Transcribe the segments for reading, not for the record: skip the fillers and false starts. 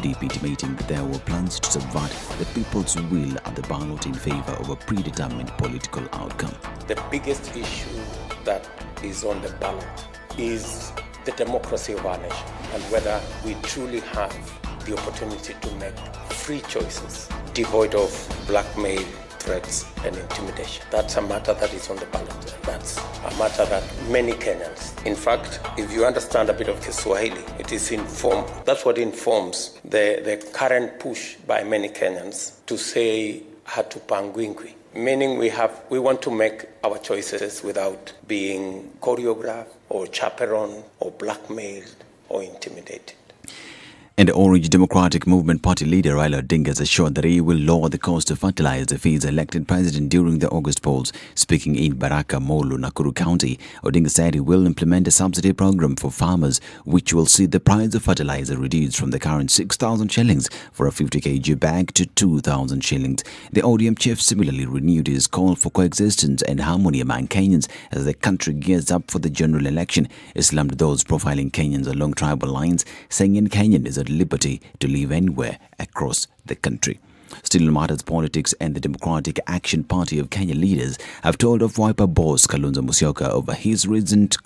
deep intimating that there were plans to subvert the people's will at the ballot in favor of a predetermined political outcome. The biggest issue that is on the ballot is the democracy of our nation and whether we truly have the opportunity to make free choices devoid of blackmail, threats and intimidation. That's a matter that is on the ballot, and that's a matter that many Kenyans, in fact, if you understand a bit of Kiswahili, it is informed. That's what informs the current push by many Kenyans to say hatupangwingwi, meaning we want to make our choices without being choreographed or chaperoned or blackmailed or intimidated. And the Orange Democratic Movement Party leader Raila Odinga has assured that he will lower the cost of fertilizer if he is elected president during the August polls. Speaking in Baraka Molu, Nakuru County, Odinga said he will implement a subsidy program for farmers which will see the price of fertilizer reduced from the current 6,000 shillings for a 50 kg bag to 2,000 shillings. The ODM chief similarly renewed his call for coexistence and harmony among Kenyans as the country gears up for the general election. He slammed those profiling Kenyans along tribal lines, saying in Kenyan is at liberty to live anywhere across the country. Still on matters politics, and the Democratic Action Party of Kenya leaders have told of Wiper boss Kalonzo Musyoka over his recent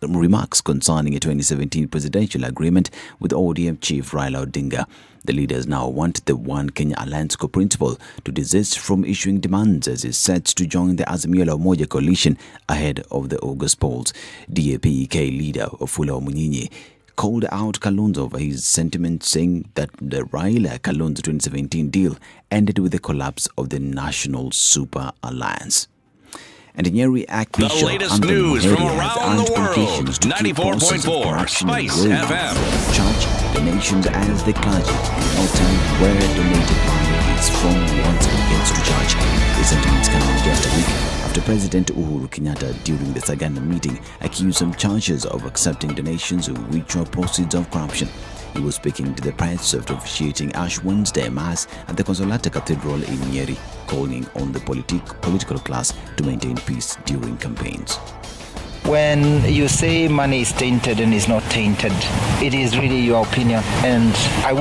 remarks concerning a 2017 presidential agreement with ODM chief Raila Odinga. The leaders now want the One Kenya Alliance co-principal to desist from issuing demands as he sets to join the Azimio la Umoja coalition ahead of the August polls. DAP-EK leader Wafula Omunyinyi called out Kalonzo over his sentiments, saying that the Raila-Kalonzo 2017 deal ended with the collapse of the National Super Alliance. And the Nyeri The latest news from around the world. 94.4 SpiceFM. Charge donations as the clergy no time where donated money is from once it gets to church. The sentiments come just a week after President Uhuru Kenyatta, during the Sagana meeting, accused some churches of accepting donations which were proceeds of corruption. He was speaking to the press after officiating Ash Wednesday Mass at the Consolata Cathedral in Nyeri, calling on the political class to maintain peace during campaigns. When you say money is tainted and is not tainted, it is really your opinion. And I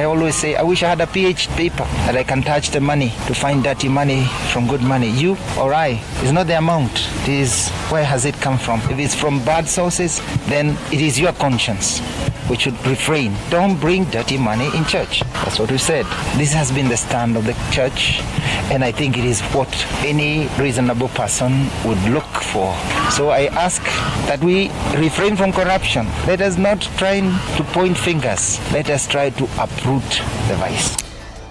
always say, I wish I had a pH paper that I can touch the money to find dirty money from good money. You or I, it's not the amount, it is where has it come from. If it's from bad sources, then it is your conscience which should refrain. Don't bring dirty money in church. That's what we said. This has been the stand of the church, and I think it is what any reasonable person would look for. So I ask that we refrain from corruption. Let us not try to point fingers. Let us try to uproot the vice.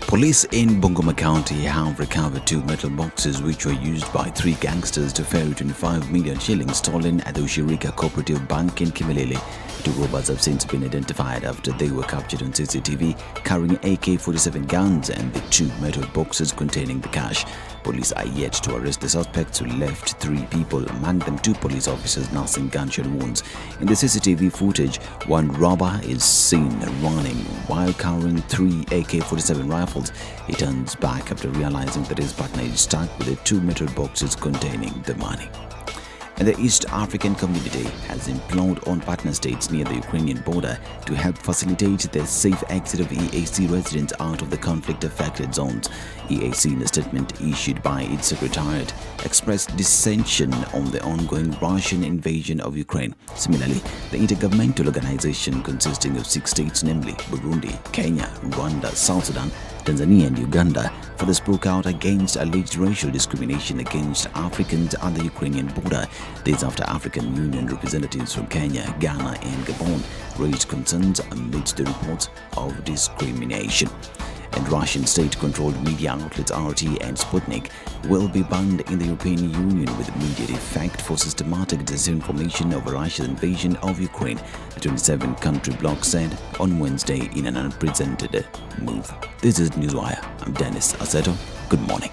Police in Bungoma County have recovered 2 metal boxes which were used by 3 gangsters to ferry 25 million shillings stolen at the Ushirika Cooperative Bank in Kimilili. 2 robbers have since been identified after they were captured on CCTV carrying AK-47 guns and the 2 metal boxes containing the cash. Police are yet to arrest the suspects, who left 3 people, among them 2 police officers nursing gunshot wounds. In the CCTV footage, one robber is seen running while carrying 3 AK-47 rifles. He turns back after realizing that his partner is stuck with the 2 metal boxes containing the money. And the East African community has implored on partner states near the Ukrainian border to help facilitate the safe exit of EAC residents out of the conflict-affected zones. EAC, in a statement issued by its secretariat, expressed dissension on the ongoing Russian invasion of Ukraine. Similarly, the intergovernmental organization consisting of 6 states, namely Burundi, Kenya, Rwanda, South Sudan, Tanzania and Uganda, further spoke out against alleged racial discrimination against Africans at the Ukrainian border. This after African Union representatives from Kenya, Ghana and Gabon raised concerns amidst the reports of discrimination. And Russian state-controlled media outlets RT and Sputnik will be banned in the European Union with immediate effect for systematic disinformation over Russia's invasion of Ukraine, the 27-country bloc said on Wednesday in an unprecedented move. This is Newswire. I'm Dennis Aseto. Good morning.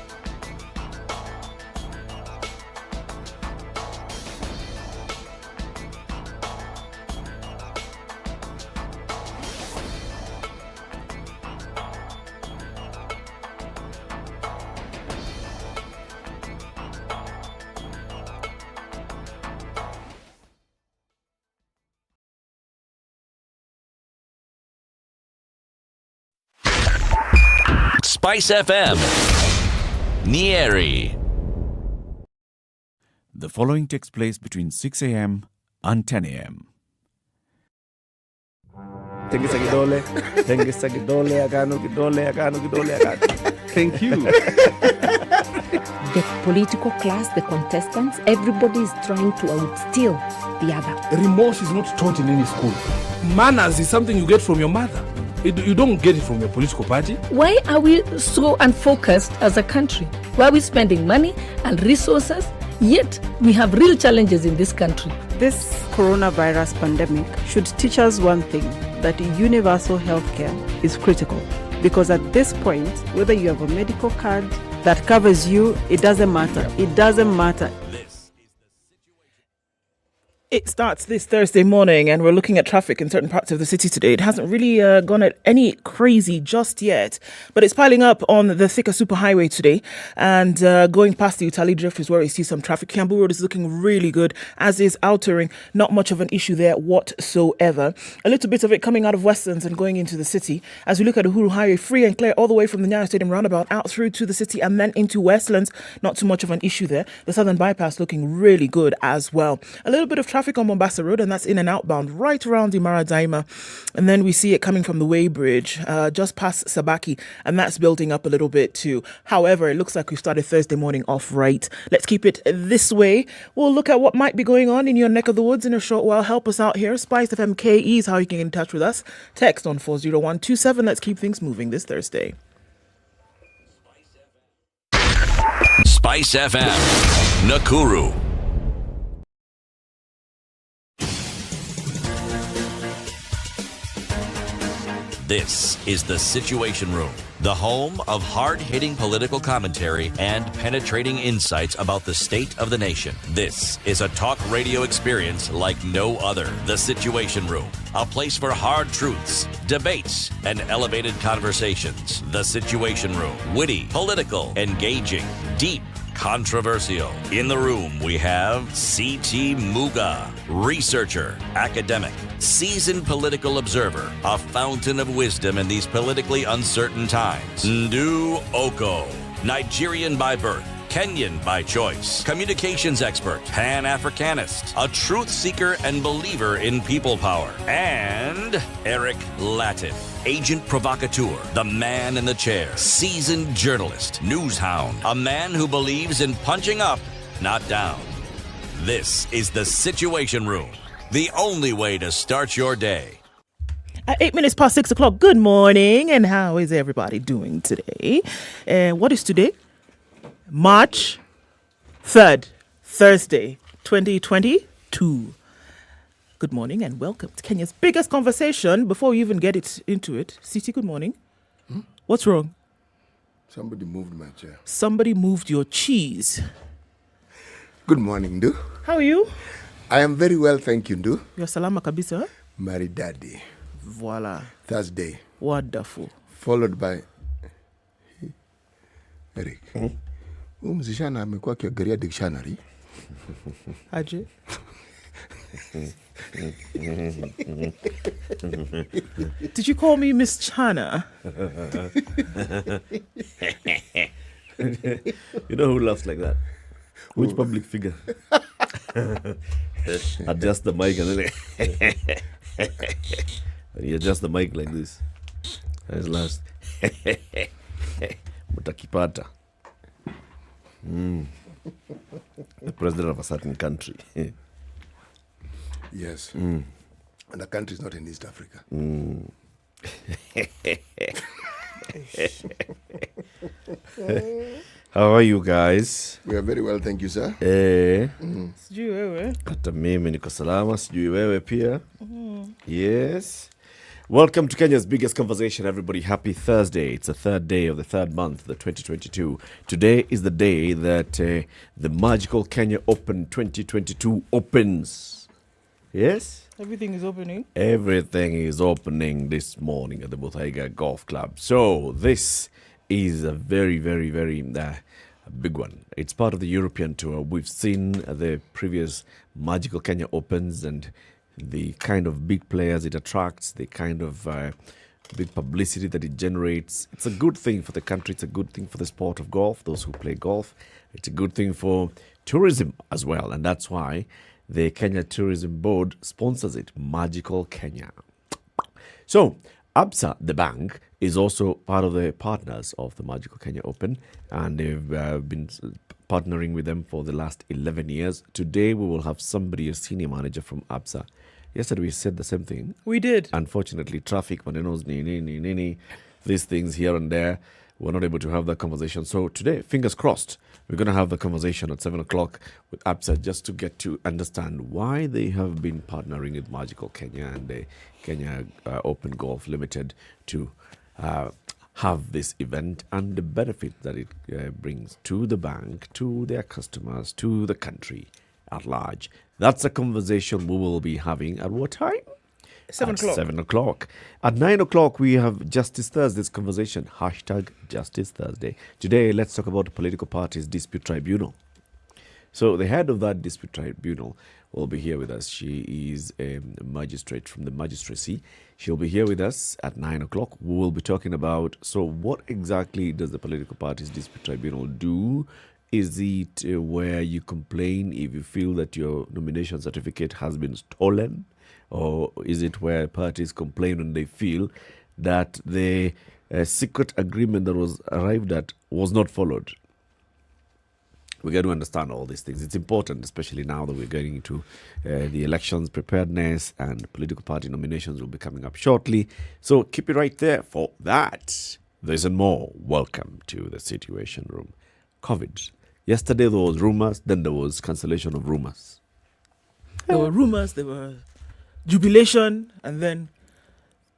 SpiceFM, Nyeri. The following takes place between 6 a.m. and 10 a.m. Thank you. The political class, the contestants, everybody is trying to outsteal the other. Remorse is not taught in any school. Manners is something you get from your mother. You don't get it from your political party. Why are we so unfocused as a country? Why are we spending money and resources, yet we have real challenges in this country? This coronavirus pandemic should teach us one thing, that universal healthcare is critical. Because at this point, whether you have a medical card that covers you, it doesn't matter. It doesn't matter. It starts this Thursday morning and we're looking at traffic in certain parts of the city today. It hasn't really gone at any crazy just yet, but it's piling up on the Thika Superhighway today and going past the Utali Drift is where we see some traffic. Kiambu Road is looking really good, as is Outering. Not much of an issue there whatsoever. A little bit of it coming out of Westlands and going into the city. As we look at Uhuru Highway, free and clear all the way from the Nyayo Stadium roundabout out through to the city and then into Westlands. Not too much of an issue there. The Southern Bypass looking really good as well. A little bit of traffic on Mombasa Road, and that's in and outbound right around Imara Daima, and then we see it coming from the Way Bridge just past Sabaki, and that's building up a little bit too. However, it looks like we've started Thursday morning off right. Let's keep it this way. We'll look at what might be going on in your neck of the woods in a short while. Help us out here. SpiceFM KE is how you can get in touch with us. Text on 40127. Let's keep things moving this Thursday. SpiceFM, Nakuru. This is The Situation Room, the home of hard-hitting political commentary and penetrating insights about the state of the nation. This is a talk radio experience like no other. The Situation Room, a place for hard truths, debates, and elevated conversations. The Situation Room, witty, political, engaging, deep, controversial. In the room, we have C.T. Muga, researcher, academic, seasoned political observer, a fountain of wisdom in these politically uncertain times. Ndu Okoh, Nigerian by birth, Kenyan by choice, communications expert, Pan-Africanist, a truth seeker and believer in people power, and Eric Latiff, agent provocateur, the man in the chair, seasoned journalist, news hound, a man who believes in punching up, not down. This is The Situation Room, the only way to start your day. At 8 minutes past 6 o'clock, good morning, and how is everybody doing today? What is today? March 3rd, Thursday, 2022. Good morning and welcome to Kenya's biggest conversation. Before we even get into it, City, good morning. What's wrong? Somebody moved my chair. Somebody moved your cheese. Good morning, Ndu. How are you? I am very well, thank you, Ndu. You're salama kabisa. Maridadi. Voila. Thursday. Wonderful. Followed by Eric. Mzishana amekuwa akiogelea dictionary. Aje. Did you call me Miss Chana? You know who laughs like that? Which public figure? Adjust the mic and then you adjust the mic like this. That's last. Mutakipata. The president of a certain country. Yes. And the country is not in East Africa. How are you guys? We are very well, thank you, sir. Sijui wewe. Hata mimi niko salama, sijui wewe pia. Yes. Welcome to Kenya's biggest conversation, everybody. Happy Thursday. It's the third day of the third month, the 2022. Today is the day that the magical Kenya Open 2022 opens. Yes? Everything is opening. Everything is opening this morning at the Muthaiga Golf Club. So this is a very, very, very big one. It's part of the European tour. We've seen the previous magical Kenya Opens and the kind of big players it attracts, the kind of big publicity that it generates. It's a good thing for the country. It's a good thing for the sport of golf, those who play golf. It's a good thing for tourism as well. And that's why the Kenya Tourism Board sponsors it, Magical Kenya. So, Absa, the bank, is also part of the partners of the Magical Kenya Open, and they've been partnering with them for the last 11 years. Today, we will have somebody, a senior manager from Absa. Yesterday, we said the same thing. We did. Unfortunately, traffic, these things here and there, we're not able to have that conversation. So today, fingers crossed, we're going to have the conversation at 7 o'clock with Absa just to get to understand why they have been partnering with Magical Kenya and the Kenya Open Golf Limited to have this event and the benefit that it brings to the bank, to their customers, to the country at large. That's a conversation we will be having at what time? 7 o'clock. 7 o'clock. At 9 o'clock, we have Justice Thursday's conversation. Hashtag Justice Thursday. Today, let's talk about the political parties' dispute tribunal. So the head of that dispute tribunal will be here with us. She is a magistrate from the magistracy. She'll be here with us at 9 o'clock. We will be talking about, so what exactly does the political parties' dispute tribunal do? Is it where you complain if you feel that your nomination certificate has been stolen? Or is it where parties complain when they feel that the secret agreement that was arrived at was not followed? We got to understand all these things. It's important, especially now that we're going into the elections preparedness, and political party nominations will be coming up shortly. So keep it right there for that. There's more. Welcome to the Situation Room. COVID. Yesterday there was rumors, then there was cancellation of rumors. There were rumors, there were jubilation, and then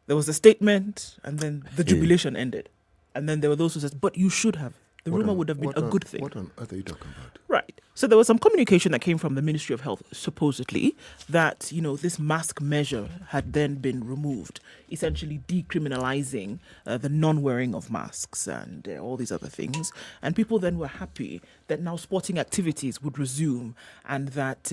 there was a statement, and then the jubilation ended. And then there were those who said, but you should have. The rumor would have been a good thing. What on earth are you talking about? Right. So there was some communication that came from the Ministry of Health, supposedly, that, this mask measure had then been removed, essentially decriminalizing the non-wearing of masks and all these other things. And people then were happy that now sporting activities would resume and that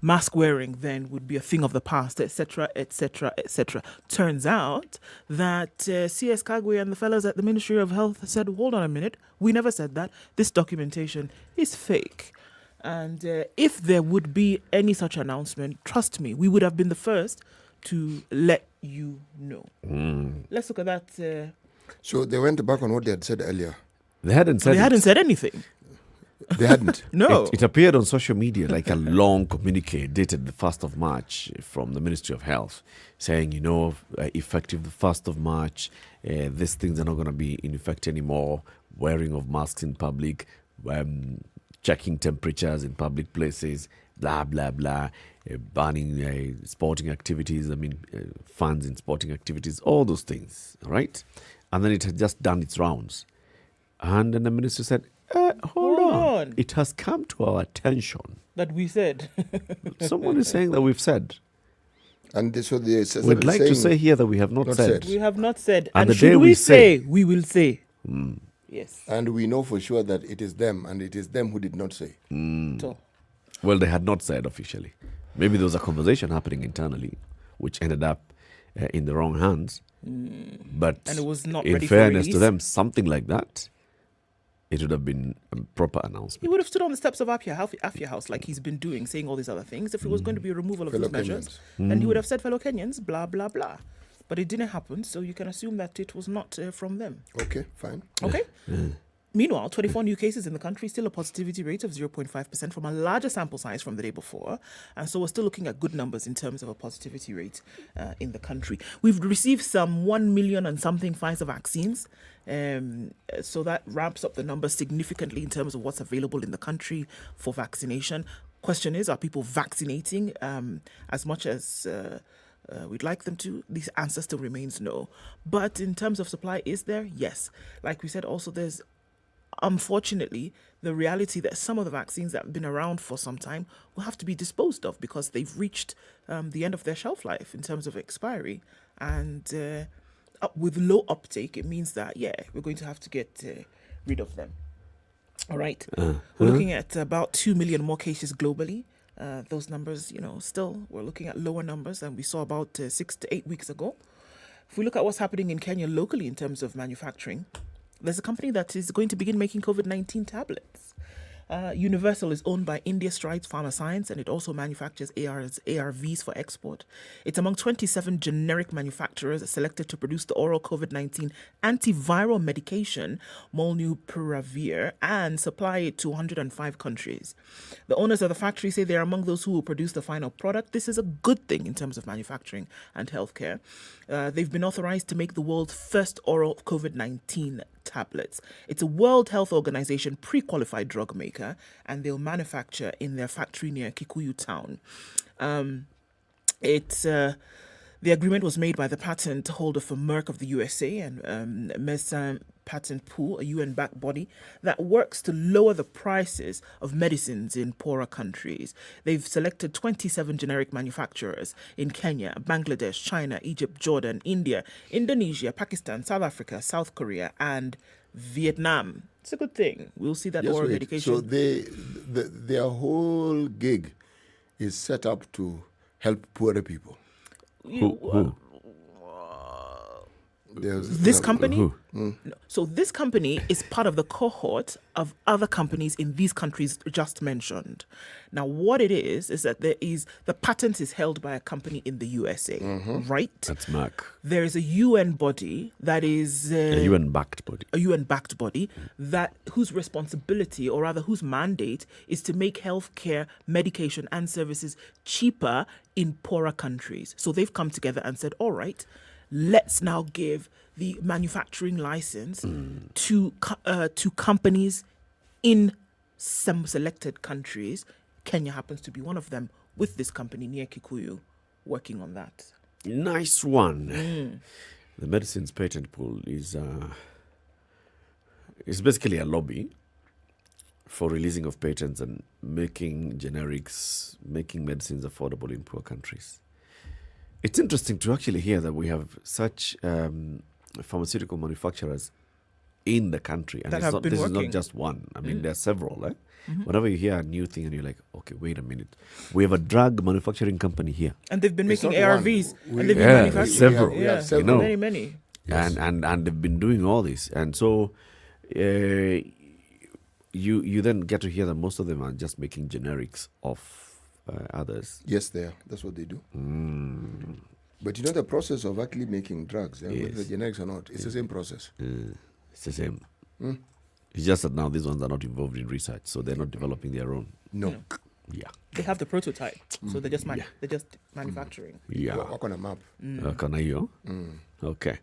mask wearing then would be a thing of the past, etc., etc., etc. Turns out that CS Kagwe and the fellows at the Ministry of Health said, hold on a minute, we never said that. This documentation is fake. And if there would be any such announcement, trust me, we would have been the first to let you know. Let's look at that. So they went back on what they had said earlier. They hadn't said anything. They hadn't. No. It appeared on social media like a long communique dated the 1st of March from the Ministry of Health saying, effective the 1st of March, these things are not going to be in effect anymore. Wearing of masks in public, checking temperatures in public places, blah, blah, blah, banning sporting activities, funds in sporting activities, all those things, all right? And then it had just done its rounds. And then the minister said, hold on. It has come to our attention. That we said. Someone is saying that we've said. And so we'd like to say here that we have not said. We have not said. And the should day we say, we will say. Yes. And we know for sure that it is them, and it is them who did not say. Well, they had not said officially. Maybe there was a conversation happening internally, which ended up in the wrong hands. But and it was not in ready fairness for to them, something like that, it would have been a proper announcement. He would have stood on the steps of Afia House like he's been doing, saying all these other things. If it was going to be a removal of those measures, then he would have said, fellow Kenyans, blah, blah, blah. But it didn't happen, so you can assume that it was not from them. Okay, fine. Okay. Meanwhile, 24 new cases in the country, still a positivity rate of 0.5% from a larger sample size from the day before. And so we're still looking at good numbers in terms of a positivity rate in the country. We've received some 1 million and something Pfizer vaccines. So that ramps up the numbers significantly in terms of what's available in the country for vaccination. Question is, are people vaccinating as much as we'd like them to? The answer still remains no. But in terms of supply, is there? Yes. Like we said, also there's unfortunately the reality that some of the vaccines that have been around for some time will have to be disposed of because they've reached the end of their shelf life in terms of expiry. And with low uptake, it means that, we're going to have to get rid of them. All right. We're looking at about 2 million more cases globally. Those numbers, still we're looking at lower numbers than we saw about 6 to 8 weeks ago. If we look at what's happening in Kenya locally in terms of manufacturing, there's a company that is going to begin making COVID-19 tablets. Universal is owned by India Strides Pharma Science, and it also manufactures ARVs for export. It's among 27 generic manufacturers selected to produce the oral COVID-19 antiviral medication, Molnupiravir, and supply it to 105 countries. The owners of the factory say they're among those who will produce the final product. This is a good thing in terms of manufacturing and healthcare. They've been authorized to make the world's first oral COVID-19 tablets. It's a World Health Organization pre-qualified drug maker, and they'll manufacture in their factory near Kikuyu town. The agreement was made by the patent holder for Merck of the USA and Medicine Patent Pool, a UN-backed body that works to lower the prices of medicines in poorer countries. They've selected 27 generic manufacturers in Kenya, Bangladesh, China, Egypt, Jordan, India, Indonesia, Pakistan, South Africa, South Korea, and Vietnam. It's a good thing. We'll see that oral medication. So their whole gig is set up to help poorer people. This company? No. So this company is part of the cohort of other companies in these countries just mentioned. Now, what it is that the patent is held by a company in the USA, right? That's Merck. There is a UN body that is a UN-backed body. A UN-backed body that whose responsibility, or rather whose mandate, is to make healthcare, medication, and services cheaper in poorer countries. So they've come together and said, all right, let's now give the manufacturing license to companies in some selected countries. Kenya happens to be one of them, with this company near Kikuyu working on that. Nice one. The medicines patent pool is basically a lobby for releasing of patents and making generics, making medicines affordable in poor countries. It's interesting to actually hear that we have such pharmaceutical manufacturers in the country. And this is not just one. I mean, there are several. Whenever you hear a new thing and you're like, okay, wait a minute. We have a drug manufacturing company here. And they've been making ARVs. And they've been manufacturing. Several. We have several. You know, many. Yes. And they've been doing all this. And so you then get to hear that most of them are just making generics of others. Yes, they are. That's what they do. But you know the process of actually making drugs, whether the generics or not, it's the same process. It's the same. It's just that now these ones are not involved in research, so they're not developing their own. No. Yeah. They have the prototype, so they're just manufacturing. Yeah. Work on a map. Okay.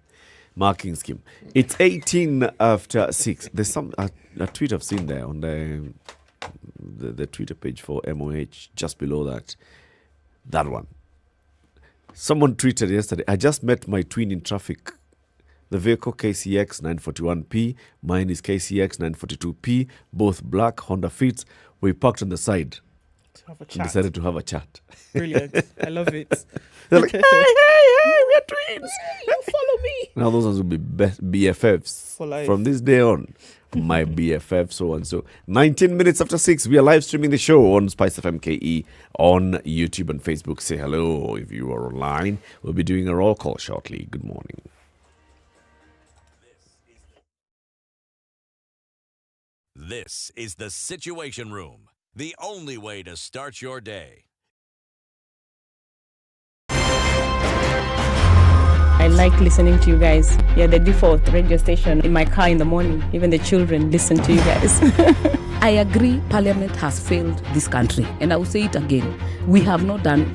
Marking scheme. It's 18 after 6. There's a tweet I've seen there on the Twitter page for MOH, just below that one. Someone tweeted yesterday, I just met my twin in traffic. The vehicle KCX 941P, mine is KCX 942P, both black Honda Fits. We parked on the side and decided to have a chat. Brilliant. I love it. They're like, hey, we're twins. You follow me. Now those ones will be BFFs for life. From this day on. My BFF, so and so. 19 minutes after 6, we are live streaming the show on SpiceFM KE on YouTube and Facebook. Say hello if you are online. We'll be doing a roll call shortly. Good morning. This is the Situation Room, the only way to start your day. I like listening to you guys. You're the default radio station in my car in the morning. Even the children listen to you guys. I agree Parliament has failed this country. And I will say it again. We have not done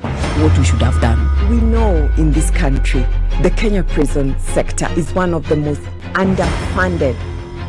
what we should have done. We know in this country, the Kenya prison sector is one of the most underfunded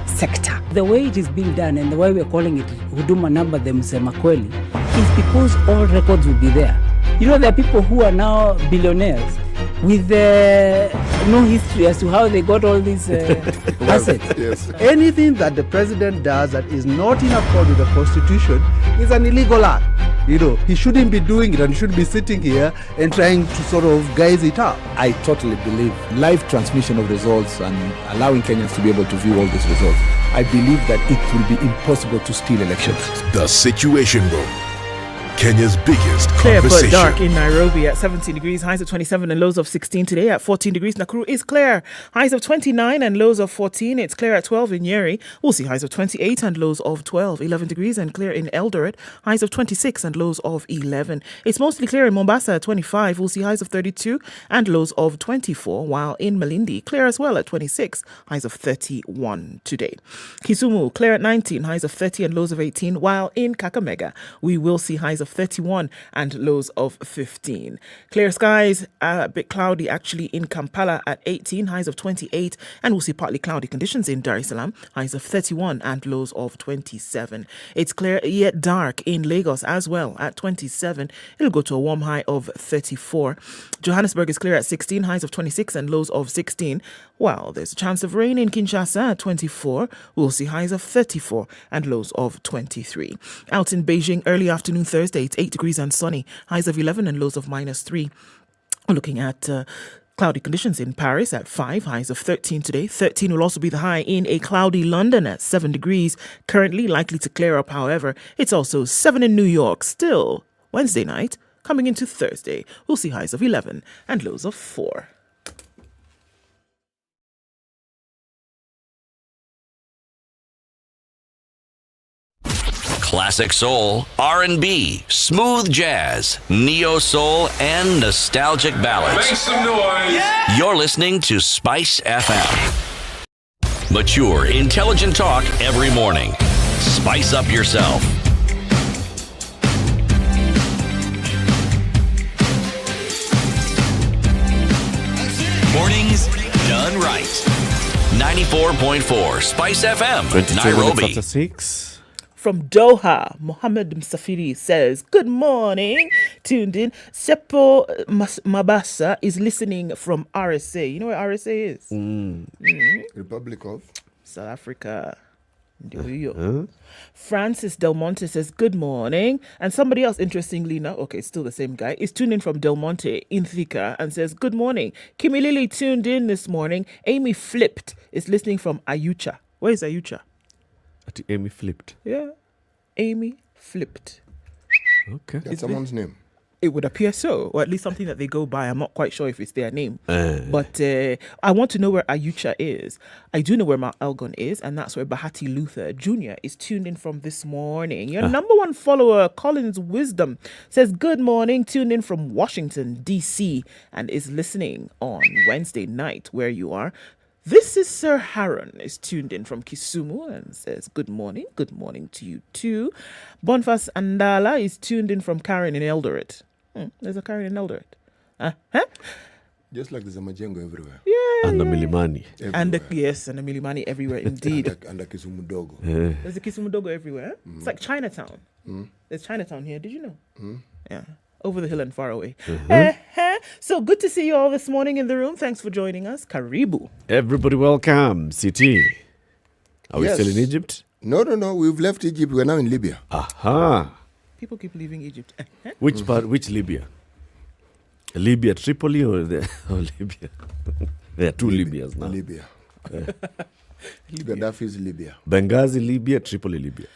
sector. The way it is being done and the way we're calling it Huduma Number Them Sema Kweli is because all records will be there. You know, there are people who are now billionaires with no history as to how they got all these assets. Yes. Anything that the president does that is not in accord with the Constitution is an illegal act. You know, he shouldn't be doing it, and he shouldn't be sitting here and trying to sort of guise it up. I totally believe live transmission of results and allowing Kenyans to be able to view all these results. I believe that it will be impossible to steal elections. The Situation Room. Kenya's biggest Clear but conversation. dark in Nairobi at 17 degrees, highs of 27 and lows of 16 today. At 14 degrees, Nakuru is clear, highs of 29 and lows of 14. It's clear at 12 in Nyeri. We'll see highs of 28 and lows of 12. 11 degrees and clear in Eldoret, highs of 26 and lows of 11. It's mostly clear in Mombasa at 25. We'll see highs of 32 and lows of 24, while in Malindi, clear as well at 26, highs of 31 today. Kisumu, clear at 19, highs of 30 and lows of 18, while in Kakamega, we will see highs of 31 and lows of 15. Clear skies, a bit cloudy actually in Kampala at 18, highs of 28, and we'll see partly cloudy conditions in Dar es Salaam, highs of 31 and lows of 27. It's clear yet dark in Lagos as well at 27. It'll go to a warm high of 34. Johannesburg is clear at 16, highs of 26 and lows of 16. Well, there's a chance of rain in Kinshasa at 24. We'll see highs of 34 and lows of 23. Out in Beijing, early afternoon Thursday, it's 8 degrees and sunny, highs of 11 and lows of -3. We're looking at cloudy conditions in Paris at 5, highs of 13 today. 13 will also be the high in a cloudy London at 7 degrees. Currently likely to clear up, however. It's also 7 in New York. Still, Wednesday night, coming into Thursday, we'll see highs of 11 and lows of 4. Classic soul, R&B, smooth jazz, neo soul, and nostalgic ballads. Make some noise. Yeah. You're listening to Spice FM. Mature, intelligent talk every morning. Spice up yourself. Mornings done right. 94.4 Spice FM, 22 Nairobi. minutes after 6. From Doha, Mohammed Msafiri says, good morning, tuned in. Seppo Mabasa is listening from RSA. You know where RSA is? Republic of South Africa. Francis Del Monte says, good morning. And somebody else, interestingly now, okay, it's still the same guy, is tuned in from Del Monte in Thika and says, good morning. Kimi Lily tuned in this morning. Amy Flipped is listening from Ayucha. Where is Ayucha? Amy Flipped. Yeah. Amy Flipped. Okay. That's someone's name. It would appear so, or at least something that they go by. I'm not quite sure if it's their name. But I want to know where Ayucha is. I do know where Mount Elgon is, and that's where Bahati Luther Jr. is tuned in from this morning. Your number one follower, Collins Wisdom, says, good morning, tuned in from Washington, D.C., and is listening on Wednesday night where you are. This is Sir Haron, is tuned in from Kisumu and says, good morning to you too. Bonfas Andala is tuned in from Karen in Eldoret. There's a Karen in Eldoret. Just like there's a Majengo everywhere. Yeah. And the Milimani. And yes, and the Milimani everywhere indeed. and the Kisumu Dogo. There's a Kisumu Dogo everywhere. It's like Chinatown. There's Chinatown here. Did you know? Yeah. Over the hill and far away. So good to see you all this morning in the room. Thanks for joining us. Karibu. Everybody welcome. City. Are we still in Egypt? No. We've left Egypt. We're now in Libya. Aha. People keep leaving Egypt. Which part? Which Libya? Libya, Tripoli, or Libya? There are two Libyas now. Libya. Gaddafi's Libya. Benghazi, Libya, Tripoli, Libya.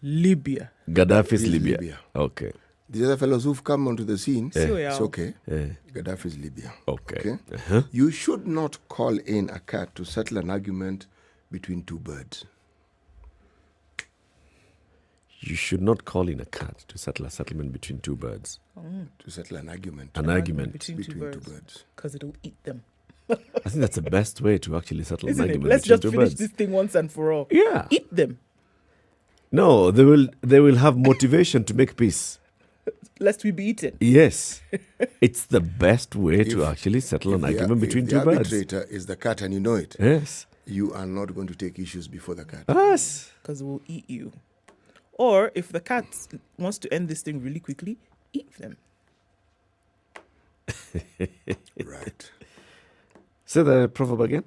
Libya. Gaddafi's Libya. Okay. The other fellows who've come onto the scene, it's okay. Gaddafi's Libya. Okay. You should not call in a cat to settle an argument between two birds. You should not call in a cat to settle a settlement between two birds. To settle an argument. An argument between two birds. Because it'll eat them. I think that's the best way to actually settle an argument Let's between just two finish birds. this thing once and for all. Yeah. Eat them. No, they will have motivation to make peace. Lest we be eaten. Yes. It's the best way to actually settle an argument between two birds. The arbitrator is the cat and you know it. Yes. You are not going to take issues before the cat. Yes. Because we'll eat you. Or if the cat wants to end this thing really quickly, eat them. Right. Say the proverb again.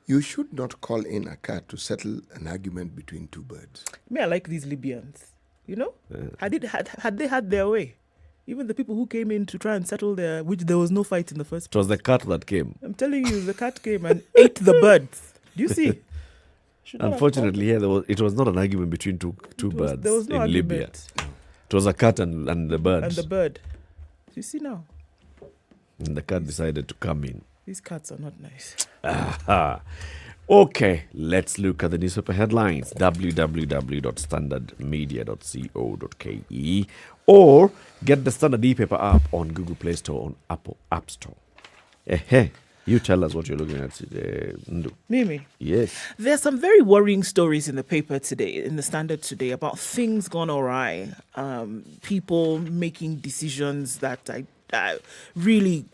You should not call in a cat to settle an argument between two birds. I like these Libyans. You know? Had they had their way? Even the people who came in to try and settle which there was no fight in the first place. It was the cat that came. I'm telling you, the cat came and ate the birds. Do you see? Unfortunately, it was not an argument between two birds there was no in argument. Libya. It was a cat and the bird. And the bird. You see now? And the cat decided to come in. These cats are not nice. Aha. Okay, let's look at the newspaper headlines. www.standardmedia.co.ke or get the Standard e-paper app on Google Play Store, on Apple App Store. You tell us what you're looking at today, Ndu. Mimi. Yes. There's some very worrying stories in the paper today, in the Standard today, about things gone awry. People making decisions that really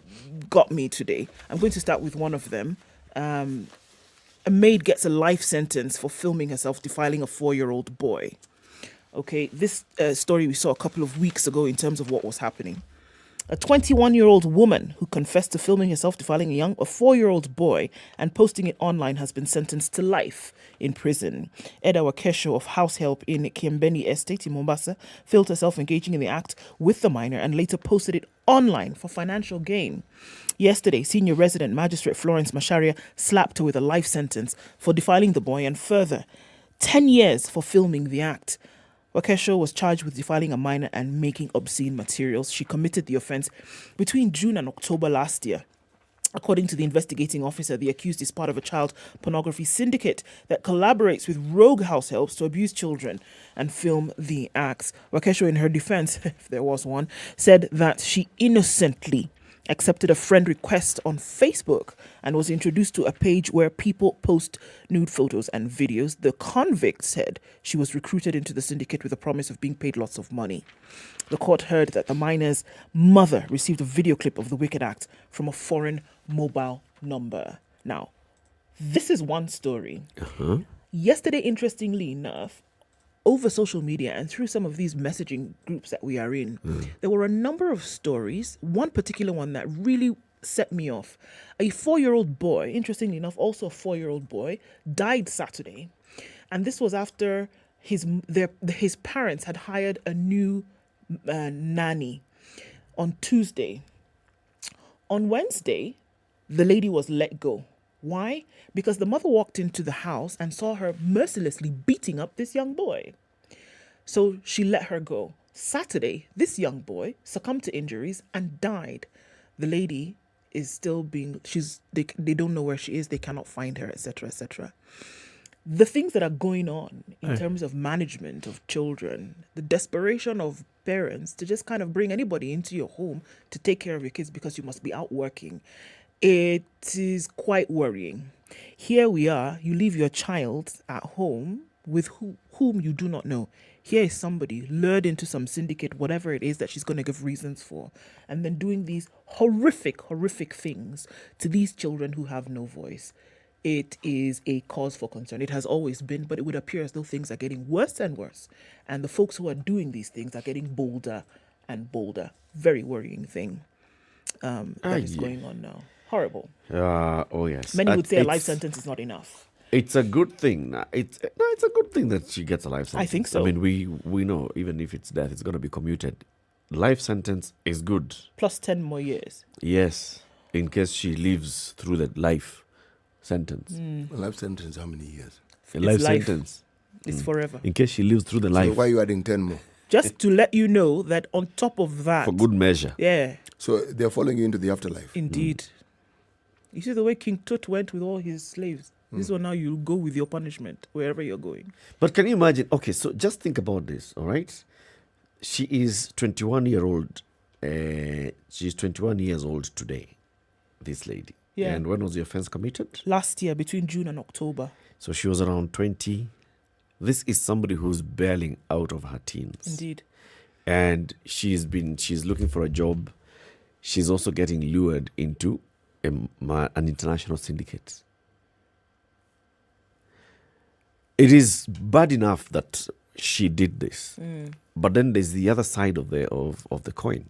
got me today. I'm going to start with one of them. A maid gets a life sentence for filming herself defiling a 4-year-old boy. Okay, this story we saw a couple of weeks ago in terms of what was happening. A 21-year-old woman who confessed to filming herself defiling a 4-year-old boy and posting it online has been sentenced to life in prison. Ednah of house help in Kiembeni Estate in Mombasa filmed herself engaging in the act with the minor and later posted it online for financial gain. Yesterday, senior resident magistrate Florence Masharia slapped her with a life sentence for defiling the boy and further 10 years for filming the act. Wakesho was charged with defiling a minor and making obscene materials. She committed the offense between June and October last year. According to the investigating officer, the accused is part of a child pornography syndicate that collaborates with rogue house helps to abuse children and film the acts. Wakesho, in her defense, if there was one, said that she innocently accepted a friend request on Facebook and was introduced to a page where people post nude photos and videos. The convict said she was recruited into the syndicate with a promise of being paid lots of money. The court heard that the minor's mother received a video clip of the wicked act from a foreign mobile number. Now, this is one story. Yesterday, interestingly enough, over social media and through some of these messaging groups that we are in, there were a number of stories. One particular one that really set me off. A 4-year-old boy, interestingly enough, also a 4-year-old boy, died Saturday. And this was after his parents had hired a new nanny on Tuesday. On Wednesday, the lady was let go. Why? Because the mother walked into the house and saw her mercilessly beating up this young boy. So she let her go. Saturday, this young boy succumbed to injuries and died. The lady is still they don't know where she is, they cannot find her, etc., etc. The things that are going on in terms of management of children, the desperation of parents to just kind of bring anybody into your home to take care of your kids because you must be out working. It is quite worrying. Here we are, you leave your child at home with whom you do not know. Here is somebody lured into some syndicate, whatever it is that she's going to give reasons for, and then doing these horrific things to these children who have no voice. It is a cause for concern. It has always been, but it would appear as though things are getting worse and worse. And the folks who are doing these things are getting bolder and bolder. Very worrying thing that is going on now. Horrible. Oh yes. Many would say a life sentence is not enough. It's a good thing. It's a good thing that she gets a life sentence. I think so. I mean, we know even if it's death, it's going to be commuted. Life sentence is good. Plus 10 more years. Yes, in case she lives through the life sentence. A life sentence, how many years? A life sentence. It's forever. In case she lives through the life. So why are you adding 10 more? Just to let you know that on top of that. For good measure. Yeah. So they're following you into the afterlife. Indeed. You see the way King Tut went with all his slaves. This one now you go with your punishment wherever you're going. But can you imagine? Okay, so just think about this, all right? She is 21-year-old. She's 21 years old today, this lady. Yeah. And when was the offense committed? Last year, between June and October. So she was around 20. This is somebody who's barely out of her teens. Indeed. And she's looking for a job. She's also getting lured into an international syndicate. It is bad enough that she did this, but then there's the other side of the coin,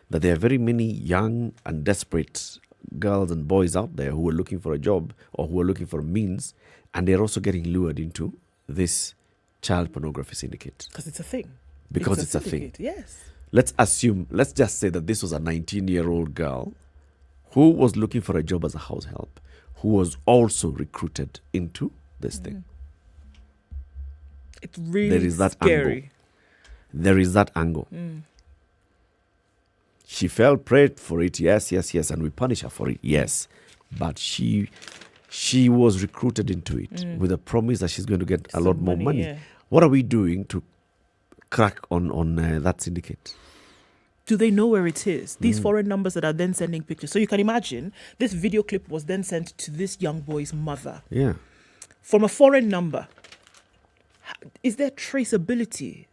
that there are very many young and desperate girls and boys out there who are looking for a job or who are looking for a means, and they're also getting lured into this child pornography syndicate. Because it's a thing. Because it's a thing. Yes. Let's just say that this was a 19-year-old girl who was looking for a job as a house help, who was also recruited into this thing. It's really there is that scary. Angle. there is that angle. She fell prey for it, yes, and we punish her for it, yes. But she was recruited into it with a promise that she's going to get a lot more money. Yeah. What are we doing to crack on that syndicate? Do they know where it is? These foreign numbers that are then sending pictures. So you can imagine this video clip was then sent to this young boy's mother. Yeah. From a foreign number. Is there traceability?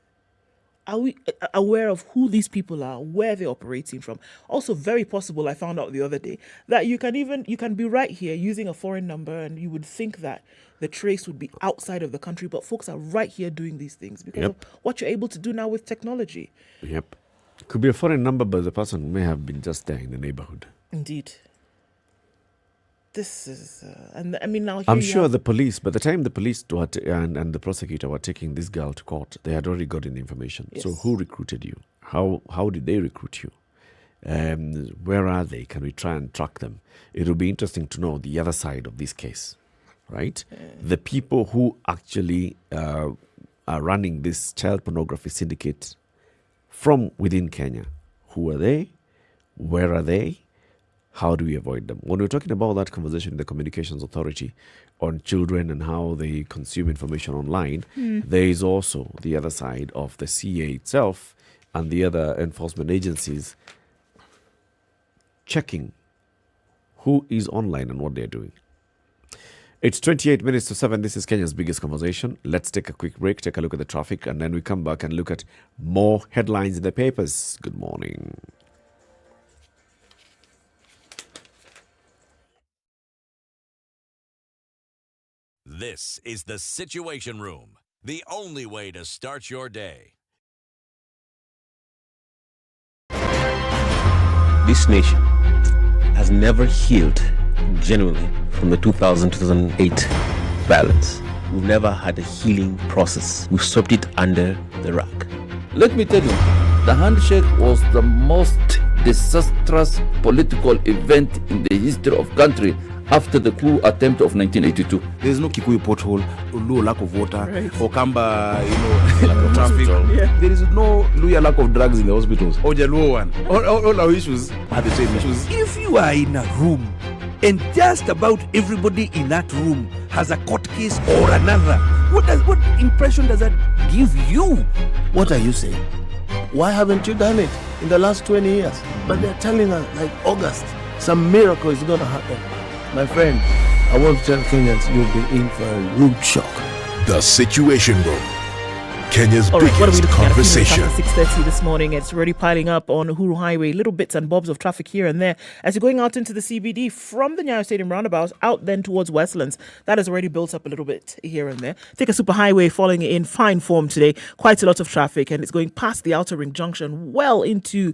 Are we aware of who these people are, where they're operating from? Also, very possible, I found out the other day, that you can be right here using a foreign number and you would think that the trace would be outside of the country, but folks are right here doing these things because of what you're able to do now with technology. Yep. Could be a foreign number, but the person may have been just there in the neighborhood. Indeed. This is, and I mean, now I'm sure the police, by the time the police and the prosecutor were taking this girl to court, they had already gotten the information. Yes. So who recruited you? How did they recruit you? Where are they? Can we try and track them? It will be interesting to know the other side of this case, right? The people who actually are running this child pornography syndicate from within Kenya. Who are they? Where are they? How do we avoid them? When we're talking about that conversation in the Communications Authority on children and how they consume information online, there is also the other side of the CA itself and the other enforcement agencies checking who is online and what they're doing. It's 28 minutes to 7. This is Kenya's biggest conversation. Let's take a quick break, take a look at the traffic, and then we come back and look at more headlines in the papers. Good morning. This is the Situation Room, the only way to start your day. This nation has never healed genuinely from the 2000-2008 violence. We've never had a healing process. We've swept it under the rug. Let me tell you, the handshake was the most disastrous political event in the history of country after the coup attempt of 1982. There's no Kikuyu pothole, no lack of water, or Kamba, lack of traffic. Yeah. There is no Luya lack of drugs in the hospitals. Or Jaluo one. All our issues are the same issues. If you are in a room and just about everybody in that room has a court case or another, what impression does that give you? What are you saying? Why haven't you done it in the last 20 years? But they're telling us, like August, some miracle is going to happen. My friend, I want to tell Kenyans you'll be in for a rude shock. The Situation Room, Kenya's All right, what are we biggest looking conversation. at? 6:30 this morning. It's already piling up on Uhuru Highway. Little bits and bobs of traffic here and there as you're going out into the CBD from the Nyeri Stadium roundabout out then towards Westlands. That has already built up a little bit here and there. Take a superhighway falling in fine form today. Quite a lot of traffic, and it's going past the Outer Ring Junction, well into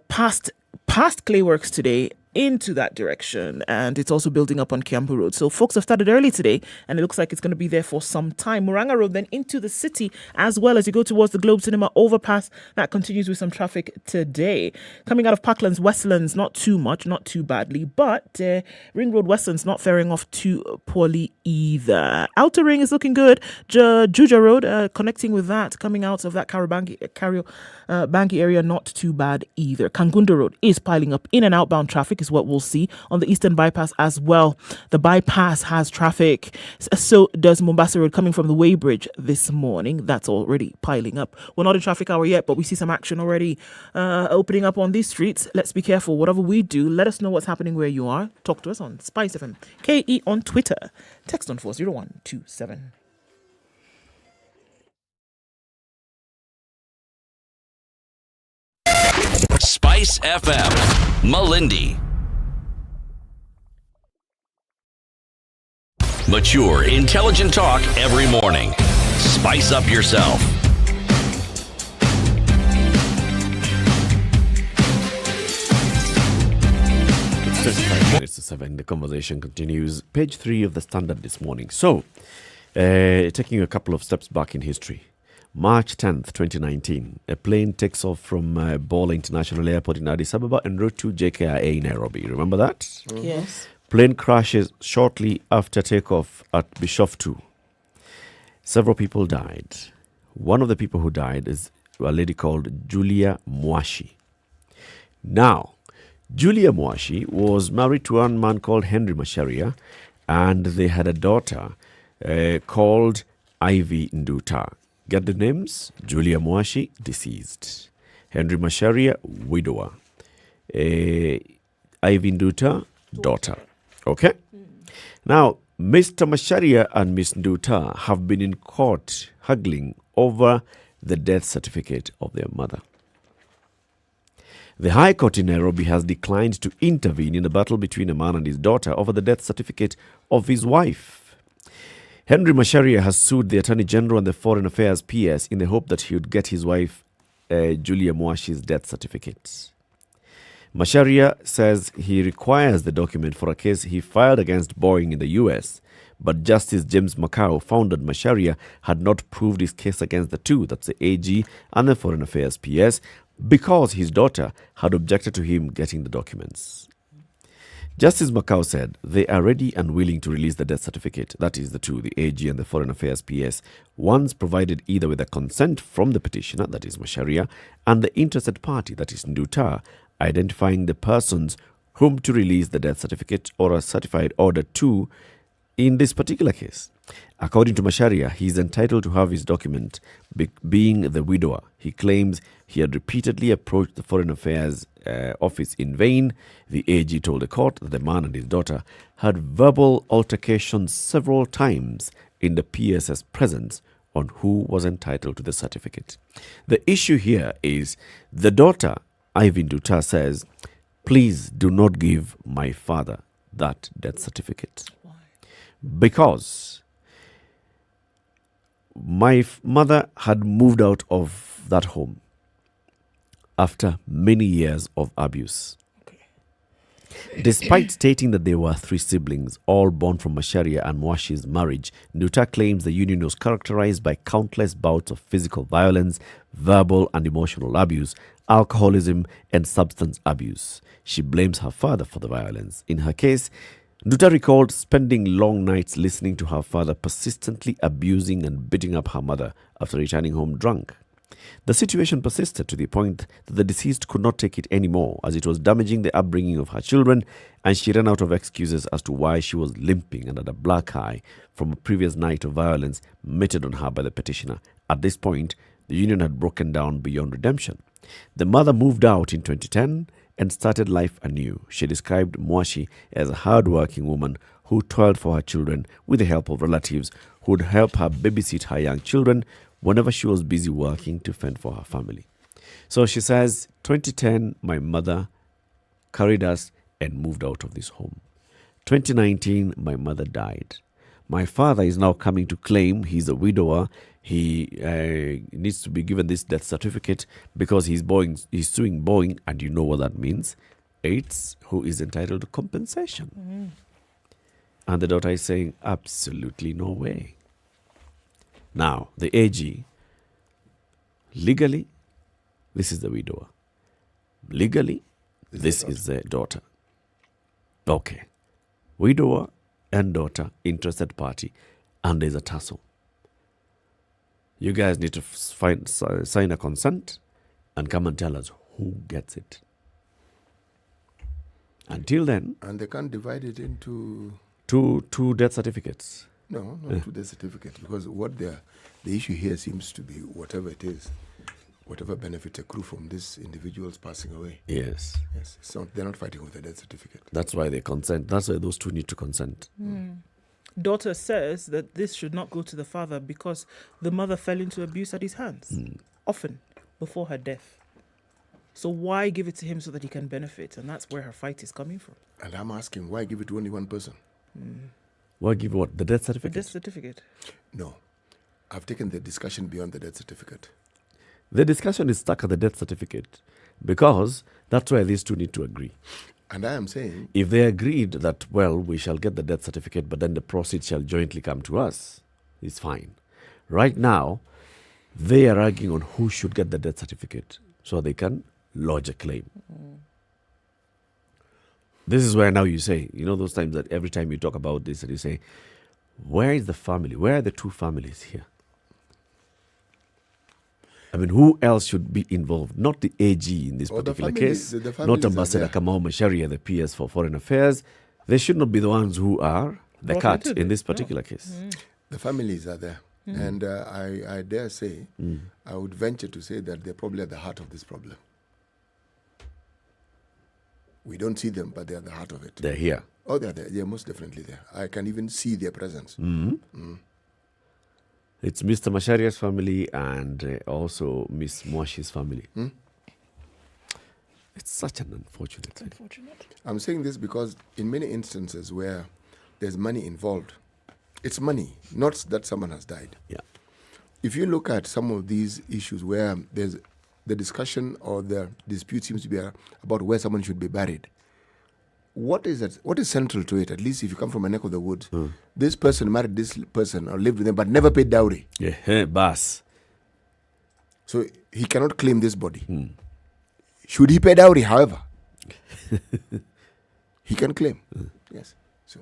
past Clayworks today, into that direction, and it's also building up on Kiambu Road. So folks have started early today, and it looks like it's going to be there for some time. Muranga Road then into the city as well as you go towards the Globe Cinema overpass. That continues with some traffic today. Coming out of Parklands, Westlands, not too much, not too badly, but Ring Road Westlands not faring off too poorly either. Outer Ring is looking good. Juja Road connecting with that, coming out of that Bangi area, not too bad either. Kangundo Road is piling up in and outbound traffic is what we'll see on the Eastern Bypass as well. The bypass has traffic. So does Mombasa Road coming from the Weybridge this morning. That's already piling up. We're not in traffic hour yet, but we see some action already opening up on these streets. Let's be careful. Whatever we do, let us know what's happening where you are. Talk to us on SpiceFM KE on Twitter. Text on 40127. Spice FM, Malindi. Mature, intelligent talk every morning. Spice up yourself. It's 35 minutes to 7. The conversation continues. Page 3 of the Standard this morning. So, taking a couple of steps back in history. March 10th, 2019, a plane takes off from Bola International Airport in Addis Ababa en route to JKIA in Nairobi. Remember that? Yes. Plane crashes shortly after takeoff at Bishoftu. Several people died. One of the people who died is a lady called Julia Mwashi. Now, Julia Mwashi was married to one man called Henry Macharia, and they had a daughter called Ivy Nduta. Get the names? Julia Mwashi, deceased. Henry Macharia, widower. Ivy Nduta, daughter. Okay? Now, Mr. Macharia and Miss Nduta have been in court haggling over the death certificate of their mother. The High Court in Nairobi has declined to intervene in the battle between a man and his daughter over the death certificate of his wife. Henry Macharia has sued the Attorney General and the Foreign Affairs PS in the hope that he would get his wife, Julia Mwashi's death certificate. Macharia says he requires the document for a case he filed against Boeing in the US, but Justice James Makau found that Macharia had not proved his case against the two, that's the AG and the Foreign Affairs PS, because his daughter had objected to him getting the documents. Justice Makau said they are ready and willing to release the death certificate, that is the two, the AG and the Foreign Affairs PS, once provided either with a consent from the petitioner, that is Macharia, and the interested party, that is Nduta, identifying the persons whom to release the death certificate or a certified order to in this particular case. According to Macharia, he is entitled to have his document being the widower. He claims he had repeatedly approached the Foreign Affairs office in vain. The AG told the court that the man and his daughter had verbal altercations several times in the PS's presence on who was entitled to the certificate. The issue here is the daughter, Ivy Nduta, says, please do not give my father that death certificate. Why? Because my mother had moved out of that home after many years of abuse. Despite stating that there were 3 siblings, all born from Macharia and Mwashi's marriage, Nduta claims the union was characterized by countless bouts of physical violence, verbal and emotional abuse, alcoholism, and substance abuse. She blames her father for the violence. In her case, Nduta recalled spending long nights listening to her father persistently abusing and beating up her mother after returning home drunk. The situation persisted to the point that the deceased could not take it anymore, as it was damaging the upbringing of her children, and she ran out of excuses as to why she was limping and had a black eye from a previous night of violence meted on her by the petitioner. At this point, the union had broken down beyond redemption. The mother moved out in 2010 and started life anew. She described Mwashi as a hard-working woman who toiled for her children with the help of relatives who would help her babysit her young children whenever she was busy working to fend for her family. So she says, 2010, my mother carried us and moved out of this home. 2019, my mother died. My father is now coming to claim he's a widower. He needs to be given this death certificate because he's suing Boeing, and you know what that means. It's who is entitled to compensation. Mm-hmm. And the daughter is saying, absolutely no way. Now, the AG, legally, this is the widower. Legally, this is the daughter. Okay. Widower and daughter, interested party, and there's a tussle. You guys need to sign a consent and come and tell us who gets it. Until then... And they can't divide it into... Two death certificates. No, not 2 death certificates, because the issue here seems to be whatever it is, whatever benefits accrue from this individual's passing away. Yes. Yes. So they're not fighting with a death certificate. That's why they consent. That's why those 2 need to consent. Mm. Daughter says that this should not go to the father because the mother fell into abuse at his hands, often before her death. So why give it to him so that he can benefit? And that's where her fight is coming from. And I'm asking, why give it to only one person? Why give what? The death certificate? The death certificate. No. I've taken the discussion beyond the death certificate. The discussion is stuck at the death certificate because that's where these 2 need to agree. And I am saying... If they agreed that, well, we shall get the death certificate, but then the proceeds shall jointly come to us, it's fine. Right now, they are arguing on who should get the death certificate so they can lodge a claim. This is where now you say, you know those times that every time you talk about this and you say, where is the family? Where are the 2 families here? I mean, who else should be involved? Not the AG in this Or the particular families- case, the not families are Ambassador there. Kamau Macharia, the PS for Foreign Affairs. They should not be the ones who are the Brought cut into in this, this particular case. The families are there. And I dare say, I would venture to say that they're probably at the heart of this problem. We don't see them, but they're at the heart of it. They're here. Oh, they're there. They're most definitely there. I can even see their presence. It's Mr. Macharia's family and also Miss Mwashi's family. It's such an unfortunate thing. I'm saying this because in many instances where there's money involved, it's money, not that someone has died. Yeah. If you look at some of these issues where there's the discussion or the dispute seems to be about where someone should be buried, what is central to it? At least if you come from a neck of the woods, this person married this person or lived with them but never paid dowry. Yeah, bas. So he cannot claim this body. Should he pay dowry, however? He can claim. Yes. So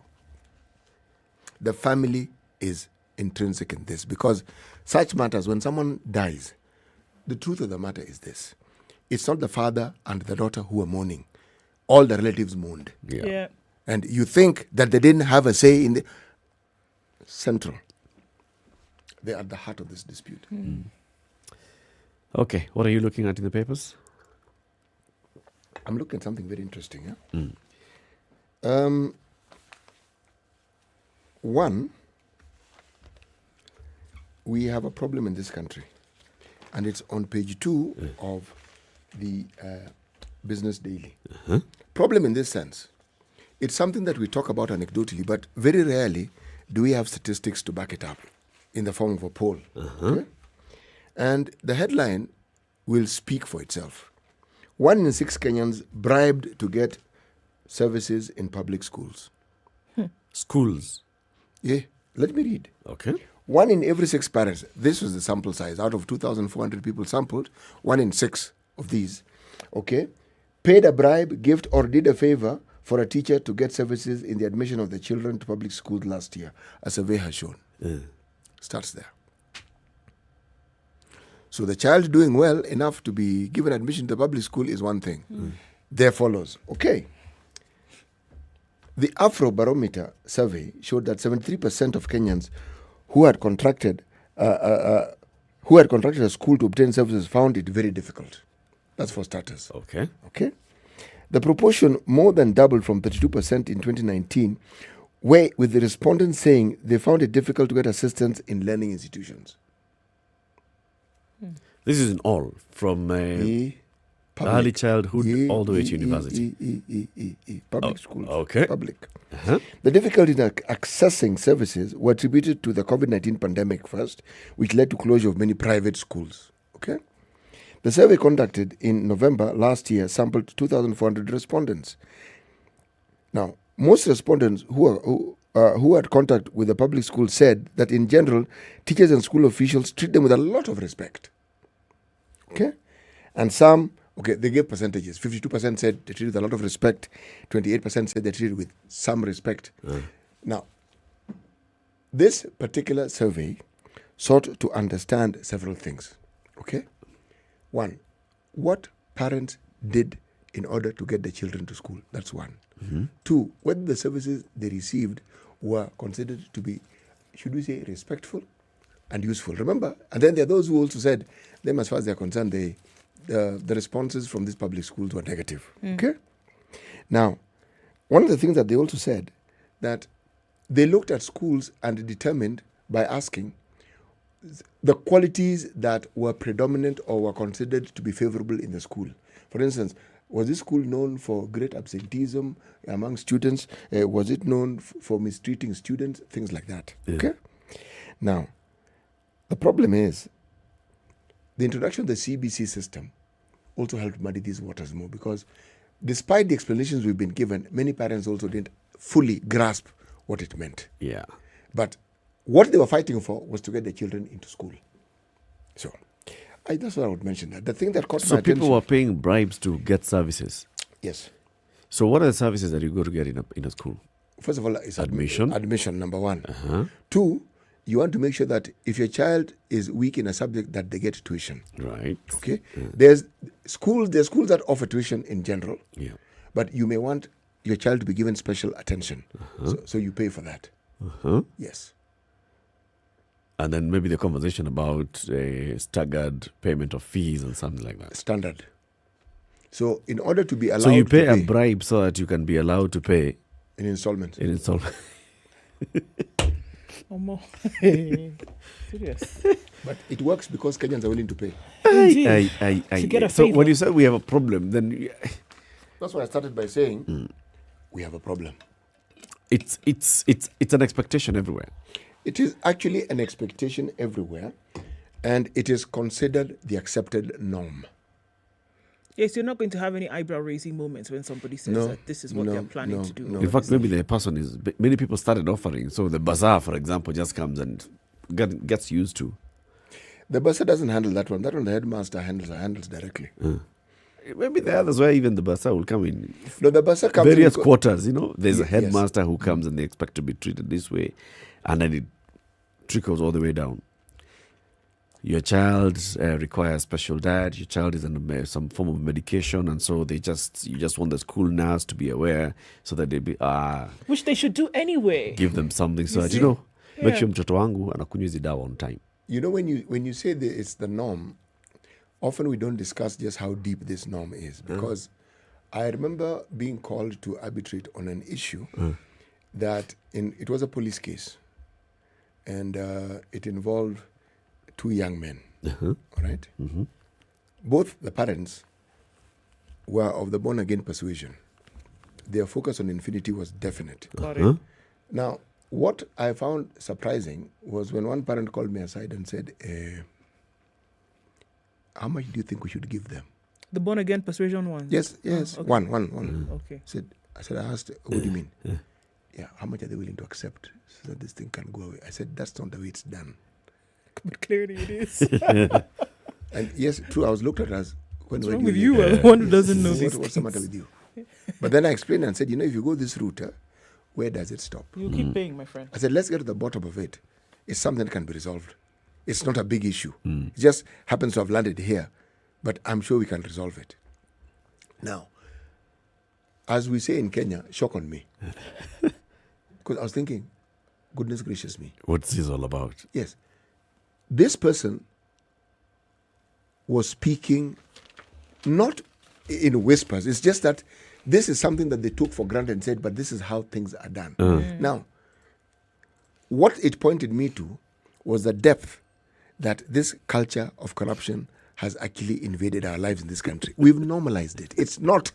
the family is intrinsic in this because such matters, when someone dies, the truth of the matter is this. It's not the father and the daughter who are mourning. All the relatives mourned. Yeah. And you think that they didn't have a say in the central. They're at the heart of this dispute. Okay, what are you looking at in the papers? I'm looking at something very interesting. Yeah? One, we have a problem in this country, and it's on page 2 of the Business Daily. Problem in this sense, it's something that we talk about anecdotally, but very rarely do we have statistics to back it up in the form of a poll. Okay? And the headline will speak for itself. 1 in 6 Kenyans bribed to get services in public schools. Schools? Yeah, let me read. Okay. 1 in every 6 parents, this was the sample size, out of 2,400 people sampled, 1 in 6 of these, okay, paid a bribe, gift, or did a favor for a teacher to get services in the admission of the children to public schools last year, a survey has shown. Starts there. So the child doing well enough to be given admission to the public school is one thing. There follows, okay, the Afrobarometer survey showed that 73% of Kenyans who had contracted a school to obtain services found it very difficult. That's for starters. Okay. Okay. The proportion more than doubled from 32% in 2019, with the respondents saying they found it difficult to get assistance in learning institutions. This is in all, from early childhood all the way to university. Public schools. Okay. Public. The difficulty in accessing services were attributed to the COVID-19 pandemic first, which led to closure of many private schools. Okay. The survey conducted in November last year sampled 2,400 respondents. Now, most respondents who had contact with the public school said that in general, teachers and school officials treat them with a lot of respect. Okay? And some, they gave percentages. 52% said they treated with a lot of respect. 28% said they treated with some respect. Now, this particular survey sought to understand several things. Okay? 1, what parents did in order to get their children to school. That's 1. 2, whether the services they received were considered to be, should we say, respectful and useful. Remember, and then there are those who also said, them as far as they're concerned, the responses from these public schools were negative. Okay? Now, one of the things that they also said, that they looked at schools and determined by asking the qualities that were predominant or were considered to be favorable in the school. For instance, was this school known for great absenteeism among students? Was it known for mistreating students? Things like that. Okay? Now, the problem is the introduction of the CBC system also helped muddy these waters more, because despite the explanations we've been given, many parents also didn't fully grasp what it meant. Yeah. But what they were fighting for was to get their children into school. So, that's what I would mention. That the thing that caught my attention. So people were paying bribes to get services? Yes. So what are the services that you go to get in a school? First of all, it's admission. Admission, number 1. 2, you want to make sure that if your child is weak in a subject, that they get tuition. Right. Okay. There's schools that offer tuition in general. Yeah. But you may want your child to be given special attention. So you pay for that. Yes. And then maybe the conversation about a staggered payment of fees and something like that. Standard. So in order to be allowed so you pay to a bribe so that you can be allowed to pay in installment. Serious. But it works because Kenyans are willing to pay. So when you say we have a problem, then that's why I started by saying we have a problem. It's an expectation everywhere. It is actually an expectation everywhere, and it is considered the accepted norm. Yes, you're not going to have any eyebrow-raising moments when somebody says that this is what they're planning to do. In fact, maybe the person is... Many people started offering. So the bazaar, for example, just comes and gets used to. The bazaar doesn't handle that one. That one the headmaster handles directly. Maybe the others where even the bazaar will come in. No, the bazaar comes various in quarters, There's a headmaster who comes and they expect to be treated this way. And then it trickles all the way down. Your child requires special diet. Your child is on some form of medication, and so you just want the school nurse to be aware, so that they be which they should do anyway. Give them something so that make sure mtoto wangu anakunywa hizi dawa on time. When you say that it's the norm, often we don't discuss just how deep this norm is, because I remember being called to arbitrate on an issue that it was a police case, and it involved 2 young men, all right? Both the parents were of the born-again persuasion. Their focus on infinity was definite. Now, what I found surprising was when one parent called me aside and said, how much do you think we should give them? The born-again persuasion one? Yes, okay. One. Okay. I asked, what do you mean? Yeah, how much are they willing to accept so that this thing can go away? I said, that's not the way it's done. But clearly it is. And yes, true, I was looked at as... What's wrong with you? One who doesn't know this. What's the matter with you? But then I explained and said, if you go this route, where does it stop? You keep paying, my friend. I said, let's get to the bottom of it. It's something that can be resolved. It's not a big issue. It just happens to have landed here, but I'm sure we can resolve it. Now, as we say in Kenya, shock on me. Because I was thinking, goodness gracious me. What's this all about? Yes. This person was speaking not in whispers. It's just that this is something that they took for granted and said, but this is how things are done. Now, what it pointed me to was the depth that this culture of corruption has actually invaded our lives in this country. We've normalized it. It's not...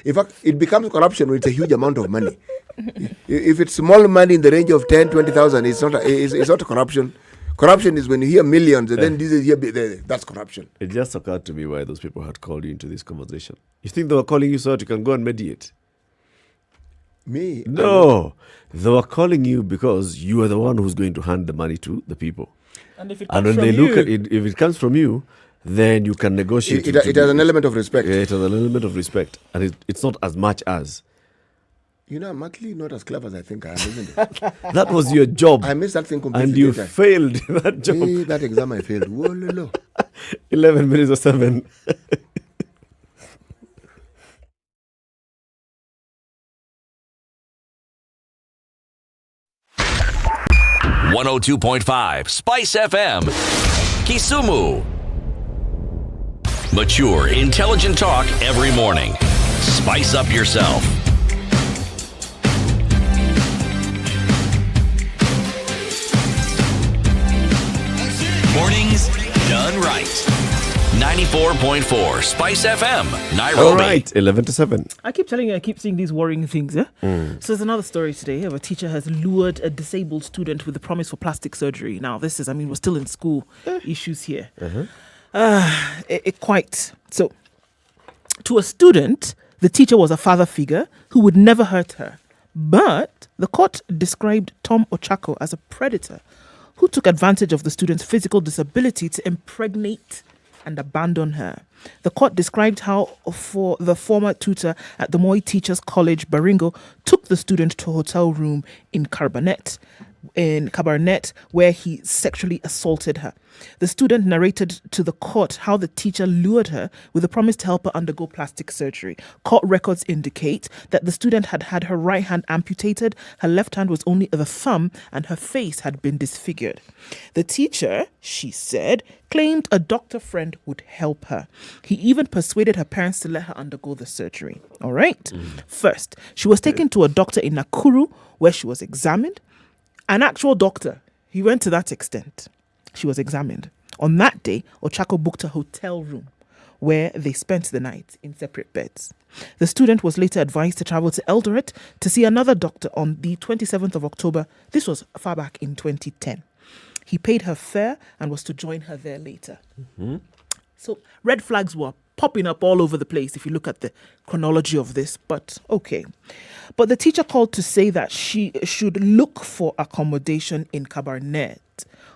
In fact, it becomes corruption when it's a huge amount of money. If it's small money in the range of 10, 20,000, it's not a corruption. Corruption is when you hear millions and then this is here, that's corruption. It just occurred to me why those people had called you into this conversation. You think they were calling you so that you can go and mediate? Me? No. They were calling you because you are the one who's going to hand the money to the people. And if it and comes when from they look at it, if it comes from you, then you can negotiate. It has an element of respect. Yeah, it has an element of respect. And it's not as much as... I'm actually not as clever as I think I am, isn't it? That was your job. I missed that thing completely. And you failed that job. Hey, that exam I failed. Whoa, lo. 11 minutes or 7. 102.5 Spice FM, Kisumu. Mature, intelligent talk every morning. Spice up yourself. Mornings done right. 94.4 Spice FM, Nairobi. All right, 11 to 7. I keep telling you, I keep seeing these worrying things. So there's another story today of a teacher has lured a disabled student with the promise for plastic surgery. Now, this is, we're still in school issues here. So, to a student, the teacher was a father figure who would never hurt her. But the court described Tom Ochako as a predator who took advantage of the student's physical disability to impregnate and abandon her. The court described how for the former tutor at the Moi Teachers College, Baringo, took the student to a hotel room in Carbonet. in Cabernet where he sexually assaulted her. The student narrated to the court how the teacher lured her with a promise to help her undergo plastic surgery. Court records indicate that the student had had her right hand amputated, her left hand was only the thumb, and her face had been disfigured. The teacher, she said, claimed a doctor friend would help her. He even persuaded her parents to let her undergo the surgery. All right. First, she was taken to a doctor in Nakuru where she was examined. An actual doctor. He went to that extent. She was examined. On that day, Ochako booked a hotel room where they spent the night in separate beds. The student was later advised to travel to Eldoret to see another doctor on the 27th of October. This was far back in 2010. He paid her fare and was to join her there later. So red flags were popping up all over the place if you look at the chronology of this, but okay. But the teacher called to say that she should look for accommodation in Cabernet.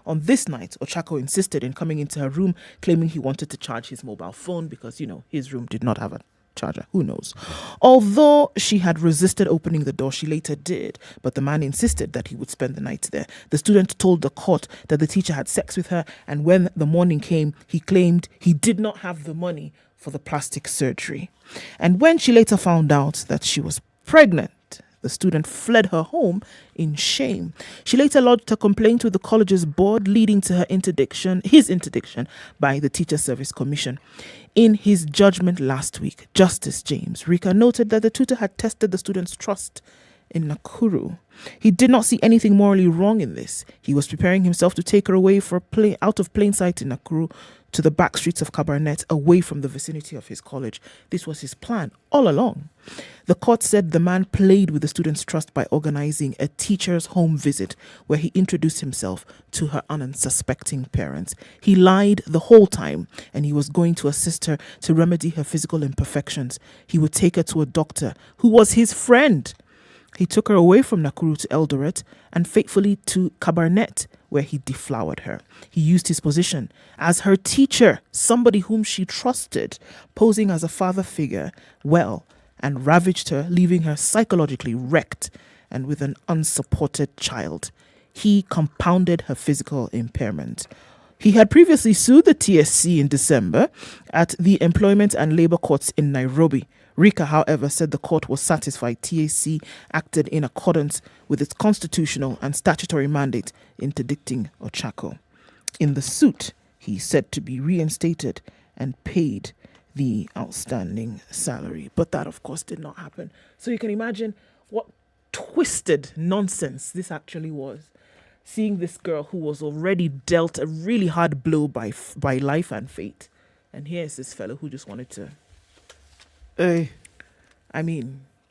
On this night, Ochako insisted in coming into her room, claiming he wanted to charge his mobile phone because, his room did not have a charger. Who knows? Although she had resisted opening the door, she later did, but the man insisted that he would spend the night there. The student told the court that the teacher had sex with her, and when the morning came, he claimed he did not have the money for the plastic surgery. And when she later found out that she was pregnant, the student fled her home in shame. She later lodged a complaint with the college's board, leading to his interdiction by the Teacher Service Commission. In his judgment last week, Justice James Rika noted that the tutor had tested the student's trust in Nakuru. He did not see anything morally wrong in this. He was preparing himself to take her away out of plain sight in Nakuru to the back streets of Cabernet, away from the vicinity of his college. This was his plan all along. The court said the man played with the student's trust by organizing a teacher's home visit where he introduced himself to her unsuspecting parents. He lied the whole time, and he was going to assist her to remedy her physical imperfections. He would take her to a doctor who was his friend. He took her away from Nakuru to Eldoret and faithfully to Cabernet, where he deflowered her. He used his position as her teacher, somebody whom she trusted, posing as a father figure, and ravaged her, leaving her psychologically wrecked and with an unsupported child. He compounded her physical impairment. He had previously sued the TSC in December at the Employment and Labour Courts in Nairobi. Rika, however, said the court was satisfied TSC acted in accordance with its constitutional and statutory mandate, interdicting Ochako. In the suit, he said to be reinstated and paid the outstanding salary. But that, of course, did not happen. So you can imagine what twisted nonsense this actually was. Seeing this girl who was already dealt a really hard blow by life and fate. And here's this fellow who just wanted to...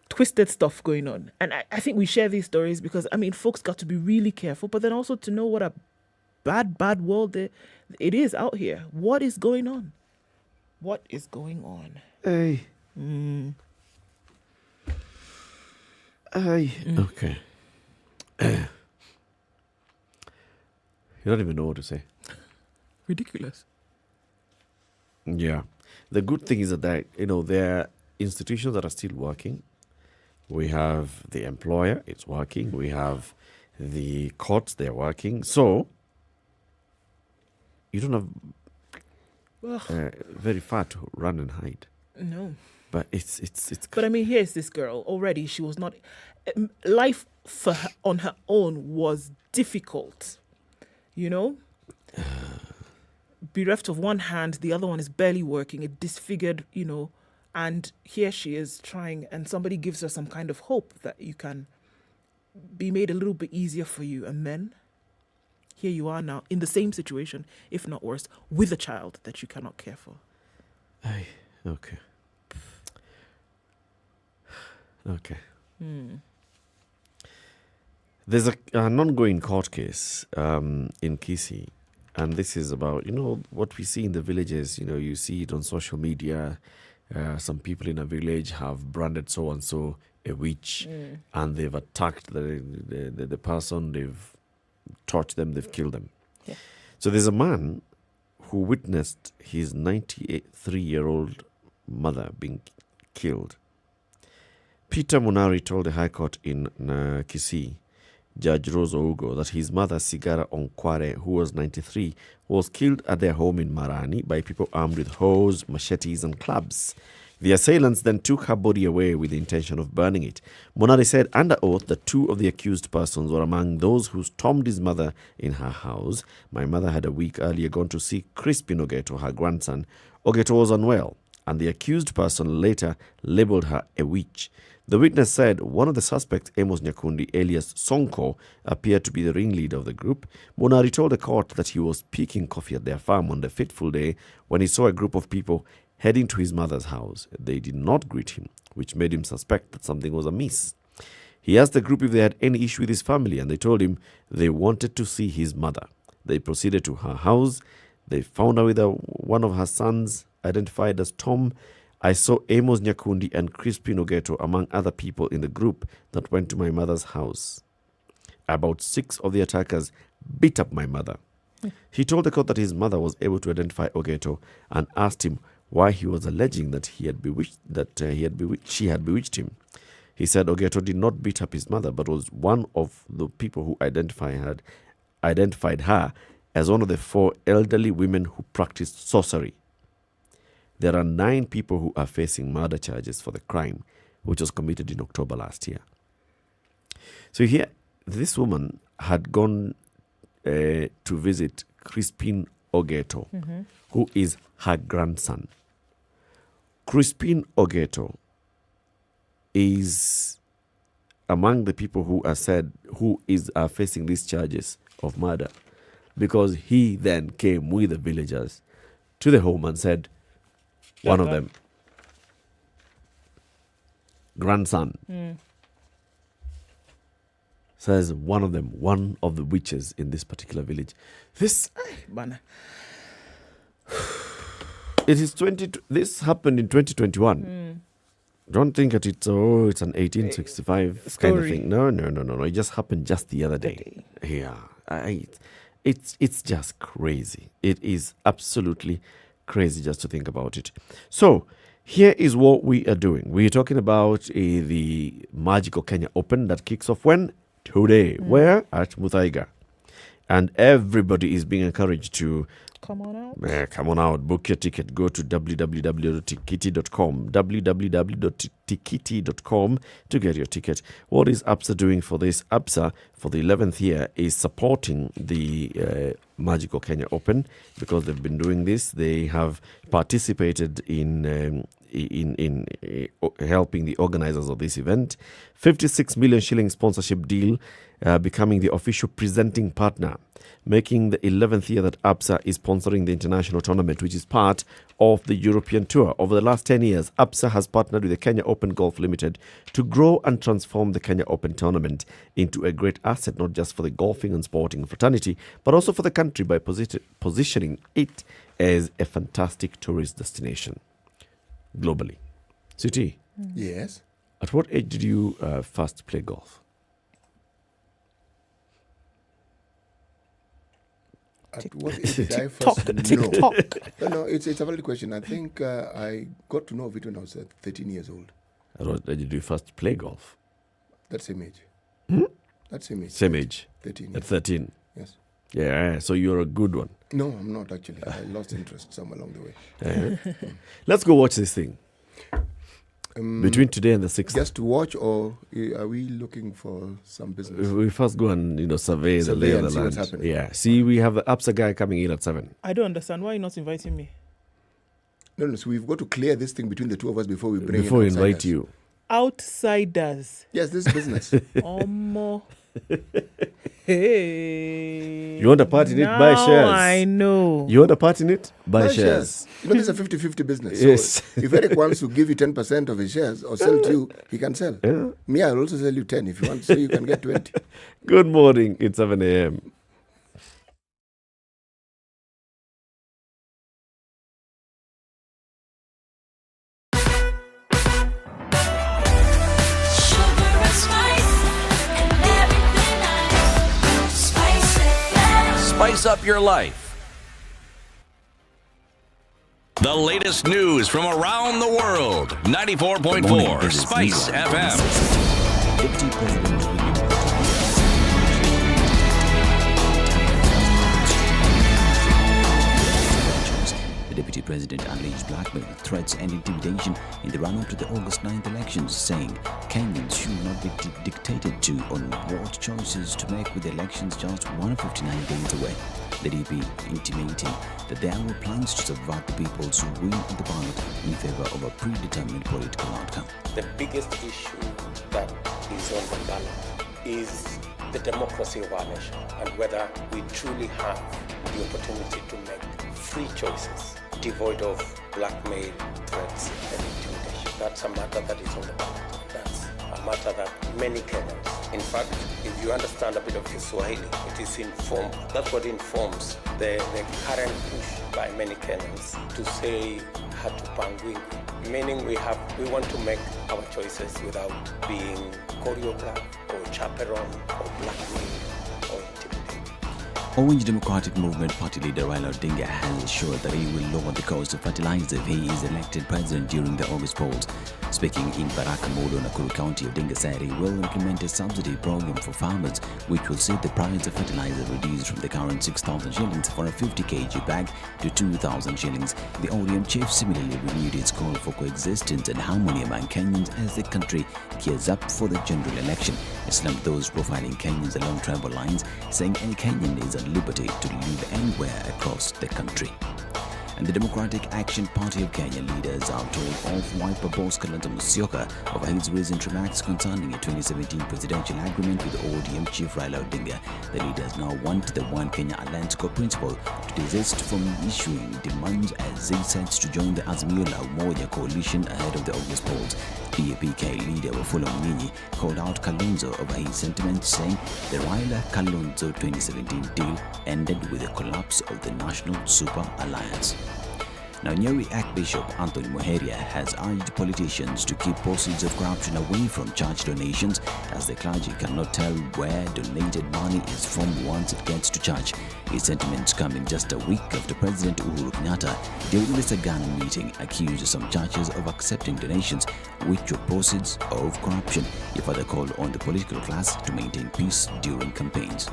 twisted stuff going on. And I think we share these stories because, folks got to be really careful, but then also to know what a bad world it is out here. What is going on? What is going on? Okay. You don't even know what to say. Ridiculous. Yeah. The good thing is that there are institutions that are still working. We have the employer, it's working. We have the courts, they're working. So, you don't have very far to run and hide. No. But it's. But here's this girl. Already, she was not... Life for her, on her own was difficult. Bereft of one hand, the other one is barely working. It disfigured, and here she is trying, and somebody gives her some kind of hope that you can be made a little bit easier for you. And then here you are now in the same situation, if not worse, with a child that you cannot care for. Okay. There's an ongoing court case in Kisii, and this is about, what we see in the villages. You see it on social media. Some people in a village have branded so-and-so a witch, and they've attacked the person, they've tortured them, they've killed them. Yeah. So there's a man who witnessed his 93-year-old mother being killed. Peter Munari told the High Court in Kisii Judge Rose Ougo, that his mother, Sigara Onkware, who was 93, was killed at their home in Marani by people armed with hoes, machetes, and clubs. The assailants then took her body away with the intention of burning it. Monari said under oath that 2 of the accused persons were among those who stormed his mother in her house. My mother had a week earlier gone to see Crispin Ogeto, her grandson. Ogeto was unwell, and the accused person later labeled her a witch. The witness said one of the suspects, Amos Nyakundi, alias Sonko, appeared to be the ringleader of the group. Monari told the court that he was picking coffee at their farm on the fateful day when he saw a group of people heading to his mother's house. They did not greet him, which made him suspect that something was amiss. He asked the group if they had any issue with his family, and they told him they wanted to see his mother. They proceeded to her house. They found her with one of her sons, identified as Tom. I saw Amos Nyakundi and Crispin Ogeto among other people in the group that went to my mother's house. About 6 of the attackers beat up my mother. He told the court that his mother was able to identify Ogeto and asked him why he was alleging that she had bewitched him. He said Ogeto did not beat up his mother, but was one of the people who identified her as one of the 4 elderly women who practiced sorcery. There are 9 people who are facing murder charges for the crime, which was committed in October last year. So here, this woman had gone to visit Crispin Ogeto, who is her grandson. Crispin Ogeto is among the people who are facing these charges of murder, because he then came with the villagers to the home and said, one of them, grandson, says one of the witches in this particular village. This happened in 2021. Don't think that it's an 1865 kind of thing. No. It just happened just the other day. Yeah, it's just crazy. It is absolutely crazy just to think about it. So here is what we are doing. We're talking about the Magical Kenya Open that kicks off when? Today. Where? At Muthaiga. And everybody is being encouraged to come on out. Book your ticket. Go to www.tikiti.com to get your ticket. What is APSA doing for this? APSA, for the 11th year, is supporting the Magical Kenya Open because they've been doing this. They have participated in helping the organizers of this event. 56 million shilling sponsorship deal, becoming the official presenting partner, making the 11th year that APSA is sponsoring the international tournament, which is part of the European tour. Over the last 10 years, APSA has partnered with the Kenya Open Golf Limited to grow and transform the Kenya Open tournament into a great asset, not just for the golfing and sporting fraternity, but also for the country by positioning it as a fantastic tourist destination globally. City. Yes. At what age did you first play golf? At what age did I first know? No, it's a valid question. I think I got to know of it when I was 13 years old. At what age did you first play golf? That same age. That same age. Same age. 13. At 13. Yes. Yeah, so you're a good one. No, I'm not actually. I lost interest somewhere along the way. Let's go watch this thing. Between today and the 6th. Just to watch, or are we looking for some business? We first go and survey the lay of the land. What's Yeah. See, we have the APSA guy coming in at 7. I don't understand. Why are you not inviting me? No, so we've got to clear this thing between the two of us before we bring Before we invite you. Outsiders. Yes, this is business. Hey. You want a part in it? Buy shares. I know. You want a part in it? Buy shares. You know, this is a 50-50 business. Yes. So if Eric wants to give you 10% of his shares or sell to you, he can sell. Yeah. Me, I'll also sell you 10 if you want, so you can get 20. Good morning. It's 7 a.m. Spice up your life. The latest news from around the world. 94.4 Spice FM. president unleashed blackmail, threats and intimidation in the run-up to the August 9th elections, saying Kenyans should not be dictated to on what choices to make with the elections just 159 days away. The DP intimating that there were plans to subvert the people's will at the ballot in favor of a predetermined political outcome. The biggest issue that is on the ballot is the democracy of our nation and whether we truly have the opportunity to make free choices devoid of blackmail, threats and intimidation. That's a matter that is on the ballot. That's a matter that many Kenyans, in fact, if you understand a bit of Kiswahili, it is informed. That's what informs the current push by many Kenyans to say hatupangwingwi, meaning we want to make our choices without being choreographed or chaperoned or blackmailed or intimidated. Orange Democratic Movement Party leader Raila Odinga has assured that he will lower the cost of fertilizer if he is elected president during the August polls. Speaking in Barakamodo, Nakuru County, Odinga said he will implement a subsidy program for farmers which will see the price of fertilizer reduced from the current 6,000 shillings for a 50 kg bag to 2,000 shillings. The ODM chief similarly renewed its call for coexistence and harmony among Kenyans as the country gears up for the general election. He slumped those profiling Kenyans along tribal lines, saying any Kenyan is at liberty to live anywhere across the country. And the Democratic Action Party of Kenya leaders are told of Wiper boss Kalonzo Musyoka over his recent remarks concerning a 2017 presidential agreement with ODM chief Raila Odinga. The leaders now want the One Kenya Alliance co-principal to desist from issuing demands as they sets to join the Azimio la Umoja coalition ahead of the August polls. DAP-K leader Wafula Mnyinyi called out Kalonzo over his sentiments, saying the Raila-Kalonzo 2017 deal ended with the collapse of the National Super Alliance. Now, Nyeri Archbishop Anthony Muheria has urged politicians to keep proceeds of corruption away from church donations, as the clergy cannot tell where donated money is from once it gets to church. His sentiments coming just a week after President Uhuru Kenyatta, during the Sagana meeting, accused some churches of accepting donations which were proceeds of corruption. He further called on the political class to maintain peace during campaigns.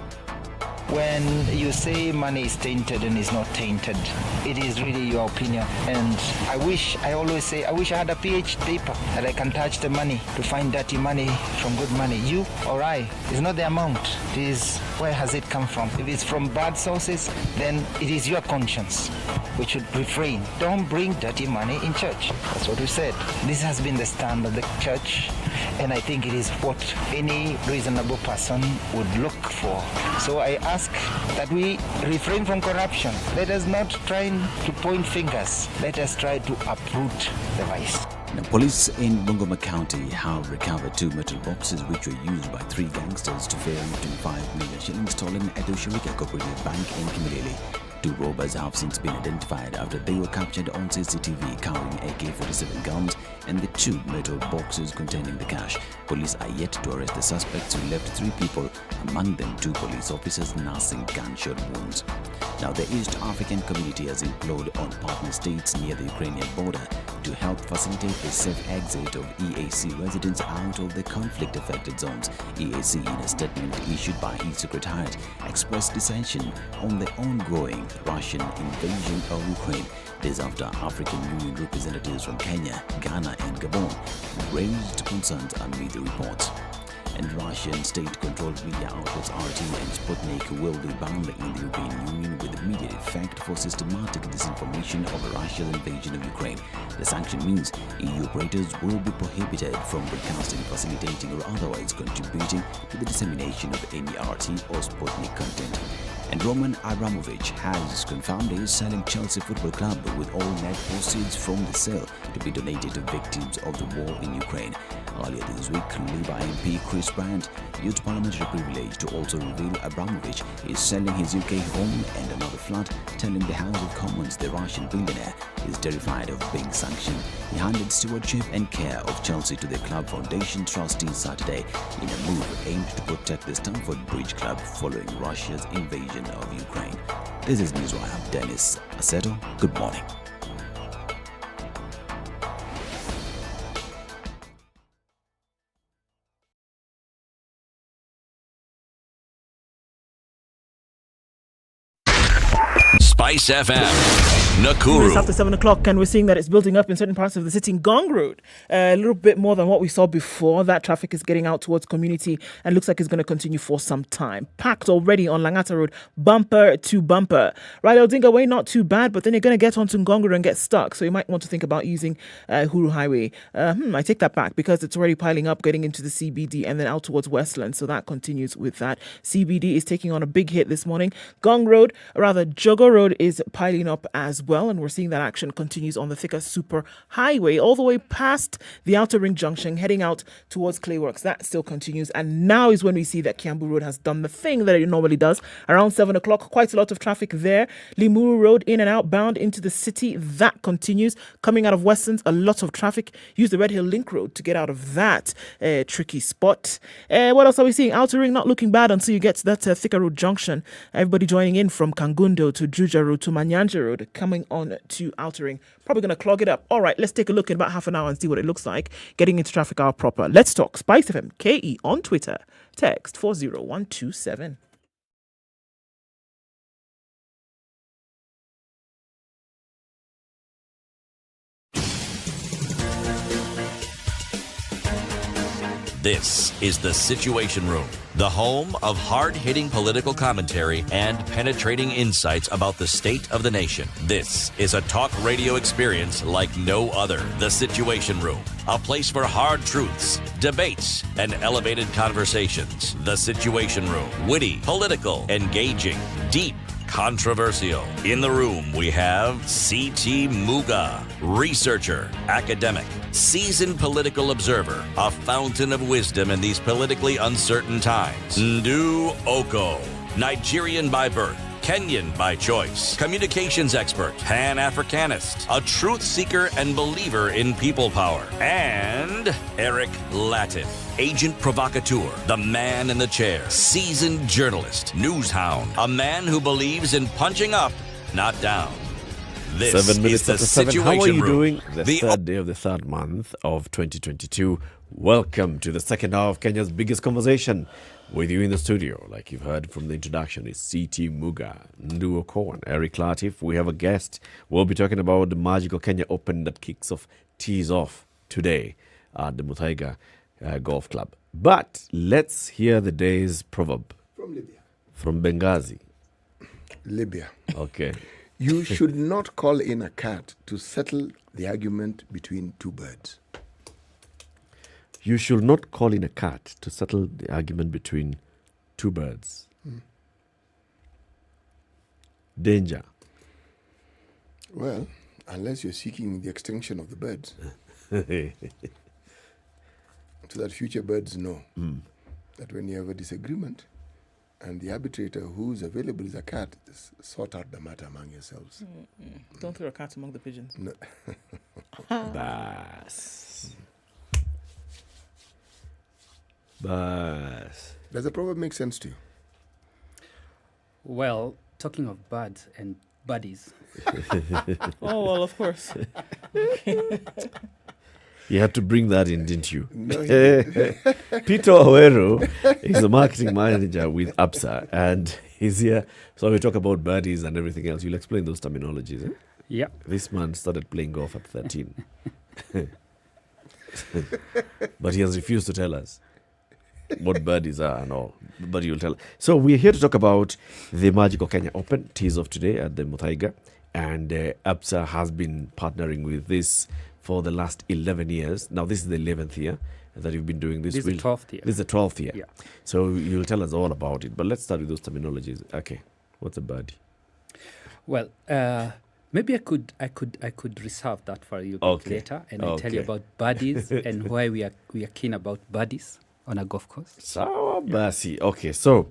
When you say money is tainted and is not tainted, it is really your opinion. And I always say, I wish I had a pH paper that I can touch the money to find dirty money from good money. You or I, it's not the amount, it is where has it come from. If it's from bad sources, then it is your conscience which should refrain. Don't bring dirty money in church. That's what we said. This has been the stand of the church, and I think it is what any reasonable person would look for. So I ask that we refrain from corruption. Let us not try to point fingers. Let us try to uproot the vice. Now, police in Bungoma County have recovered 2 metal boxes which were used by 3 gangsters to ferry 25 million shillings stolen at the Ushirika Cooperative Bank in Kimilili. 2 robbers have since been identified after they were captured on CCTV carrying AK-47 guns and the 2 metal boxes containing the cash. Police are yet to arrest the suspects who left 3 people, among them 2 police officers nursing gunshot wounds. Now, the East African community has implored on partner states near the Ukrainian border to help facilitate the safe exit of EAC residents out of the conflict-affected zones. EAC, in a statement issued by its secretariat, expressed dissension on the ongoing Russian invasion of Ukraine. This after African Union representatives from Kenya, Ghana and Gabon raised concerns amid the reports. And Russian state-controlled media outlets RT and Sputnik will be banned in the European Union with immediate effect for systematic disinformation over Russia's invasion of Ukraine. The sanction means EU operators will be prohibited from broadcasting, facilitating or otherwise contributing to the dissemination of any RT or Sputnik content. And Roman Abramovich has confirmed he is selling Chelsea Football Club with all net proceeds from the sale to be donated to victims of the war in Ukraine. Earlier this week, Labour MP Chris Brandt used parliamentary privilege to also reveal Abramovich is selling his UK home and another flat, telling the House of Commons the Russian billionaire is terrified of being sanctioned. He handed stewardship and care of Chelsea to the club foundation trustees Saturday in a move aimed to protect the Stamford Bridge club following Russia's invasion of Ukraine. This is Newswire. I'm Dennis Aceto. Good morning. SpiceFM. Nakuru. It's after 7 o'clock, and we're seeing that it's building up in certain parts of the city. Ngong Road, a little bit more than what we saw before. That traffic is getting out towards community and looks like it's going to continue for some time. Packed already on Langata Road, bumper to bumper. Right, Odinga Way, not too bad, but then you're going to get onto Ngong Road and get stuck. So you might want to think about using Huru Highway. I take that back because it's already piling up, getting into the CBD and then out towards Westland. So that continues with that. CBD is taking on a big hit this morning. Ngong Road, rather Jogo Road, is piling up as well, and we're seeing that action continues on the Thika Super Highway all the way past the Outer Ring Junction, heading out towards Clayworks. That still continues, and now is when we see that Kiambu Road has done the thing that it normally does. Around 7 o'clock, quite a lot of traffic there. Limuru Road, in and outbound into the city, that continues. Coming out of Westlands, a lot of traffic. Use the Red Hill Link Road to get out of that tricky spot. What else are we seeing? Outer Ring not looking bad until you get to that Thika Road Junction. Everybody joining in from Kangundo to Juja Road to Manyanja Road, coming on to Outer Ring. Probably going to clog it up. All right, let's take a look in about half an hour and see what it looks like. Getting into traffic hour proper. Let's talk. SpiceFM KE on Twitter. Text 40127. This is The Situation Room, the home of hard-hitting political commentary and penetrating insights about the state of the nation. This is a talk radio experience like no other. The Situation Room, a place for hard truths, debates, and elevated conversations. The Situation Room, witty, political, engaging, deep, controversial. In the room, we have C.T. Muga, researcher, academic, seasoned political observer, a fountain of wisdom in these politically uncertain times. Ndu Okoh, Nigerian by birth, Kenyan by choice, communications expert, Pan-Africanist, a truth seeker and believer in people power, and Eric Latiff, agent provocateur, the man in the chair, seasoned journalist, news hound, a man who believes in punching up, not down. This 7 minutes is the after 7. Situation How are you Room. doing? The third day of the third month of 2022. Welcome to the second hour of Kenya's biggest conversation. With you in the studio, like you've heard from the introduction, is C.T. Muga, Ndu Okoh, and Eric Latiff. We have a guest. We'll be talking about the magical Kenya Open that tees off today at the Muthaiga Golf Club. But let's hear the day's proverb. From Libya. From Benghazi. Libya. Okay. You should not call in a cat to settle the argument between two birds. You should not call in a cat to settle the argument between two birds. Danger. Well, unless you're seeking the extinction of the birds. So that future birds know that when you have a disagreement and the arbitrator who's available is a cat, sort out the matter among yourselves. Don't throw a cat among the pigeons. No. Bas. Does the proverb make sense to you? Well, talking of birds and buddies. Oh, well, of course. You had to bring that in, didn't you? No, Peter Owero is a marketing manager with APSA, and he's here. So we talk about birdies and everything else. You'll explain those terminologies. Eh? Yeah. This man started playing golf at 13. But he has refused to tell us what birdies are and all. But you'll tell. So we're here to talk about the magical Kenya Open, tease off today at the Muthaiga. And APSA has been partnering with this for the last 11 years. Now, this is the 11th year that you've been doing this. This is the 12th year. This is the 12th year. Yeah. So you'll tell us all about it. But let's start with those terminologies. Okay. What's a birdie? Well, maybe I could reserve that for you later, and I'll tell you about birdies and why we are keen about birdies on a golf course. Sawa basi. Okay, so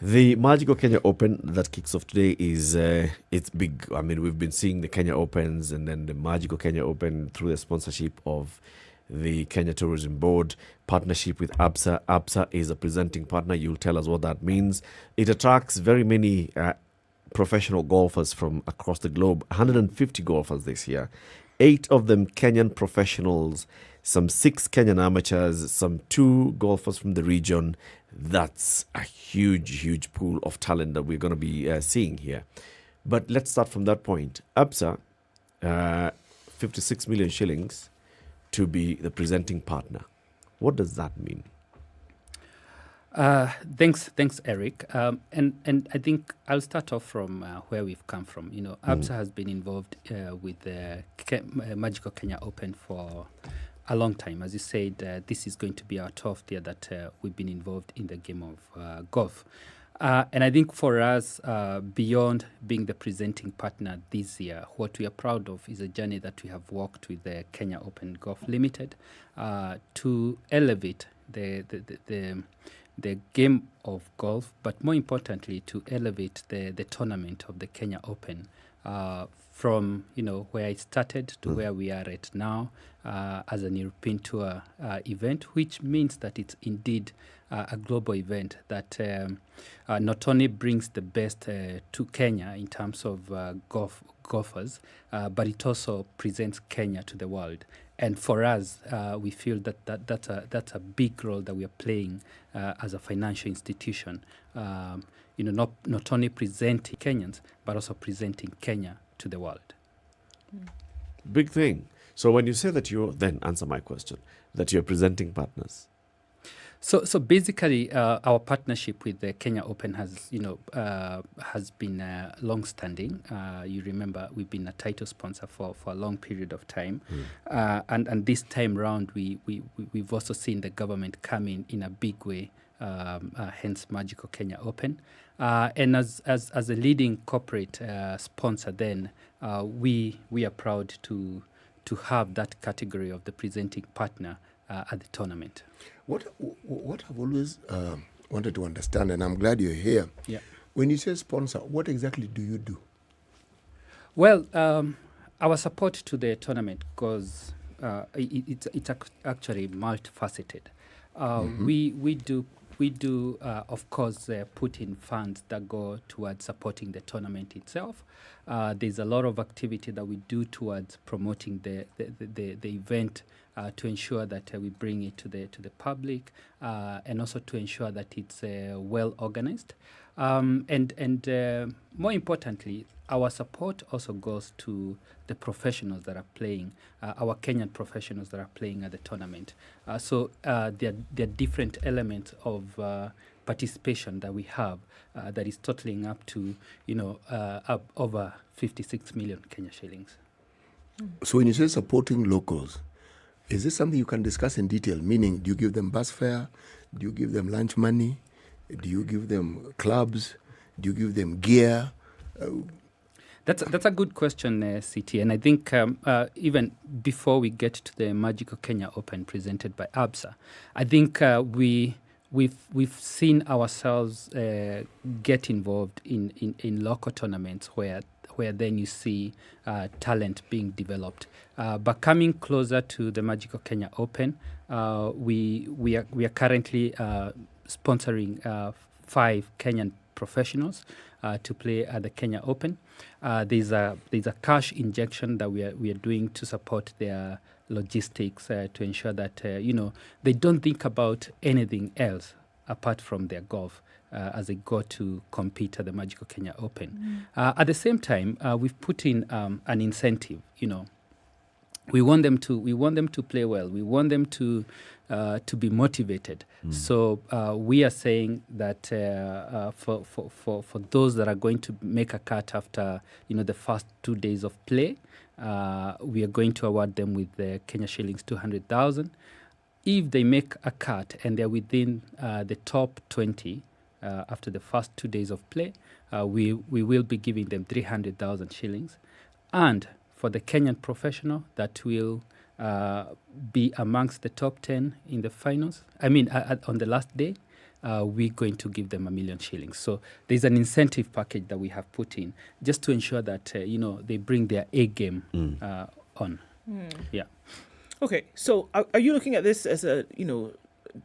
the Magical Kenya Open that kicks off today is it's big. I mean, we've been seeing the Kenya Opens and then the Magical Kenya Open through the sponsorship of the Kenya Tourism Board, partnership with APSA. APSA is a presenting partner. You'll tell us what that means. It attracts very many professional golfers from across the globe, 150 golfers this year. 8 of them Kenyan professionals, some 6 Kenyan amateurs, some 2 golfers from the region. That's a huge pool of talent that we're going to be seeing here. But let's start from that point. APSA 56 million shillings to be the presenting partner. What does that mean? Thanks, Eric. And I think I'll start off from where we've come from. ABSA has been involved with the Magical Kenya Open for a long time. As you said, this is going to be our 12th year that we've been involved in the game of golf. And I think for us, beyond being the presenting partner this year, what we are proud of is a journey that we have walked with the Kenya Open Golf Limited to elevate the game of golf, but more importantly, to elevate the tournament of the Kenya Open from where it started to where we are right now as an European Tour event, which means that it's indeed a global event that not only brings the best to Kenya in terms of golfers, but it also presents Kenya to the world. And for us, we feel that's a big role that we are playing as a financial institution. Not only presenting Kenyans, but also presenting Kenya to the world. Big thing. So when you say that then answer my question, that you're presenting partners. So basically, our partnership with the Kenya Open has been long-standing. You remember we've been a title sponsor for a long period of time, and this time round we've also seen the government come in a big way. Hence Magical Kenya Open, and as a leading corporate sponsor, then we are proud to have that category of the presenting partner at the tournament. What I've always wanted to understand, and I'm glad you're here. Yeah. When you say sponsor, what exactly do you do? Well, our support to the tournament goes. It's actually multifaceted. We do, of course, put in funds that go towards supporting the tournament itself. There's a lot of activity that we do towards promoting the event to ensure that we bring it to the public, and also to ensure that it's well organized. And more importantly, our support also goes to the professionals that are playing, our Kenyan professionals that are playing at the tournament. So there are different elements of participation that we have that is totaling up to up over 56 million Kenya shillings. So when you say supporting locals, is this something you can discuss in detail? Meaning, do you give them bus fare? Do you give them lunch money? Do you give them clubs? Do you give them gear? That's a good question, CT. And I think even before we get to the Magical Kenya Open presented by ABSA, I think we've seen ourselves get involved in local tournaments where then you see talent being developed. But coming closer to the Magical Kenya Open, we are currently sponsoring 5 Kenyan professionals to play at the Kenya Open. There's a cash injection that we are doing to support their logistics to ensure that they don't think about anything else apart from their golf as they go to compete at the Magical Kenya Open. At the same time, we've put in an incentive. We want them to play well. We want them to be motivated. So we are saying that for those that are going to make a cut after the first 2 days of play, we are going to award them with the Kenya shillings 200,000. If they make a cut and they're within the top 20 after the first 2 days of play, we will be giving them 300,000 shillings. And for the Kenyan professional that will be amongst the top 10 in the finals, on the last day, we're going to give them 1 million shillings. So there's an incentive package that we have put in just to ensure that they bring their A game on. Yeah. Okay, so are you looking at this as a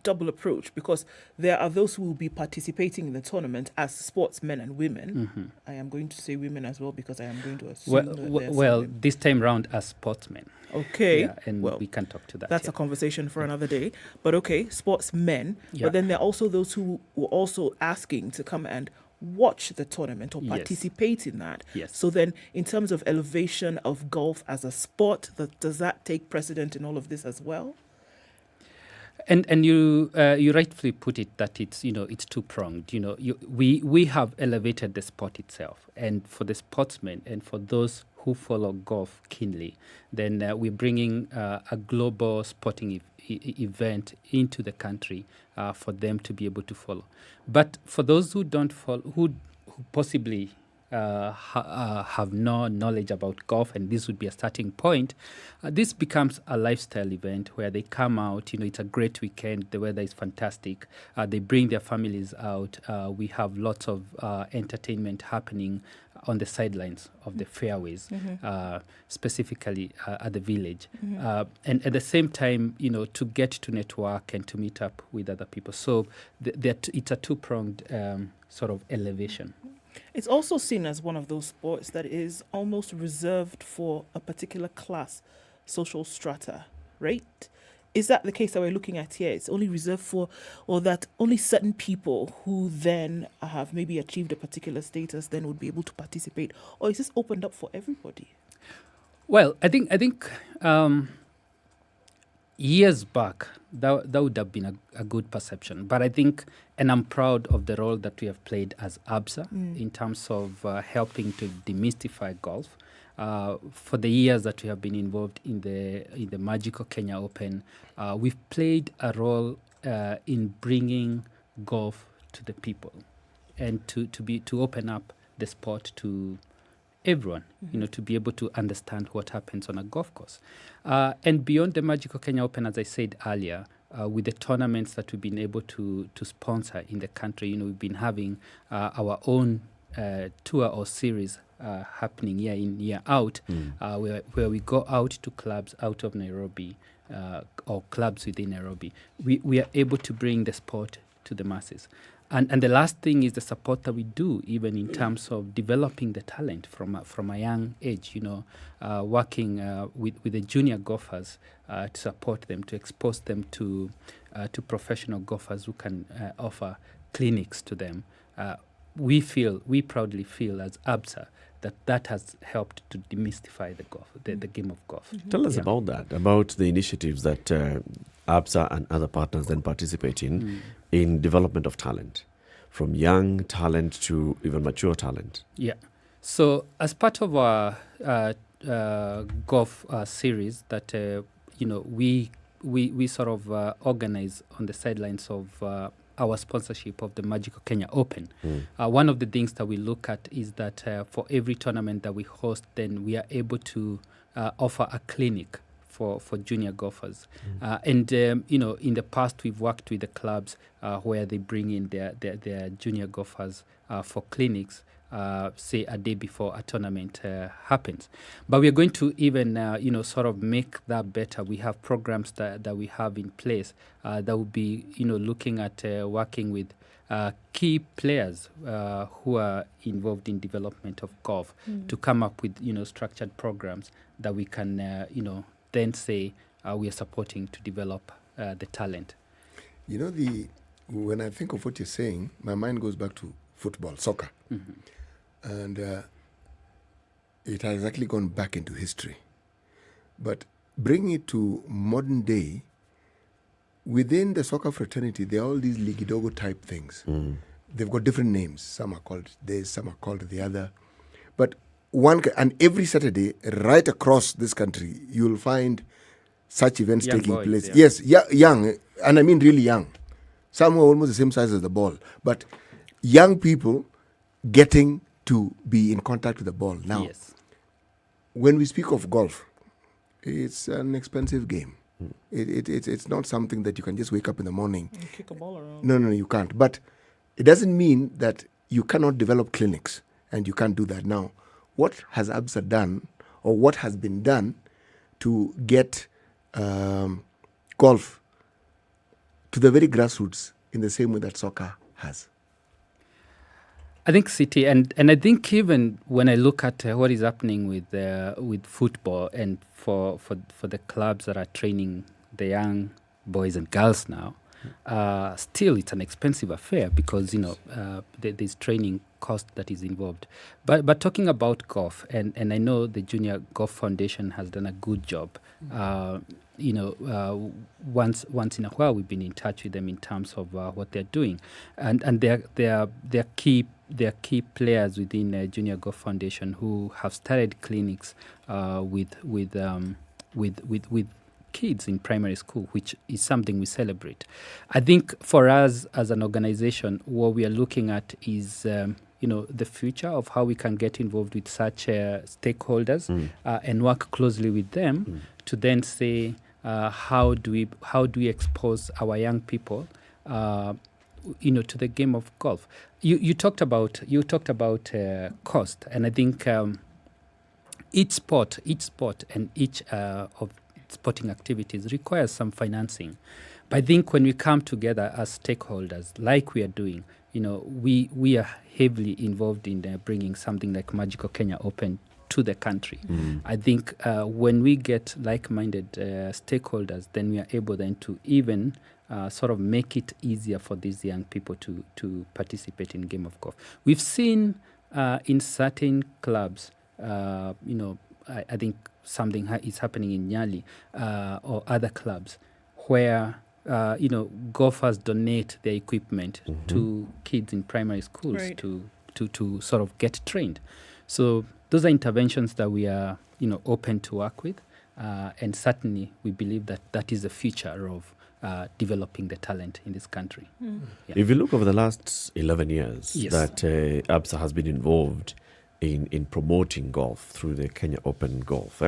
double approach? Because there are those who will be participating in the tournament as sportsmen and women. I am going to say women as well because I am going to assume this time round as sportsmen. Okay. Yeah, and we can talk to that. That's a conversation for another day. But okay, sportsmen. Yeah. But then there are also those who were also asking to come and watch the tournament or Yes. participate in that. Yes. So then, in terms of elevation of golf as a sport, does that take precedent in all of this as well? And you rightfully put it that it's two pronged. We have elevated the sport itself, and for the sportsmen and for those who follow golf keenly, then we're bringing a global sporting event into the country for them to be able to follow. But for those who don't follow, who possibly have no knowledge about golf, and this would be a starting point, this becomes a lifestyle event where they come out. It's a great weekend. The weather is fantastic. They bring their families out. We have lots of entertainment happening on the sidelines of the fairways, specifically at the village. And at the same time, to get to network and to meet up with other people. So it's a two-pronged sort of elevation. It's also seen as one of those sports that is almost reserved for a particular class, social strata, right? Is that the case that we're looking at here? It's only reserved for, or that only certain people who then have maybe achieved a particular status then would be able to participate? Or is this opened up for everybody? Well, I think years back, that would have been a good perception. But I think, and I'm proud of the role that we have played as ABSA in terms of helping to demystify golf. For the years that we have been involved in the Magical Kenya Open, we've played a role in bringing golf to the people and to open up the sport to everyone, to be able to understand what happens on a golf course. And beyond the Magical Kenya Open, as I said earlier, with the tournaments that we've been able to sponsor in the country, we've been having our own tour or series happening year in, year out, where we go out to clubs out of Nairobi or clubs within Nairobi. We are able to bring the sport to the masses. And the last thing is the support that we do, even in terms of developing the talent from a young age, working with the junior golfers to support them, to expose them to professional golfers who can offer clinics to them. We proudly feel as ABSA that has helped to demystify the game of golf. Tell us about that, about the initiatives that ABSA and other partners then participate in development of talent, from young talent to even mature talent. Yeah. So as part of our golf series that we sort of organize on the sidelines of our sponsorship of the Magical Kenya Open. One of the things that we look at is that for every tournament that we host, then we are able to offer a clinic for junior golfers. And in the past, we've worked with the clubs where they bring in their junior golfers for clinics, say a day before a tournament happens. But we're going to even, sort of make that better. We have programs that we have in place that will be, looking at working with key players who are involved in development of golf to come up with, structured programs that we can, then say we are supporting to develop the talent. When I think of what you're saying, my mind goes back to football, soccer. And it has actually gone back into history. But bringing it to modern day, within the soccer fraternity, there are all these ligidogo type things. They've got different names. Some are called this, some are called the other. But and every Saturday, right across this country, you'll find such events Young taking boys, place. yeah. Yes, young, and I mean really young. Some are almost the same size as the ball. But young people getting to be in contact with the ball. Now, when we speak of golf, it's an expensive game. It's not something that you can just wake up in the morning. And kick a ball around. No, you can't. But it doesn't mean that you cannot develop clinics and you can't do that. Now, what has ABSA done, or what has been done to get golf to the very grassroots in the same way that soccer has? I think City, and I think even when I look at what is happening with football and for the clubs that are training the young boys and girls now, Still, it's an expensive affair because there's training cost that is involved. But talking about golf, and I know the Junior Golf Foundation has done a good job. Once in a while we've been in touch with them in terms of what they're doing, and they're key players within Junior Golf Foundation who have started clinics with kids in primary school, which is something we celebrate. I think for us as an organization, what we are looking at is the future of how we can get involved with such stakeholders and work closely with them to then say how do we expose our young people to the game of golf. You talked about cost, and I think each sport and each of sporting activities requires some financing. But I think when we come together as stakeholders, like we are doing, we are heavily involved in bringing something like Magical Kenya Open to the country. I think when we get like-minded stakeholders, then we are able then to even sort of make it easier for these young people to participate in game of golf. We've seen in certain clubs, I think something is happening in Nyeri or other clubs where golfers donate their equipment to kids in primary schools to sort of get trained. So those are interventions that we are open to work with, and certainly we believe that is the future of developing the talent in this country. Yeah. If you look over the last 11 years that ABSA has been involved in promoting golf through the Kenya Open Golf,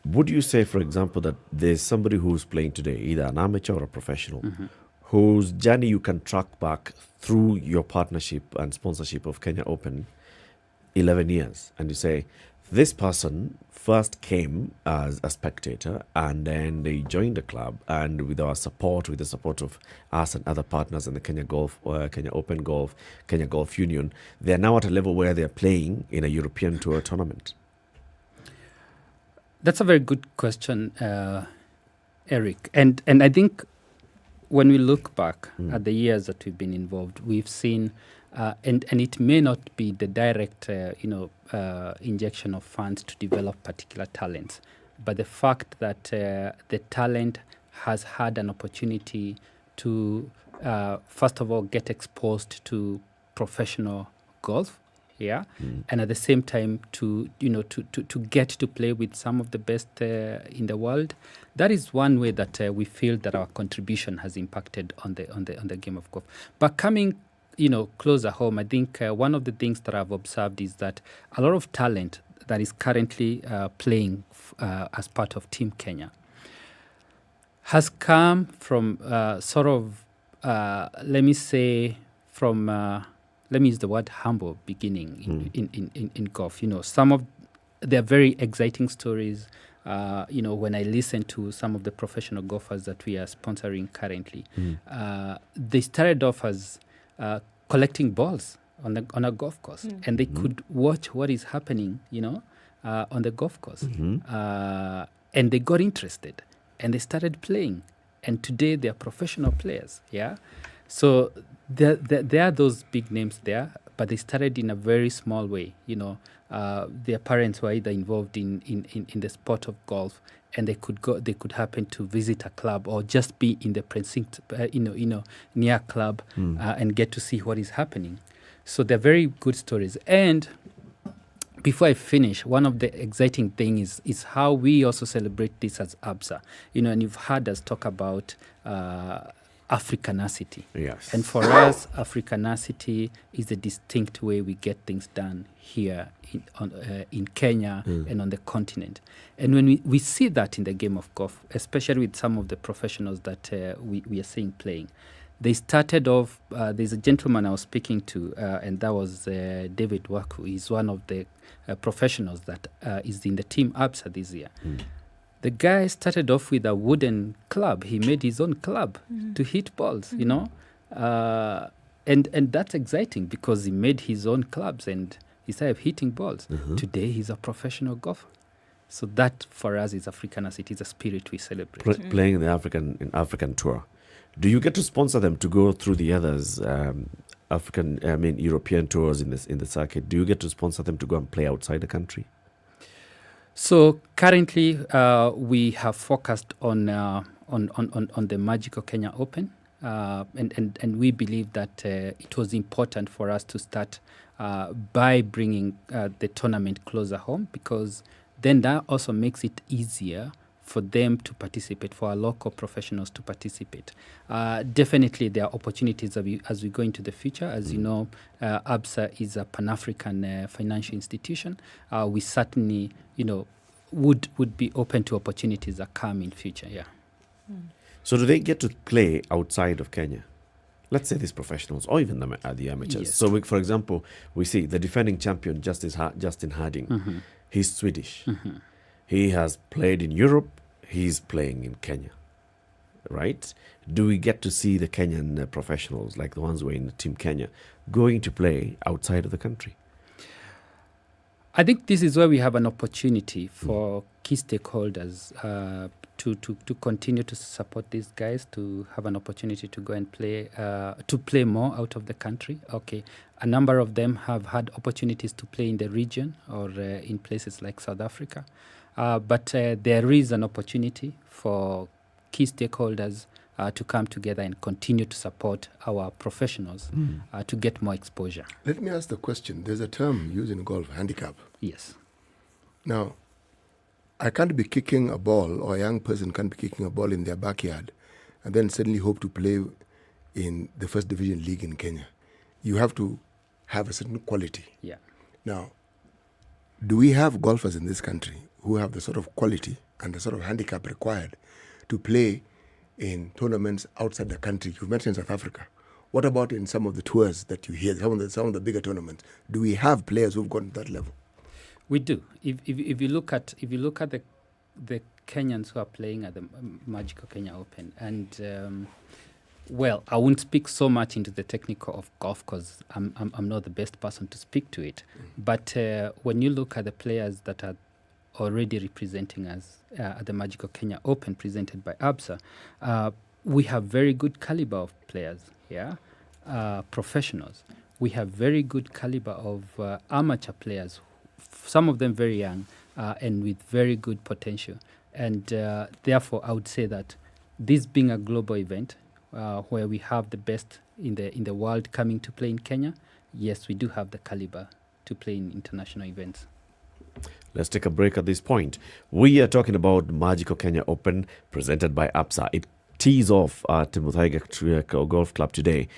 would you say, for example, that there's somebody who's playing today, either an amateur or a professional, whose journey you can track back through your partnership and sponsorship of Kenya Open 11 years, and you say, this person first came as a spectator and then they joined the club, and with the support of us and other partners in the Kenya Open Golf, Kenya Golf Union, they are now at a level where they are playing in a European Tour tournament? That's a very good question, Eric. And I think when we look back at the years that we've been involved, we've seen, and it may not be the direct, injection of funds to develop particular talents, but the fact that the talent has had an opportunity to, first of all, get exposed to professional golf, and at the same time to get to play with some of the best in the world. That is one way that we feel that our contribution has impacted on the game of golf. But coming closer home, I think one of the things that I've observed is that a lot of talent that is currently playing as part of Team Kenya has come from let me use the word humble beginning in golf. They're very exciting stories. When I listen to some of the professional golfers that we are sponsoring currently, they started off as collecting balls on a golf course, and they could watch what is happening, on the golf course, and they got interested and they started playing, and today they are professional players. So there are those big names there, but they started in a very small way. Their parents were either involved in the sport of golf, and they could happen to visit a club or just be in the precinct, near club, and get to see what is happening. So they're very good stories. And before I finish, one of the exciting things is how we also celebrate this as ABSA. And you've heard us talk about Africanacity. Yes. And for us, Africanacity is a distinct way we get things done here in Kenya and on the continent. And when we see that in the game of golf, especially with some of the professionals that we are seeing playing, they started off, there's a gentleman I was speaking to, and that was David Waku. He's one of the professionals that is in the team ABSA this year. The guy started off with a wooden club. He made his own club to hit balls, and that's exciting because he made his own clubs and he started hitting balls. Today, he's a professional golfer. So that, for us, is Africanacity. It's a spirit we celebrate. Playing in the African tour. Do you get to sponsor them to go through the others, European tours in the circuit? Do you get to sponsor them to go and play outside the country? So currently, we have focused on the Magical Kenya Open, and we believe that it was important for us to start by bringing the tournament closer home, because then that also makes it easier for them to participate, for our local professionals to participate. Definitely, there are opportunities as we go into the future. As you know, ABSA is a Pan-African financial institution. We certainly, would be open to opportunities that come in future. Yeah. So, do they get to play outside of Kenya? Let's say these professionals, or even the amateurs. Yes. So, for example, we see the defending champion, Justin Harding. Mm-hmm. He's Swedish. Mm-hmm. He has played in Europe. He's playing in Kenya, right? Do we get to see the Kenyan professionals, like the ones who are in Team Kenya, going to play outside of the country? I think this is where we have an opportunity for key stakeholders to continue to support these guys, to have an opportunity to go and play, to play more out of the country. Okay, a number of them have had opportunities to play in the region or in places like South Africa. But there is an opportunity for key stakeholders to come together and continue to support our professionals to get more exposure. Let me ask the question. There's a term used in golf, handicap. Yes. Now, I can't be kicking a ball, or a young person can't be kicking a ball in their backyard and then suddenly hope to play in the first division league in Kenya. You have to have a certain quality. Yeah. Now, do we have golfers in this country who have the sort of quality and the sort of handicap required to play in tournaments outside the country? You've mentioned South Africa. What about in some of the tours that you hear, some of the bigger tournaments? Do we have players who've gone to that level? We do. If you look at the Kenyans who are playing at the Magical Kenya Open, and I won't speak so much into the technical of golf because I'm not the best person to speak to it. But when you look at the players that are already representing us at the Magical Kenya Open presented by ABSA, we have very good caliber of players, professionals. We have very good caliber of amateur players, some of them very young and with very good potential. And therefore, I would say that this being a global event where we have the best in the world coming to play in Kenya, yes, we do have the caliber to play in international events. Let's take a break at this point. We are talking about Magical Kenya Open presented by ABSA. It tees off at Muthaiga Golf Club today.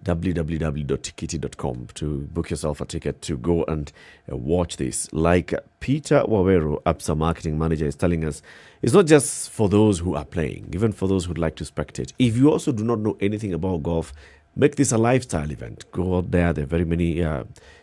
www.tikiti.com to book yourself a ticket to go and watch this. Like Peter Waweru, ABSA marketing manager, is telling us, it's not just for those who are playing, even for those who'd like to spectate. If you also do not know anything about golf, make this a lifestyle event. Go out there. There are very many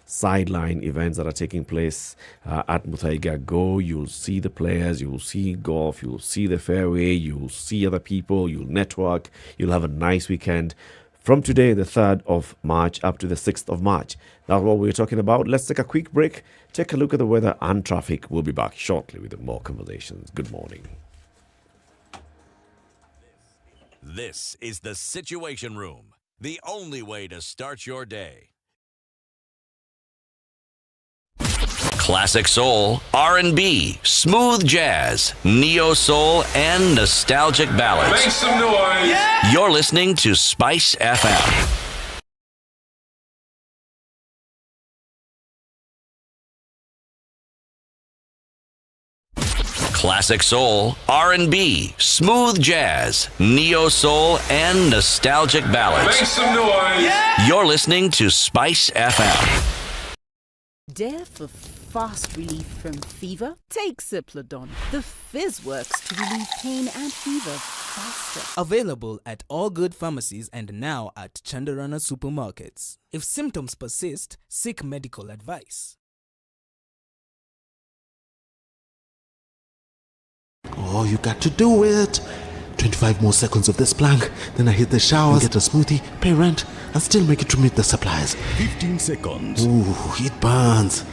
sideline events that are taking place at Muthaiga. Go, you'll see the players, you'll see golf, you'll see the fairway, you'll see other people, you'll network, you'll have a nice weekend. From today, the 3rd of March, up to the 6th of March. That's what we're talking about. Let's take a quick break, take a look at the weather and traffic. We'll be back shortly with more conversations. Good morning. This is the Situation Room, the only way to start your day. Classic soul, R&B, smooth jazz, neo soul, and nostalgic ballads. Make some noise. Yeah. You're listening to Spice FM. Classic soul, R&B, smooth jazz, neo soul, and nostalgic ballads. Make some noise. Yeah. You're listening to Spice FM. Dare for fast relief from fever? Take Cipladon. The fizz works to relieve pain and fever faster. Available at all good pharmacies and now at Chandarana supermarkets. If symptoms persist, seek medical advice. Oh, you got to do it. 25 more seconds of this plank, then I hit the showers, get a smoothie, pay rent, and still make it to meet the supplies. 15 seconds. Ooh, it burns.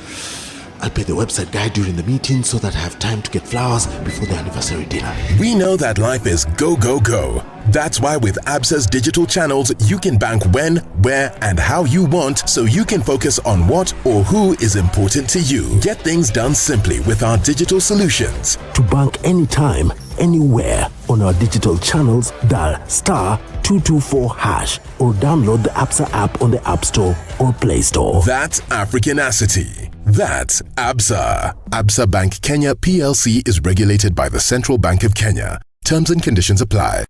I'll pay the website guy during the meeting so that I have time to get flowers before the anniversary dinner. We know that life is go, go, go. That's why with ABSA's digital channels, you can bank when, where, and how you want so you can focus on what or who is important to you. Get things done simply with our digital solutions. To bank anytime, anywhere on our digital channels, dial *224# or download the ABSA app on the App Store or Play Store. That's Africanacity. That's ABSA. ABSA Bank Kenya PLC is regulated by the Central Bank of Kenya. Terms and conditions apply.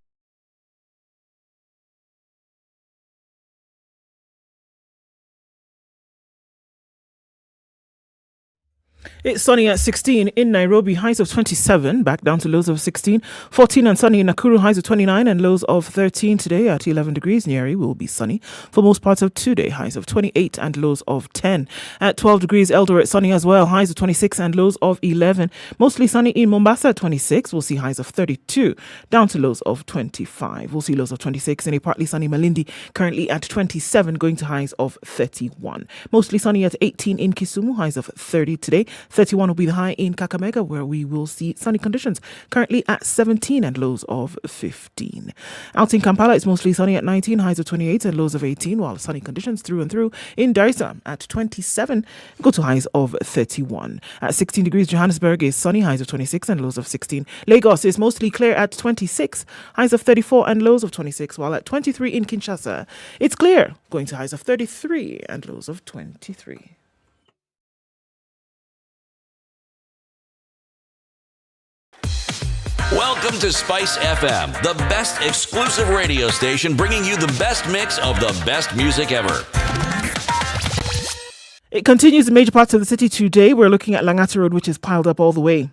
It's sunny at 16 in Nairobi, highs of 27, back down to lows of 16. 14 and sunny in Nakuru, highs of 29 and lows of 13 today at 11 degrees. Nyeri will be sunny for most parts of today, highs of 28 and lows of 10. At 12 degrees, Eldoret sunny as well, highs of 26 and lows of 11. Mostly sunny in Mombasa at 26. We'll see highs of 32 down to lows of 25. We'll see lows of 26 in a partly sunny Malindi, currently at 27, going to highs of 31. Mostly sunny at 18 in Kisumu, highs of 30 today. 31 will be the high in Kakamega, where we will see sunny conditions, currently at 17 and lows of 15. Out in Kampala, it's mostly sunny at 19, highs of 28 and lows of 18, while sunny conditions through and through in Dar es Salaam at 27, go to highs of 31. At 16 degrees, Johannesburg is sunny, highs of 26 and lows of 16. Lagos is mostly clear at 26, highs of 34 and lows of 26, while at 23 in Kinshasa, it's clear, going to highs of 33 and lows of 23. Welcome to Spice FM, the best exclusive radio station bringing you the best mix of the best music ever. It continues in major parts of the city today. We're looking at Langata Road, which is piled up all the way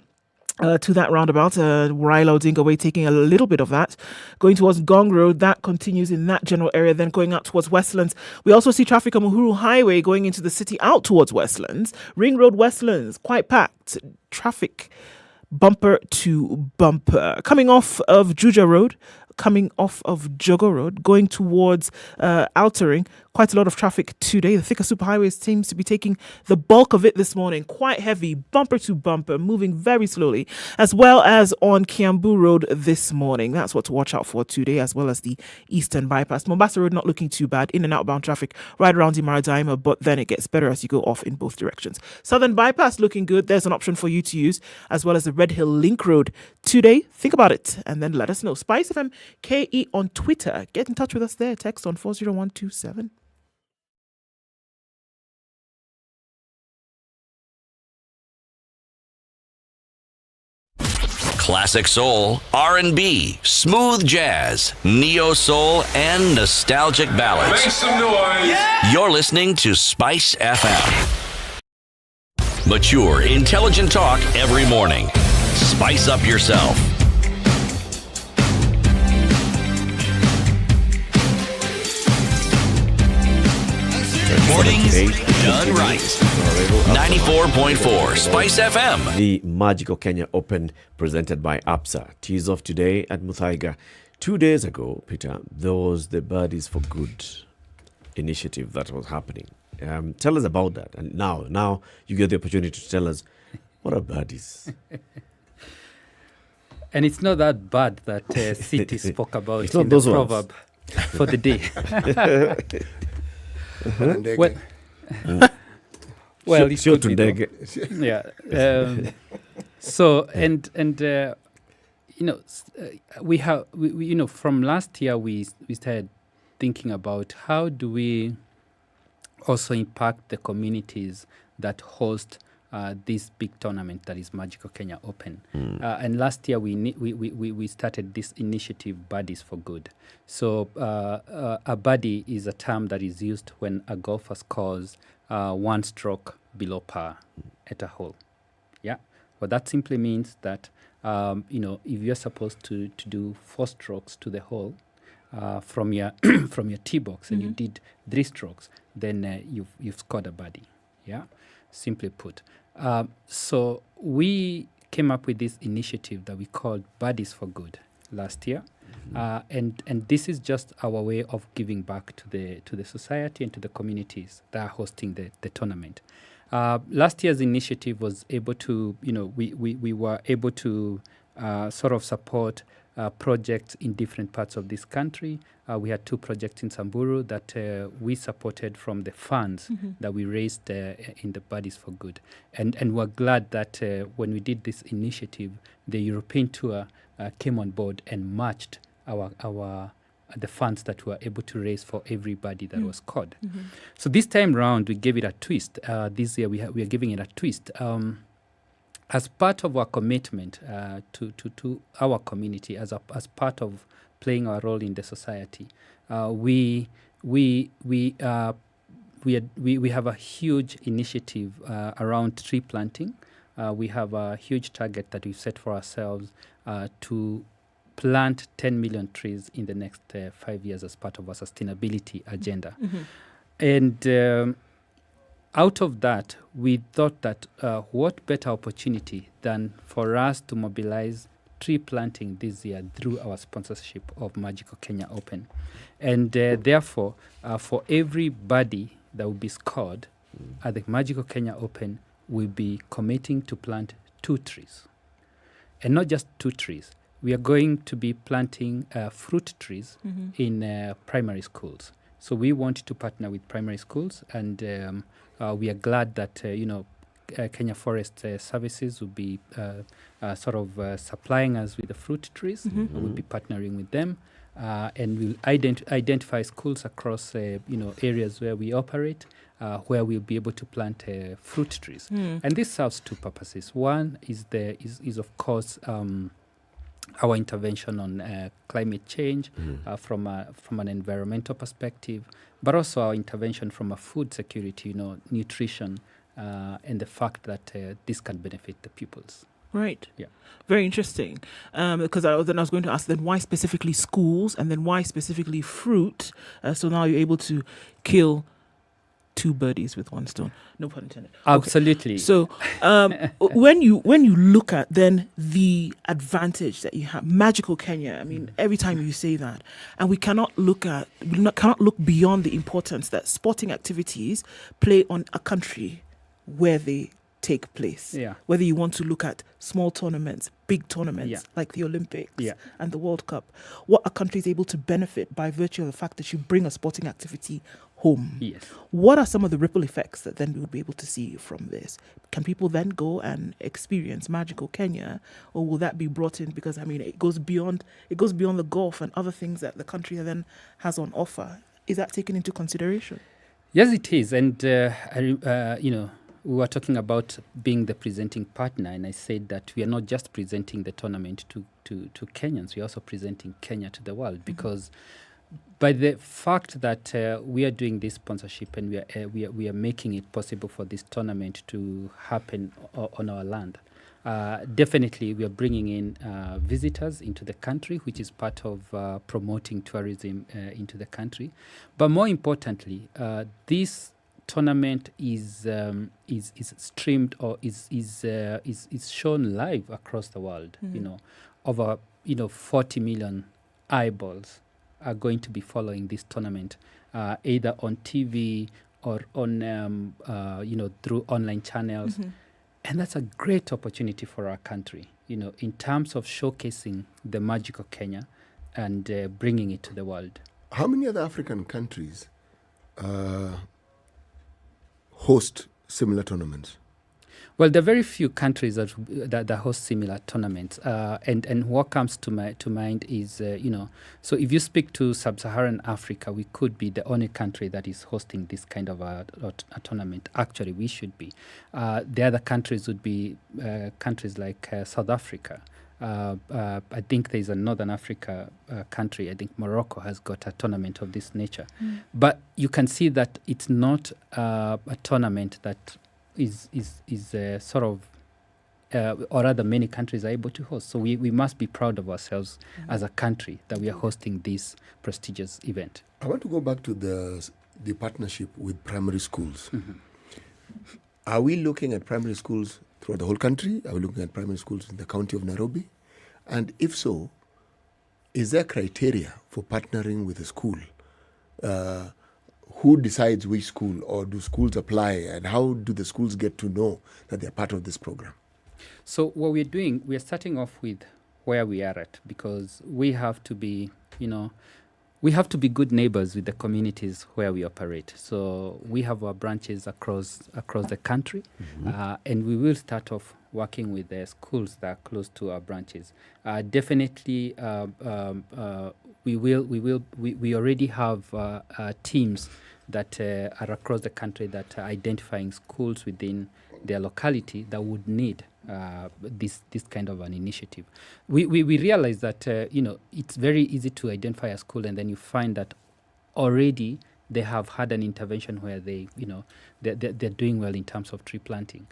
to that roundabout. Raila Odinga Way taking a little bit of that. Going towards Gong Road, that continues in that general area. Then going out towards Westlands. We also see traffic on Uhuru Highway going into the city out towards Westlands. Ring Road Westlands, quite packed. Traffic bumper to bumper. Coming off of Juja Road, coming off of Jogo Road, going towards Outer Ring. Quite a lot of traffic today. The Thika Superhighway seems to be taking the bulk of it this morning. Quite heavy, bumper to bumper, moving very slowly, as well as on Kiambu Road this morning. That's what to watch out for today, as well as the Eastern Bypass. Mombasa Road not looking too bad. In and outbound traffic right around the Maradima, but then it gets better as you go off in both directions. Southern Bypass looking good. There's an option for you to use, as well as the Red Hill Link Road today. Think about it and then let us know. SpiceFM KE on Twitter. Get in touch with us there. Text on 40127. Classic soul, R&B, smooth jazz, neo soul, and nostalgic ballads. Make some noise. Yeah. You're listening to Spice FM. Mature, intelligent talk every morning. Spice up yourself. Mornings done right. 94.4 Spice FM. The Magical Kenya Open presented by ABSA. Tease off today at Muthaiga. 2 days ago, Peter, there was the Birdies for Good initiative that was happening. Tell us about that. And now you get the opportunity to tell us, what are Birdies? And it's not that bad that City spoke about it's not in those the ones. proverb for the day. Well, it Sure could to be dig. though. Yeah. So we have from last year we started thinking about how do we also impact the communities that host this big tournament that is Magical Kenya Open. And last year we started this initiative, Birdies for Good. So a birdie is a term that is used when a golfer scores 1 stroke below par at a hole. Yeah. Well, that simply means that if you're supposed to do 4 strokes to the hole from your from your tee box, and you did 3 strokes, then you've scored a birdie. Yeah. Simply put. So we came up with this initiative that we called Birdies for Good last year, and this is just our way of giving back to the society and to the communities that are hosting the tournament. Last year's initiative was able to, we were able to sort of support projects in different parts of this country. We had 2 projects in Samburu that we supported from the funds that we raised in the Birdies for Good. And we're glad that when we did this initiative, the European tour came on board and matched the funds that we were able to raise for everybody that was caught. So this time round, we gave it a twist. This year, we are giving it a twist. As part of our commitment to our community, as part of playing our role in the society, we have a huge initiative around tree planting. We have a huge target that we've set for ourselves to plant 10 million trees in the next 5 years as part of our sustainability agenda. And out of that, we thought that what better opportunity than for us to mobilize tree planting this year through our sponsorship of Magical Kenya Open. And therefore, for everybody that will be scored at the Magical Kenya Open, we'll be committing to plant 2 trees. And not just 2 trees. We are going to be planting fruit trees in primary schools. So we want to partner with primary schools, and we are glad that Kenya Forest Services will be supplying us with the fruit trees. We'll be partnering with them, and we'll identify schools across areas where we operate, where we'll be able to plant fruit trees. And this serves 2 purposes. One is of course our intervention on climate change from an environmental perspective, but also our intervention from a food security, nutrition, and the fact that this can benefit the pupils. Right. Yeah. Very interesting. Because I was going to ask then why specifically schools, and then why specifically fruit. So now you're able to kill 2 birdies with 1 stone. No pun intended. Absolutely. Okay. So when you look at then the advantage that you have, Magical Kenya, I mean, every time you say that, and we cannot look beyond the importance that sporting activities play on a country where they take place. Yeah. Whether you want to look at small tournaments, big tournaments like the Olympics and the World Cup, what a country is able to benefit by virtue of the fact that you bring a sporting activity home. Yes. What are some of the ripple effects that then we would be able to see from this? Can people then go and experience Magical Kenya, or will that be brought in because it goes beyond the golf and other things that the country then has on offer? Is that taken into consideration? Yes, it is, and we were talking about being the presenting partner, and I said that we are not just presenting the tournament to Kenyans, we are also presenting Kenya to the world, because by the fact that we are doing this sponsorship and we are making it possible for this tournament to happen on our land, definitely we are bringing in visitors into the country, which is part of promoting tourism into the country. But more importantly, this tournament is streamed or is shown live across the world. Over 40 million eyeballs are going to be following this tournament, either on TV or on through online channels, and that's a great opportunity for our country. In terms of showcasing the Magical Kenya and bringing it to the world. How many other African countries host similar tournaments? Well, there are very few countries that host similar tournaments, and what comes to mind is so if you speak to Sub-Saharan Africa, we could be the only country that is hosting this kind of a tournament. Actually, we should be. The other countries would be countries like South Africa. I think there's a Northern Africa country. I think Morocco has got a tournament of this nature. But you can see that it's not a tournament that is sort of, or rather many countries are able to host. So we must be proud of ourselves as a country that we are hosting this prestigious event. I want to go back to the partnership with primary schools. Are we looking at primary schools throughout the whole country? Are we looking at primary schools in the county of Nairobi? And if so, is there criteria for partnering with a school? who decides which school, or do schools apply, and how do the schools get to know that they're part of this program? So what we're doing, we're starting off with where we are at, because we have to be, we have to be good neighbors with the communities where we operate. So we have our branches across the country, and we will start off working with the schools that are close to our branches. Definitely, we already have teams that are across the country that are identifying schools within their locality that would need this kind of an initiative. We realize that it's very easy to identify a school, and then you find that already they have had an intervention where they're doing well in terms of tree planting.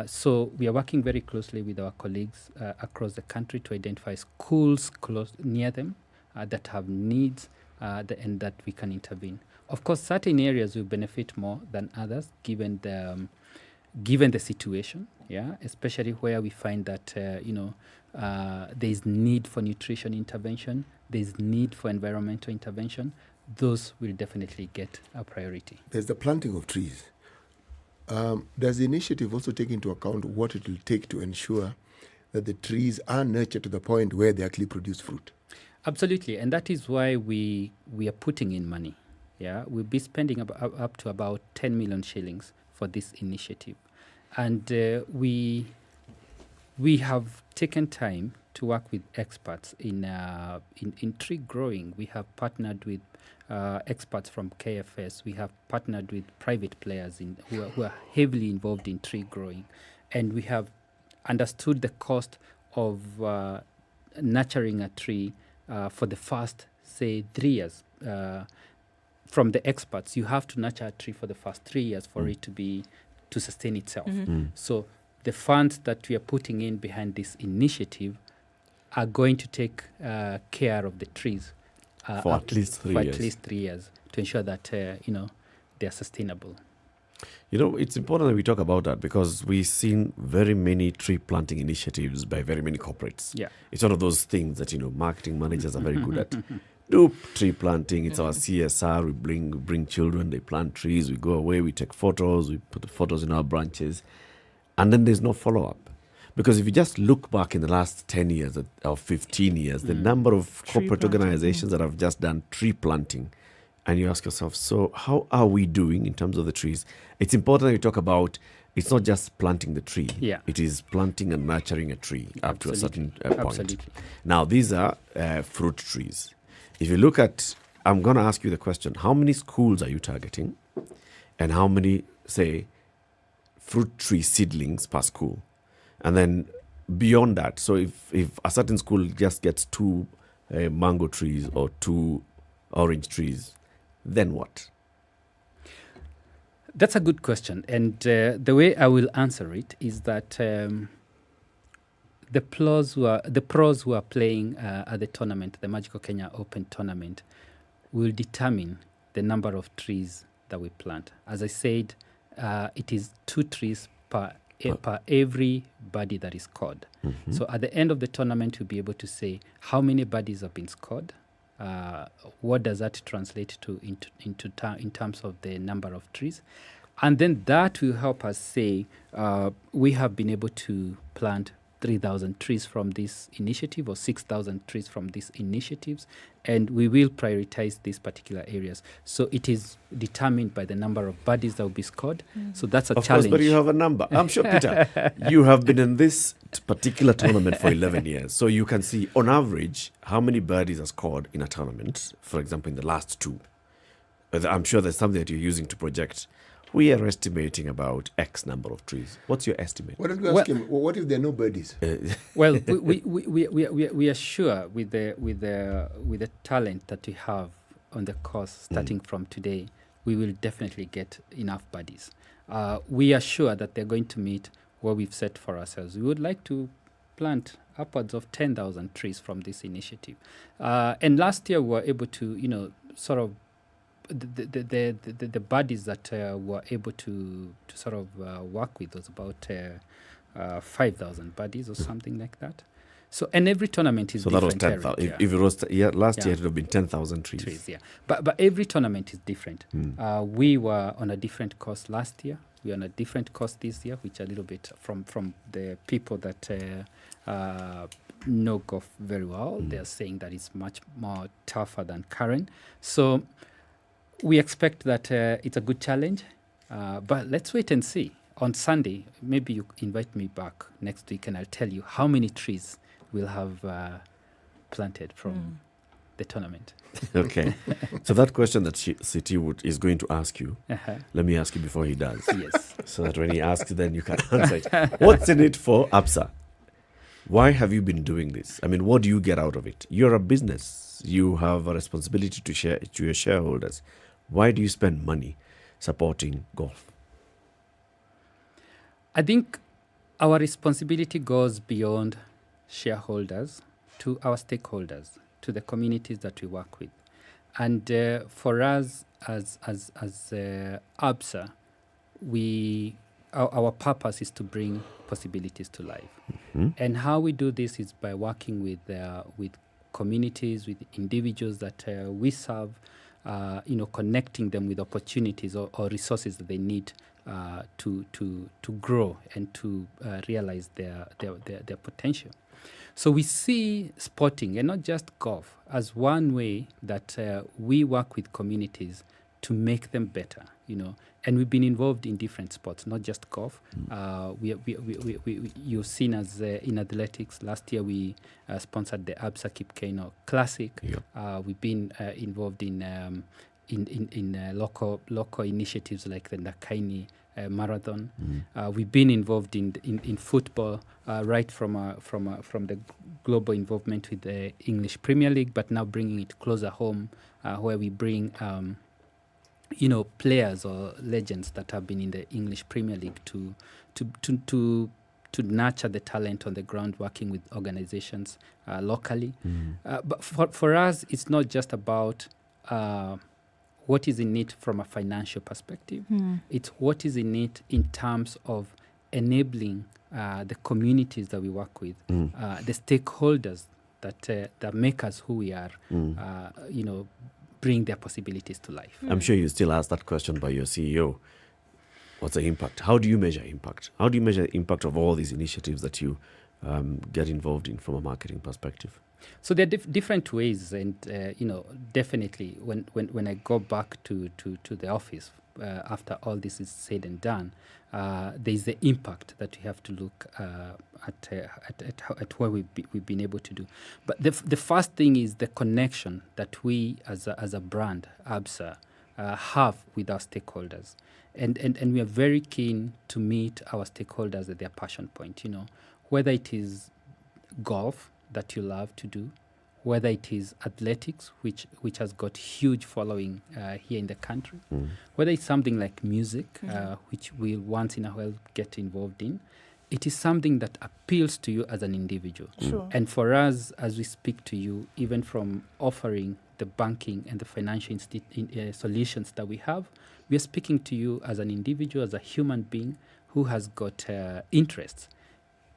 So we are working very closely with our colleagues across the country to identify schools close near them that have needs and that we can intervene. Of course, certain areas will benefit more than others given the situation, especially where we find that there is need for nutrition intervention, there is need for environmental intervention. Those will definitely get a priority. There's the planting of trees. Does the initiative also take into account what it will take to ensure that the trees are nurtured to the point where they actually produce fruit? Absolutely, and that is why we are putting in money. We'll be spending up to about 10 million shillings for this initiative. And we have taken time to work with experts in tree growing. We have partnered with experts from KFS. We have partnered with private players who are heavily involved in tree growing. And we have understood the cost of nurturing a tree for the first, say, 3 years. From the experts, you have to nurture a tree for the first 3 years for it to sustain itself. So the funds that we are putting in behind this initiative are going to take care of the trees for at least 3 years to ensure that they are sustainable. It's important that we talk about that because we've seen very many tree planting initiatives by very many corporates. It's one of those things that marketing managers are very good at. Do tree planting, it's our CSR. We bring children, they plant trees, we go away, we take photos, we put the photos in our branches, and then there's no follow-up. Because if you just look back in the last 10 years or 15 years, the number of corporate organizations that have just done tree planting, and you ask yourself, so how are we doing in terms of the trees? It's important that you talk about, it's not just planting the tree. It is planting and nurturing a tree up to a certain point. Now, these are fruit trees. If you look at, I'm going to ask you the question, how many schools are you targeting? And how many, say, fruit tree seedlings per school? And then beyond that, so if a certain school just gets 2 mango trees or 2 orange trees, then what? That's a good question. And the way I will answer it is that the pros who are playing at the tournament, the Magical Kenya Open tournament, will determine the number of trees that we plant. As I said, it is 2 trees per every birdie that is scored. So at the end of the tournament, we'll be able to say how many birdies have been scored. What does that translate to in terms of the number of trees? And then that will help us say we have been able to plant 3,000 trees from this initiative or 6,000 trees from these initiatives, and we will prioritize these particular areas. So it is determined by the number of birdies that will be scored. So that's a challenge. Of course, but you have a number. I'm sure, Peter, you have been in this particular tournament for 11 years. So you can see, on average, how many birdies are scored in a tournament, for example, in the last 2. I'm sure there's something that you're using to project. We are estimating about X number of trees. What's your estimate? Why don't we ask him, what if there are no birdies? Well, we are sure with the talent that we have on the course starting from today, we will definitely get enough birdies. We are sure that they're going to meet what we've set for ourselves. We would like to plant upwards of 10,000 trees from this initiative. And last year we were able to, sort of the birdies that were able to work with was about 5,000 birdies or something like that. So, and every tournament is So different. that was 10,000. If it was last year, it would have been 10,000 trees. Yeah. But every tournament is different. We were on a different course last year. We're on a different course this year, which a little bit from the people that know golf very well. They're saying that it's much more tougher than current. So we expect that it's a good challenge. But let's wait and see. On Sunday, maybe you invite me back next week and I'll tell you how many trees we'll have planted from the tournament. Okay. So that question that City is going to ask you, let me ask you before he does. Yes. So that when he asks, then you can answer it. What's in it for ABSA? Why have you been doing this? I mean, what do you get out of it? You're a business. You have a responsibility to share to your shareholders. Why do you spend money supporting golf? I think our responsibility goes beyond shareholders to our stakeholders, to the communities that we work with. And for us as ABSA, our purpose is to bring possibilities to life. And how we do this is by working with communities, with individuals that we serve, connecting them with opportunities or resources that they need to grow and to realize their potential. So we see sporting, and not just golf, as one way that we work with communities to make them better, And we've been involved in different sports, not just golf. You've seen us in athletics. Last year we sponsored the ABSA Kipkeino Classic. We've been involved in local initiatives like the Nakaini Marathon. We've been involved in football right from the global involvement with the English Premier League, but now bringing it closer home, where we bring players or legends that have been in the English Premier League to nurture the talent on the ground, working with organizations locally. But for us, it's not just about what is in it from a financial perspective. It's what is in it in terms of enabling the communities that we work with, the stakeholders that make us who we are, bring their possibilities to life. I'm sure you still ask that question by your CEO. What's the impact? How do you measure impact? How do you measure the impact of all these initiatives that you get involved in from a marketing perspective? So there are different ways, and definitely when I go back to the office after all this is said and done, there is the impact that we have to look at what we've been able to do. But the first thing is the connection that we as a brand, ABSA, have with our stakeholders, and we are very keen to meet our stakeholders at their passion point. Whether it is golf that you love to do, whether it is athletics, which has got huge following here in the country, whether it's something like music, which we'll once in a while get involved in, it is something that appeals to you as an individual. Sure. And for us, as we speak to you, even from offering the banking and the financial solutions that we have, we are speaking to you as an individual, as a human being who has got interests.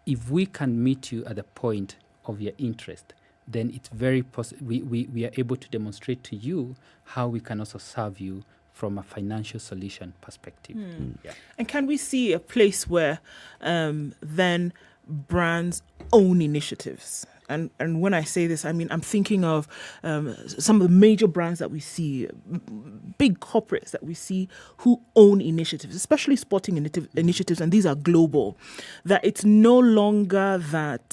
If we can meet you at the point of your interest, then it's very possible we are able to demonstrate to you how we can also serve you from a financial solution perspective. Yeah. And can we see a place where then brands own initiatives? And when I say this, I mean, I'm thinking of some of the major brands that we see, big corporates that we see who own initiatives, especially sporting initiatives, and these are global, that it's no longer that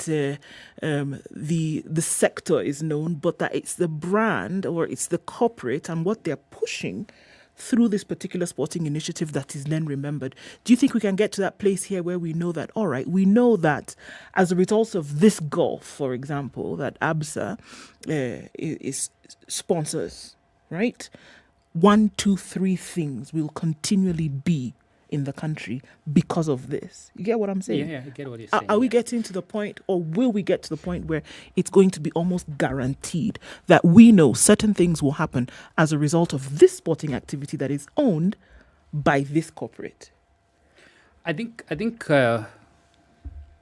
the sector is known, but that it's the brand or it's the corporate and what they're pushing through this particular sporting initiative that is then remembered. Do you think we can get to that place here where we know that, all right, we know that as a result of this golf, for example, that ABSA is sponsors, right? 1, 2, 3 things will continually be in the country because of this. You get what I'm saying? Yeah, I get what you're saying. Are we getting to the point, or will we get to the point where it's going to be almost guaranteed that we know certain things will happen as a result of this sporting activity that is owned by this corporate? I think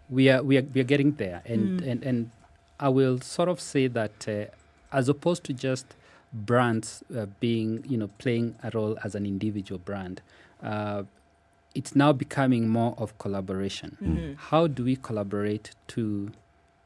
we are getting there, and I will sort of say that as opposed to just brands being, playing a role as an individual brand, it's now becoming more of collaboration. Mm-hmm. How do we collaborate to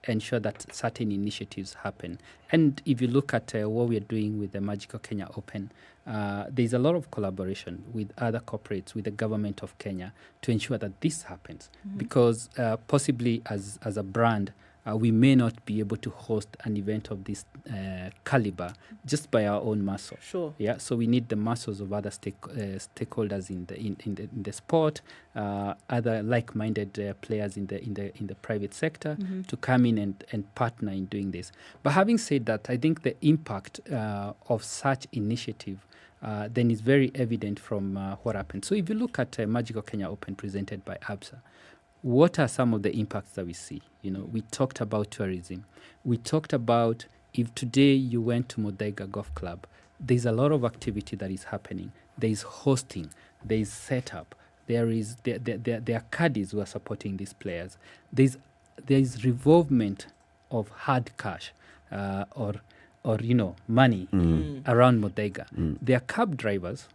ensure that certain initiatives happen? And if you look at what we are doing with the Magical Kenya Open, there's a lot of collaboration with other corporates, with the government of Kenya, to ensure that this happens. Mhm. Because possibly as a brand, we may not be able to host an event of this caliber just by our own muscle. Sure. Yeah. So we need the muscles of other stakeholders in the sport, other like-minded players in the private sector Mhm. to come in and partner in doing this. But having said that, I think the impact of such initiative then is very evident from what happened. So if you look at Magical Kenya Open presented by ABSA, what are some of the impacts that we see? We talked about tourism. We talked about if today you went to Muthaiga Golf Club, there's a lot of activity that is happening. There is hosting, there is setup, there are caddies who are supporting these players. There is revolvement of hard cash or money around Muthaiga. There are cab drivers,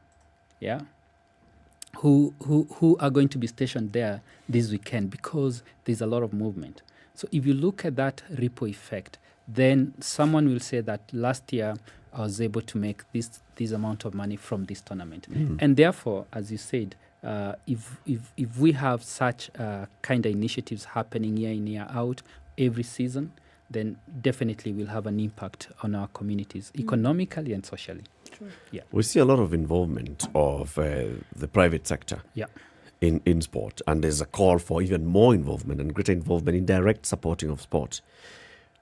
who are going to be stationed there this weekend because there's a lot of movement. So if you look at that ripple effect, then someone will say that last year I was able to make this amount of money from this tournament. And therefore, as you said, if we have such kind of initiatives happening year in, year out, every season, then definitely we'll have an impact on our communities, economically and socially. True. Yeah. We see a lot of involvement of the private sector in sport, and there's a call for even more involvement and greater involvement in direct supporting of sport.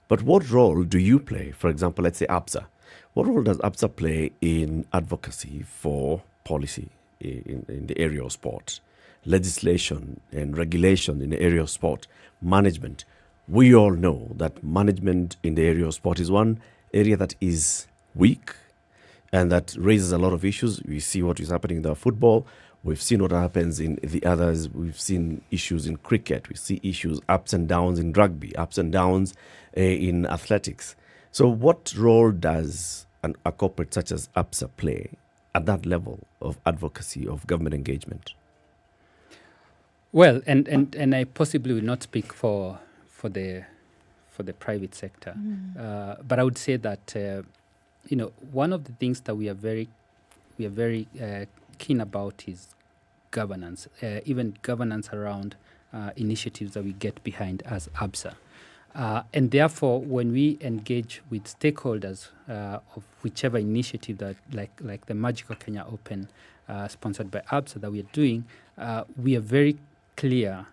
But what role do you play, for example, let's say ABSA? What role does ABSA play in advocacy for policy in the area of sport, legislation and regulation in the area of sport, management? We all know that management in the area of sport is one area that is weak and that raises a lot of issues. We see what is happening in the football. We've seen what happens in the others. We've seen issues in cricket. We see issues, ups and downs in rugby, ups and downs in athletics. So what role does a corporate such as ABSA play at that level of advocacy, of government engagement? Well, and I possibly will not speak for the private sector, but I would say that one of the things that we are very keen about is governance, even governance around initiatives that we get behind as ABSA. And therefore, when we engage with stakeholders of whichever initiative that, like the Magical Kenya Open, sponsored by ABSA, that we are doing, we are very clear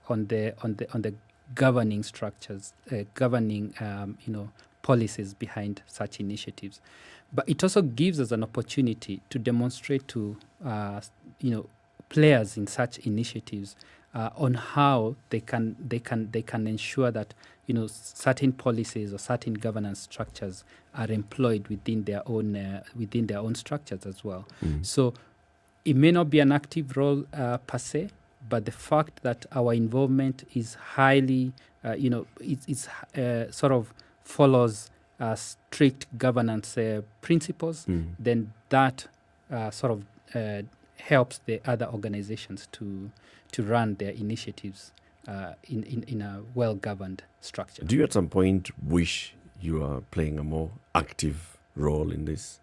on the governing structures, governing policies behind such initiatives. But it also gives us an opportunity to demonstrate to players in such initiatives on how they can ensure that certain policies or certain governance structures are employed within their own structures as well. So it may not be an active role per se, but the fact that our involvement is highly, it's sort of follows strict governance principles, then that sort of helps the other organizations to run their initiatives in a well-governed structure. Do you at some point wish you are playing a more active role in this?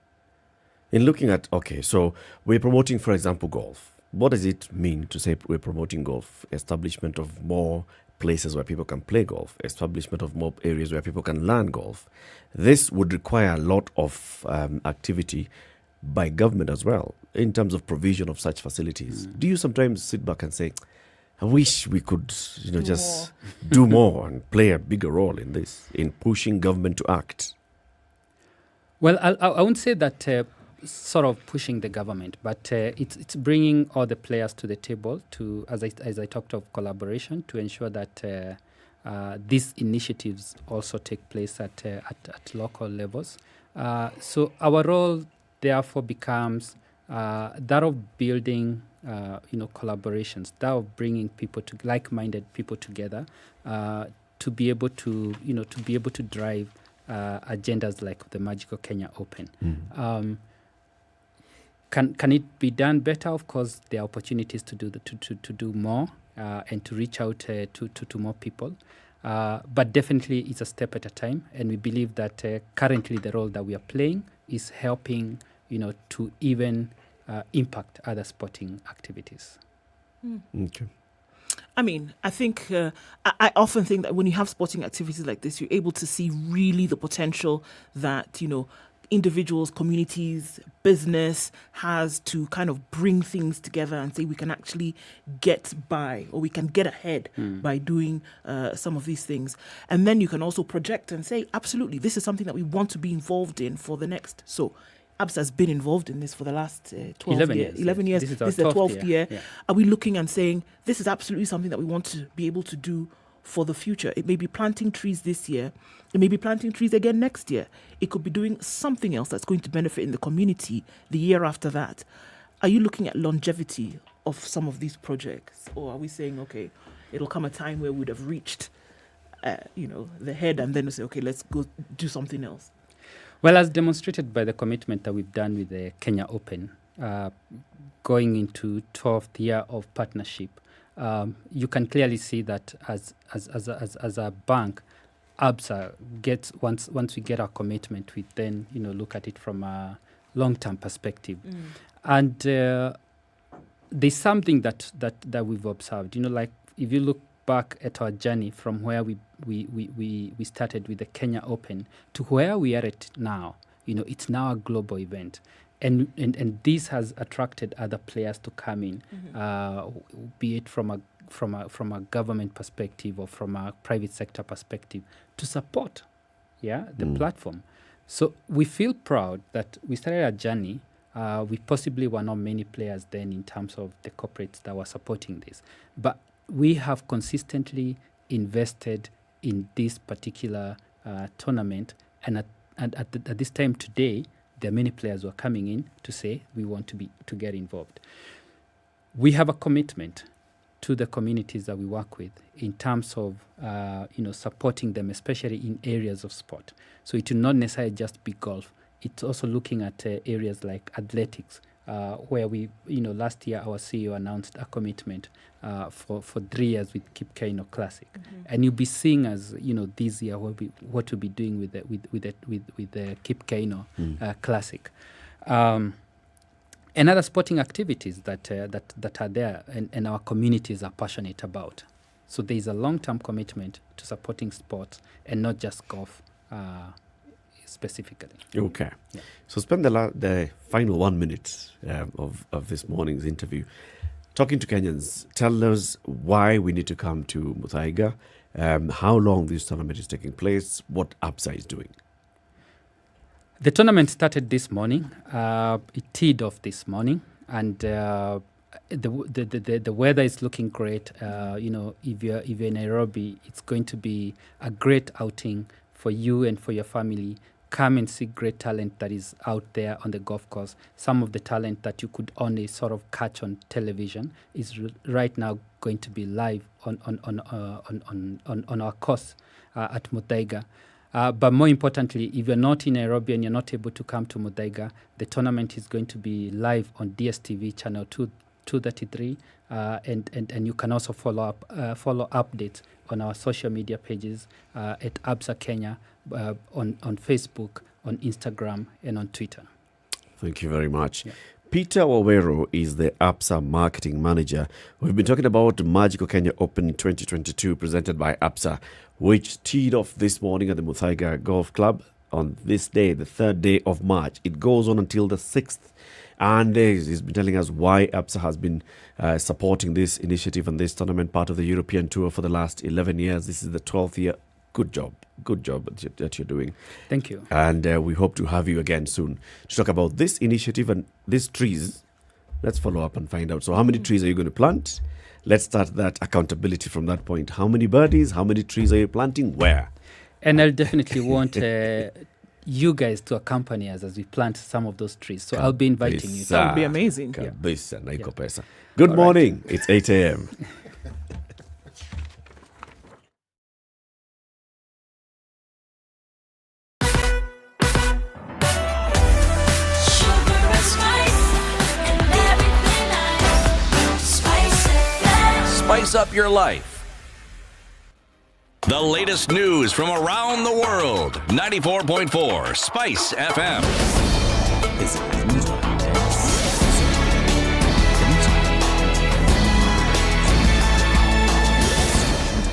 In looking at, so we're promoting, for example, golf. What does it mean to say we're promoting golf? Establishment of more places where people can play golf, establishment of more areas where people can learn golf. This would require a lot of activity by government as well in terms of provision of such facilities. Do you sometimes sit back and say, I wish we could just do more and play a bigger role in this, in pushing government to act? Well, I wouldn't say that sort of pushing the government, but it's bringing all the players to the table to, as I talked of collaboration, to ensure that these initiatives also take place at local levels. So our role therefore becomes that of building collaborations, that of bringing people to like-minded people together to be able to drive agendas like the Magical Kenya Open. Can it be done better? Of course, there are opportunities to do more and to reach out to more people. But definitely, it's a step at a time, and we believe that currently the role that we are playing is helping, to even impact other sporting activities. Okay. I mean, I think I often think that when you have sporting activities like this, you're able to see really the potential that, individuals, communities, business has to kind of bring things together and say we can actually get by or we can get ahead by doing some of these things. And then you can also project and say, absolutely, this is something that we want to be involved in for the next. So ABSA has been involved in this for the last 11 years. This is the 12th year. Yeah. Are we looking and saying, this is absolutely something that we want to be able to do for the future? It may be planting trees this year. It may be planting trees again next year. It could be doing something else that's going to benefit in the community the year after that. Are you looking at longevity of some of these projects? Or are we saying, okay, it'll come a time where we'd have reached, the head and then we'll say, okay, let's go do something else? Well, as demonstrated by the commitment that we've done with the Kenya Open, going into 12th year of partnership, you can clearly see that as a bank, ABSA gets once we get our commitment, we then look at it from a long-term perspective, and there's something that we've observed. Like if you look back at our journey from where we started with the Kenya Open to where we are at now, it's now a global event. And this has attracted other players to come in, be it from a government perspective or from a private sector perspective, to support the platform. So we feel proud that we started a journey. We possibly were not many players then in terms of the corporates that were supporting this, but we have consistently invested in this particular tournament, and at this time today, there are many players who are coming in to say we want to get involved. We have a commitment to the communities that we work with in terms of supporting them, especially in areas of sport. So it will not necessarily just be golf. It's also looking at areas like athletics, where we, last year our CEO announced a commitment for 3 years with Kip Keino Classic, and you'll be seeing as this year what we'll be doing with the Kip Keino Classic, and other sporting activities that are there and our communities are passionate about. So there is a long-term commitment to supporting sports and not just golf. Specifically. Okay. Yeah. So spend the final 1 minute of this morning's interview talking to Kenyans. Tell us why we need to come to Muthaiga, how long this tournament is taking place, what ABSA is doing. The tournament started this morning. It teed off this morning, and the weather is looking great. If you're in Nairobi, it's going to be a great outing for you and for your family. Come and see great talent that is out there on the golf course. Some of the talent that you could only sort of catch on television is right now going to be live on our course at Muthaiga. But more importantly, if you're not in Nairobi and you're not able to come to Muthaiga, the tournament is going to be live on DSTV channel 233, and you can also follow updates on our social media pages at ABSA Kenya, on Facebook, on Instagram, and on Twitter. Thank you very much. Yeah. Peter Wawero is the ABSA marketing manager. We've been talking about Magical Kenya Open 2022 presented by ABSA, which teed off this morning at the Muthaiga Golf Club on this day, the 3rd day of March. It goes on until the 6th. And he's been telling us why ABSA has been supporting this initiative and this tournament, part of the European tour for the last 11 years. This is the 12th year. Good job that you're doing. Thank you. And we hope to have you again soon to talk about this initiative and these trees. Let's follow up and find out. So how many trees are you going to plant? Let's start that accountability from that point. How many birdies? How many trees are you planting? Where? And I'll definitely want you guys to accompany us as we plant some of those trees. So I'll be inviting you. That would be amazing. Good morning. It's 8 a.m. up your life. The latest news from around the world. 94.4 Spice FM. This is Newswire.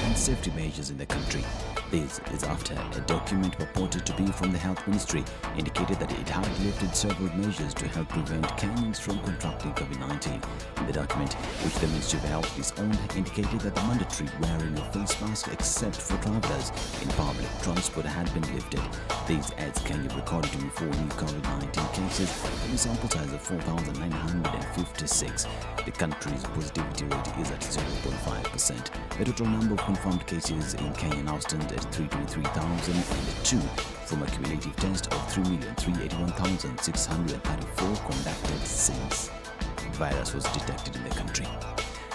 And safety measures in the country. This is after a document purported to be from the Health Ministry indicated that it had lifted several measures to help prevent Kenyans from contracting COVID-19. In the document, which the Ministry of Health disowned, indicated that the mandatory wearing of face masks except for travellers in public transport had been lifted. This adds Kenya recorded 24 new COVID-19 cases from a sample size of 4,956. The country's positivity rate is at 0.5%. The total number of confirmed cases in Kenya now stands at 323,002 from a cumulative test of 3,381,634 conducted since the virus was detected in the country.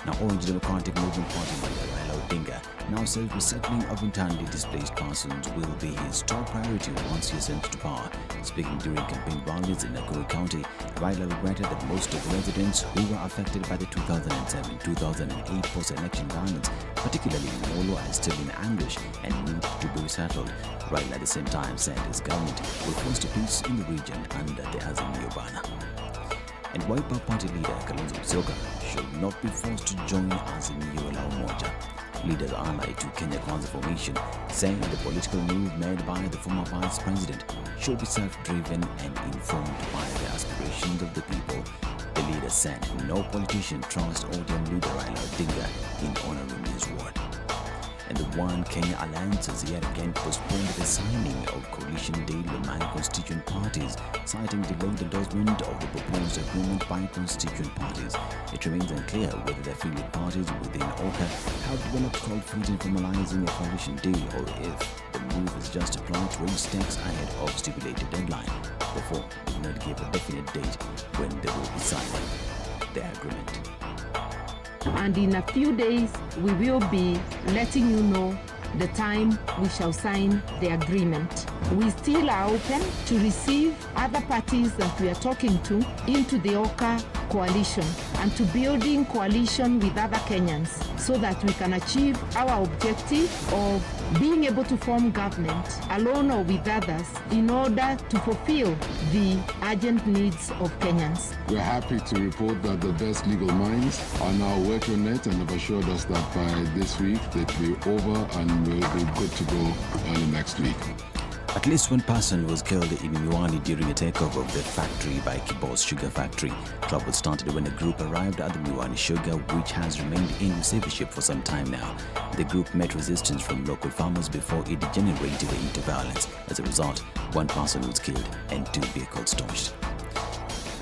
Now, Orange Democratic Movement Party leader Raila Odinga now says resettling of internally displaced persons will be his top priority once he ascends to power. Speaking during campaign rallies in Nakuru County, Raila regretted that most of the residents who were affected by the 2007-2008 post-election violence, particularly in Molo, are still in anguish and need to be resettled. Raila at the same time said his government will foster peace in the region under the Azimio banner. And Wiper Party leader Kalonzo Musyoka should not be forced to join Azimio la Umoja. Leaders allied to Kenya Kwanza formation saying the political move made by the former vice president should be self-driven and informed by the aspirations of the people. The leader said no politician trusts ODM leader Raila Odinga in honoring his word. And the One Kenya Alliance has yet again postponed the signing of coalition deal among constituent parties, citing delayed endorsement of the proposed agreement by constituent parties. It remains unclear whether the affiliate parties within Okoh have developed cold feet in formalizing a coalition deal or if the move is just a plot to raise stakes ahead of stipulated deadline. Therefore, did not give a definite date when they will be signing the agreement. And in a few days, we will be letting you know the time we shall sign the agreement. We still are open to receive other parties that we are talking to into the Okoh coalition and to building coalition with other Kenyans so that we can achieve our objective of being able to form government alone or with others in order to fulfill the urgent needs of Kenyans. We're happy to report that the best legal minds are now working on it and have assured us that by this week it will be over and we'll be good to go early next week. At least one person was killed in Nyeri during a takeover of the factory by Kibos Sugar Factory. Trouble started when a group arrived at the Nyeri Sugar, which has remained in receivership for some time now. The group met resistance from local farmers before it degenerated into violence. As a result, one person was killed and 2 vehicles torched.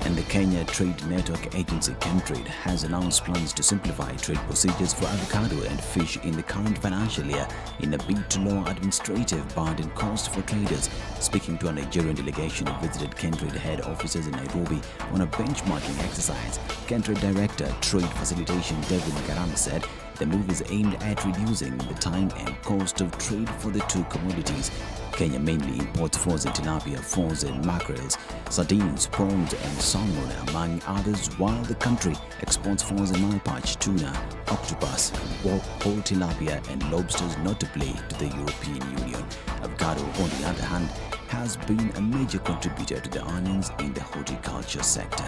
And the Kenya Trade Network Agency, Kentrade, has announced plans to simplify trade procedures for avocado and fish in the current financial year in a bid to lower administrative burden costs for traders. Speaking to a Nigerian delegation who visited Kentrade head offices in Nairobi on a benchmarking exercise, Kentrade Director Trade Facilitation Devin Garama said the move is aimed at reducing the time and cost of trade for the two commodities. Kenya mainly imports frozen tilapia, frozen mackerels, sardines, prawns and salmon among others, while the country exports frozen malpach, tuna, octopus, whole tilapia and lobsters notably to the European Union. Avocado, on the other hand, has been a major contributor to the earnings in the horticulture sector.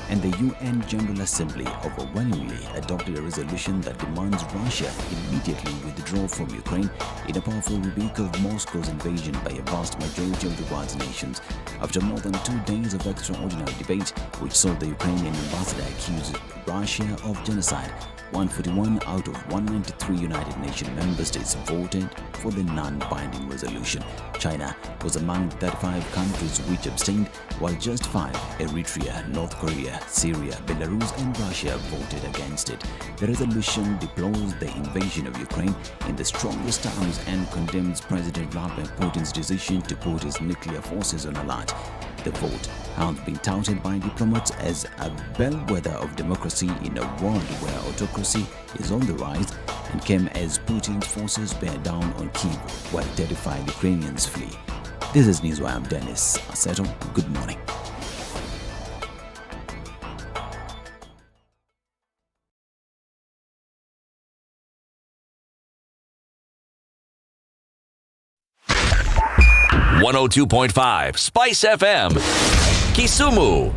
And the UN General Assembly overwhelmingly adopted a resolution that demands Russia immediately withdraw from Ukraine in a powerful rebuke of Moscow's invasion by a vast majority of the world's nations. After more than 2 days of extraordinary debate, which saw the Ukrainian ambassador accuse Russia of genocide, 141 out of 193 United Nations member states voted for the non-binding resolution. China was among 35 countries which abstained, while just 5, Eritrea, North Korea, Syria, Belarus and Russia, voted against it. The resolution deplores the invasion of Ukraine in the strongest terms and condemns President Vladimir Putin's decision to put his nuclear forces on alert. The vote has been touted by diplomats as a bellwether of democracy in a world where autocracy is on the rise, and came as Putin's forces bear down on Kyiv while terrified Ukrainians flee. This is Newswire. I'm Dennis Aseto. Good morning. 102.5 Spice FM, Kisumu.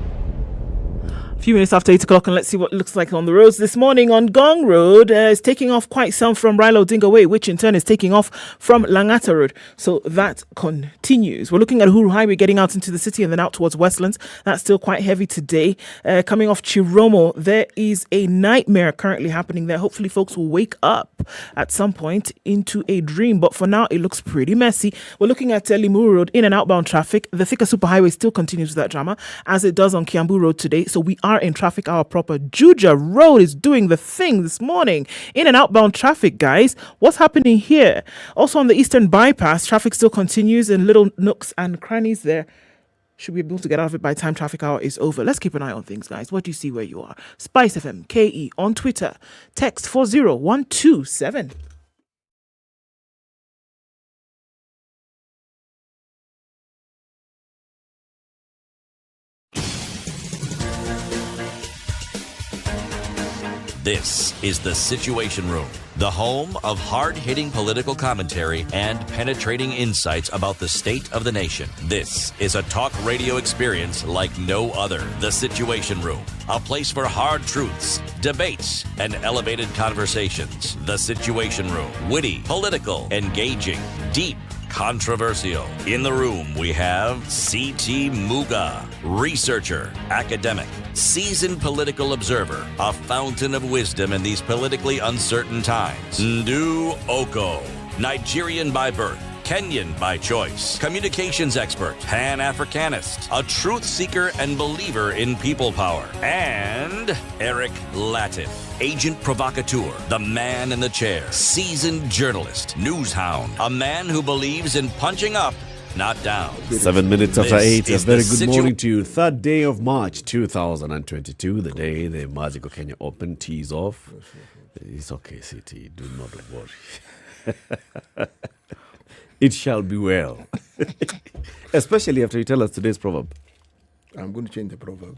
A few minutes after 8 o'clock, and let's see what it looks like on the roads this morning. On Gong Road, it's taking off quite some from Raila Odinga Way, which in turn is taking off from Langata Road. So that continues. We're looking at Uhuru Highway getting out into the city and then out towards Westlands. That's still quite heavy today. Coming off Chiromo, there is a nightmare currently happening there. Hopefully folks will wake up at some point into a dream. But for now, it looks pretty messy. We're looking at Limuru Road, in and outbound traffic. The Thika Superhighway still continues with that drama, as it does on Kiambu Road today. So we are in traffic hour proper. Juja Road is doing the thing this morning. In and outbound traffic, guys. What's happening here? Also on the Eastern Bypass, traffic still continues in little nooks and crannies there. Should be able to get out of it by the time traffic hour is over. Let's keep an eye on things, guys. What do you see where you are? SpiceFM KE on Twitter. Text 40127. This is The Situation Room, the home of hard-hitting political commentary and penetrating insights about the state of the nation. This is a talk radio experience like no other. The Situation Room, a place for hard truths, debates, and elevated conversations. The Situation Room, witty, political, engaging, deep, controversial. In the room, we have C.T. Muga, researcher, academic, seasoned political observer, a fountain of wisdom in these politically uncertain times. Ndu Okoh, Nigerian by birth, Kenyan by choice, communications expert, Pan-Africanist, a truth seeker and believer in people power, and Eric Latiff, agent provocateur, the man in the chair, seasoned journalist, news hound, a man who believes in punching up, not down. 7 minutes after 8, a very good morning to you. 3rd day of March 2022, the day the Magical Kenya Open tees off. It's okay, CT, do not worry. It shall be well. Especially after you tell us today's proverb. I'm going to change the proverb.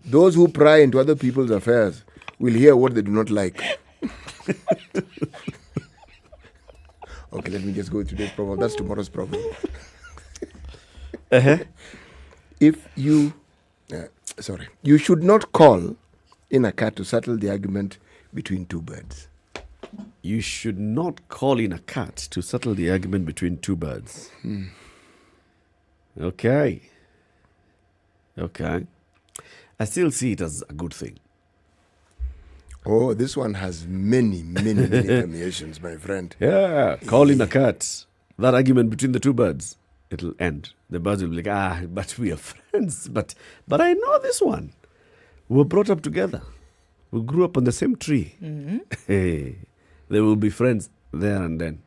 Those who pry into other people's affairs will hear what they do not like. Okay, let me just go with today's proverb. That's tomorrow's proverb. If you... you should not call in a cat to settle the argument between two birds. You should not call in a cat to settle the argument between two birds. Okay. I still see it as a good thing. Oh, this one has many permeations, my friend. Yeah, call in a cat. That argument between the two birds, it'll end. The birds will be like, but we are friends. But I know this one. We were brought up together. We grew up on the same tree. Hey, they will be friends there and then.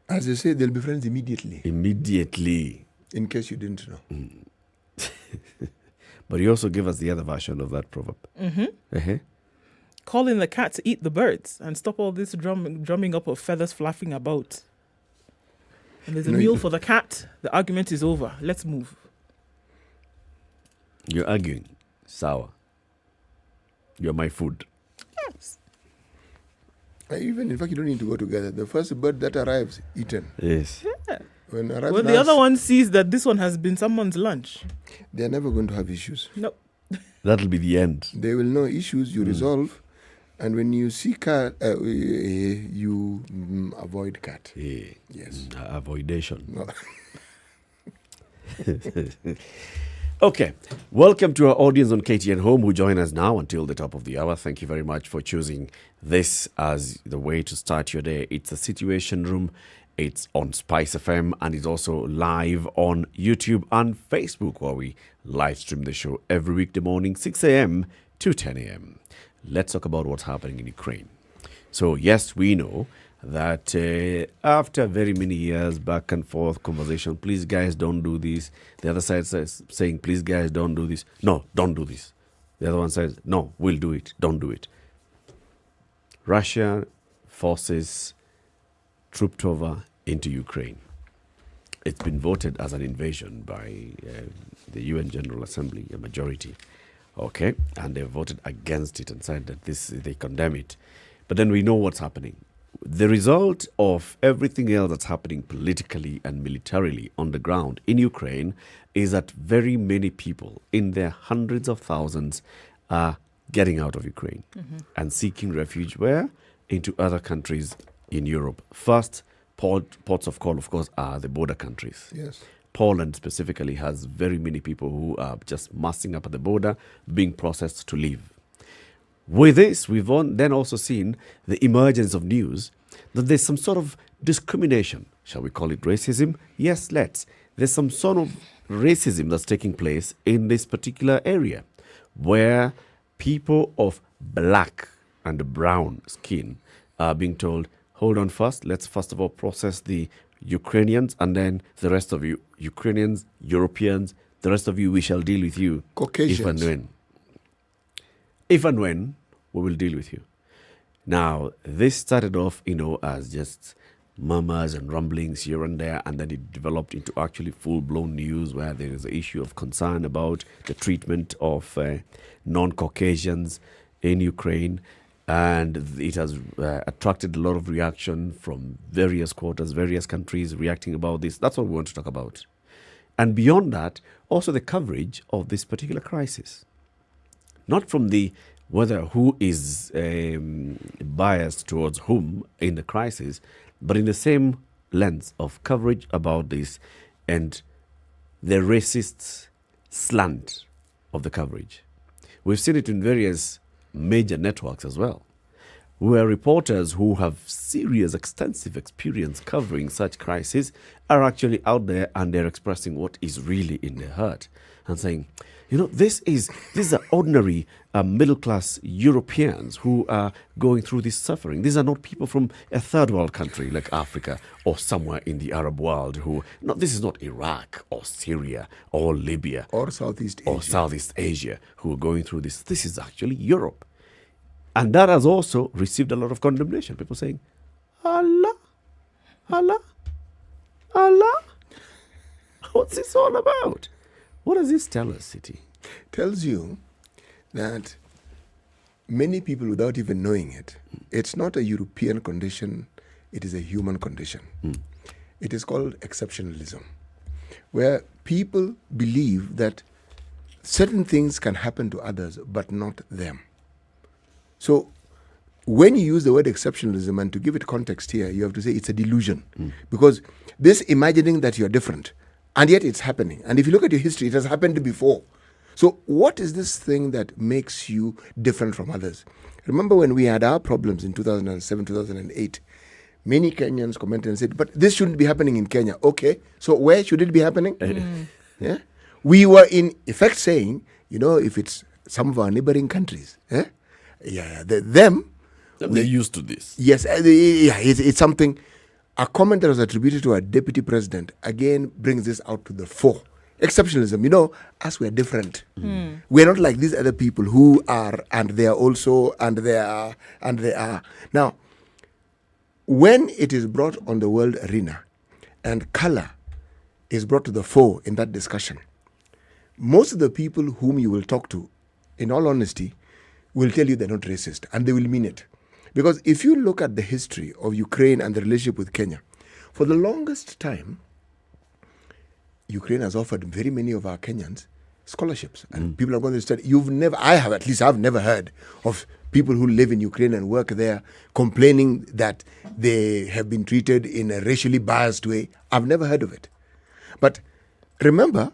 As they say, they'll be friends immediately. Immediately. In case you didn't know. But you also give us the other version of that proverb. Call in the cat to eat the birds and stop all this drumming up of feathers flapping about. And there's a meal for the cat. The argument is over. Let's move. You're arguing. Sour. You're my food. Yes. Even, in fact, you don't need to go together. The first bird that arrives, eaten. Yes. Yeah. When the other one sees that this one has been someone's lunch, they're never going to have issues. No. That'll be the end. They will know issues you resolve, and when you see cat, you avoid cat. Yes. Avoidation. No. Okay. Welcome to our audience on KTN Home who join us now until the top of the hour. Thank you very much for choosing this as the way to start your day. It's a Situation Room. It's on Spice FM and it's also live on YouTube and Facebook where we live stream the show every weekday morning, 6 a.m. to 10 a.m. Let's talk about what's happening in Ukraine. So, yes, we know that after very many years back and forth conversation, please guys don't do this. The other side says saying, please guys don't do this. No, don't do this. The other one says, no, we'll do it. Don't do it. Russia forces trooped over into Ukraine. It's been voted as an invasion by the UN General Assembly, a majority. Okay, and they voted against it and said that they condemn it. But then we know what's happening. the result of everything else that's happening politically and militarily on the ground in Ukraine is that very many people, in their hundreds of thousands, are getting out of Ukraine and seeking refuge where? Into other countries in Europe. First, ports of call, of course, are the border countries. Yes. Poland specifically has very many people who are just massing up at the border, being processed to leave. With this, we've then also seen the emergence of news that there's some sort of discrimination. Shall we call it racism? Yes, let's. There's some sort of racism that's taking place in this particular area where people of black and brown skin are being told, hold on first, let's first of all process the Ukrainians, and then the rest of you, Ukrainians, Europeans, the rest of you, we shall deal with you. Caucasians. If and when we will deal with you. Now, this started off, as just murmurs and rumblings here and there, and then it developed into actually full-blown news where there is an issue of concern about the treatment of non-Caucasians in Ukraine, and it has attracted a lot of reaction from various quarters, various countries reacting about this. That's what we want to talk about. And beyond that, also the coverage of this particular crisis. Not from the whether who is biased towards whom in the crisis, but in the same lens of coverage about this and the racist slant of the coverage. We've seen it in various major networks as well, where reporters who have serious, extensive experience covering such crises are actually out there and they're expressing what is really in their heart and saying, these are ordinary middle-class Europeans who are going through this suffering. These are not people from a third world country like Africa or somewhere in the Arab world this is not Iraq or Syria or Libya or Southeast Asia who are going through this. This is actually Europe. And that has also received a lot of condemnation. People saying, Allah, what's this all about? What does this tell us, City? Tells you that many people, without even knowing it, it's not a European condition, it is a human condition. It is called exceptionalism, where people believe that certain things can happen to others, but not them. So when you use the word exceptionalism, and to give it context here, you have to say it's a delusion. Because this imagining that you're different, and yet it's happening. And if you look at your history, it has happened before. So what is this thing that makes you different from others? Remember when we had our problems in 2007, 2008, many Kenyans commented and said, but this shouldn't be happening in Kenya. Okay, so where should it be happening? Yeah, we were in effect saying, if it's some of our neighboring countries, they're used to this. Yes, it's something. A comment that was attributed to our deputy president again brings this out to the fore. Exceptionalism, us, we're different. We're not like these other people who are, and they are also, and they are, and they are. Now, when it is brought on the world arena and color is brought to the fore in that discussion, most of the people whom you will talk to, in all honesty, will tell you they're not racist, and they will mean it. Because if you look at the history of Ukraine and the relationship with Kenya, for the longest time, Ukraine has offered very many of our Kenyans scholarships. And people are going to study. I've never heard of people who live in Ukraine and work there complaining that they have been treated in a racially biased way. I've never heard of it. But remember,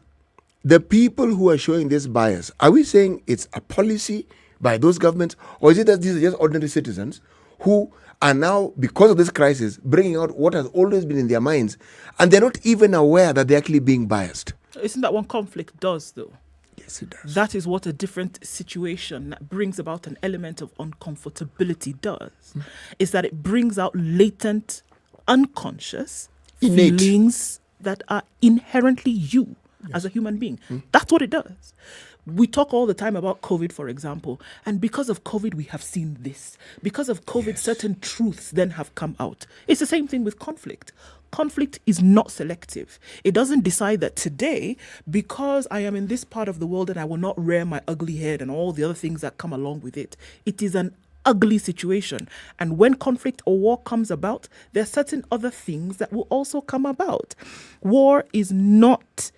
the people who are showing this bias, are we saying it's a policy by those governments, or is it that these are just ordinary citizens who are now, because of this crisis, bringing out what has always been in their minds, and they're not even aware that they're actually being biased? Isn't that what conflict does, though? Yes, it does. That is what a different situation that brings about an element of uncomfortability does. Is that it brings out latent, unconscious feelings that are inherently you as a human being. That's what it does. We talk all the time about COVID, for example, and because of COVID, we have seen this. Because of COVID, certain truths then have come out. It's the same thing with conflict. Conflict is not selective. It doesn't decide that today, because I am in this part of the world and I will not rear my ugly head and all the other things that come along with it. It is an ugly situation. And when conflict or war comes about, there are certain other things that will also come about. War is not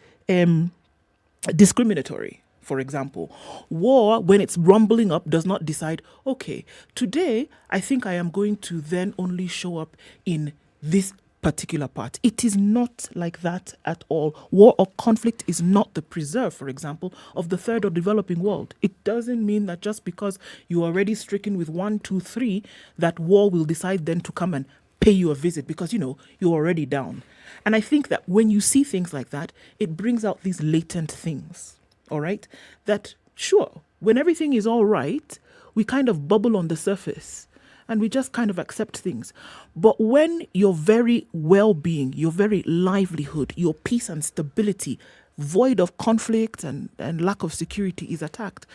discriminatory. For example, war, when it's rumbling up, does not decide, okay, today I think I am going to then only show up in this particular part. It is not like that at all. War or conflict is not the preserve, for example, of the third or developing world. It doesn't mean that just because you're already stricken with 1, 2, 3, that war will decide then to come and pay you a visit because, you're already down. And I think that when you see things like that, it brings out these latent things. All right, that sure, when everything is all right, we kind of bubble on the surface and we just kind of accept things. But when your very well-being, your very livelihood, your peace and stability, void of conflict and lack of security is attacked,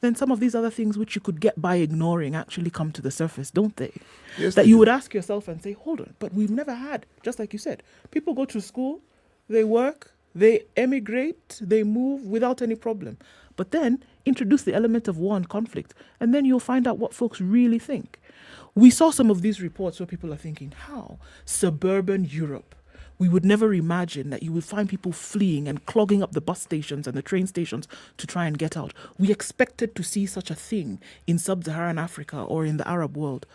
then some of these other things which you could get by ignoring actually come to the surface, don't they? Yes, that they you do. would ask yourself and say, hold on, but we've never had, just like you said, people go to school, they work, they emigrate, they move without any problem. But then introduce the element of war and conflict, and then you'll find out what folks really think. We saw some of these reports where people are thinking, how? Suburban Europe. We would never imagine that you would find people fleeing and clogging up the bus stations and the train stations to try and get out. We expected to see such a thing in sub-Saharan Africa or in the Arab world.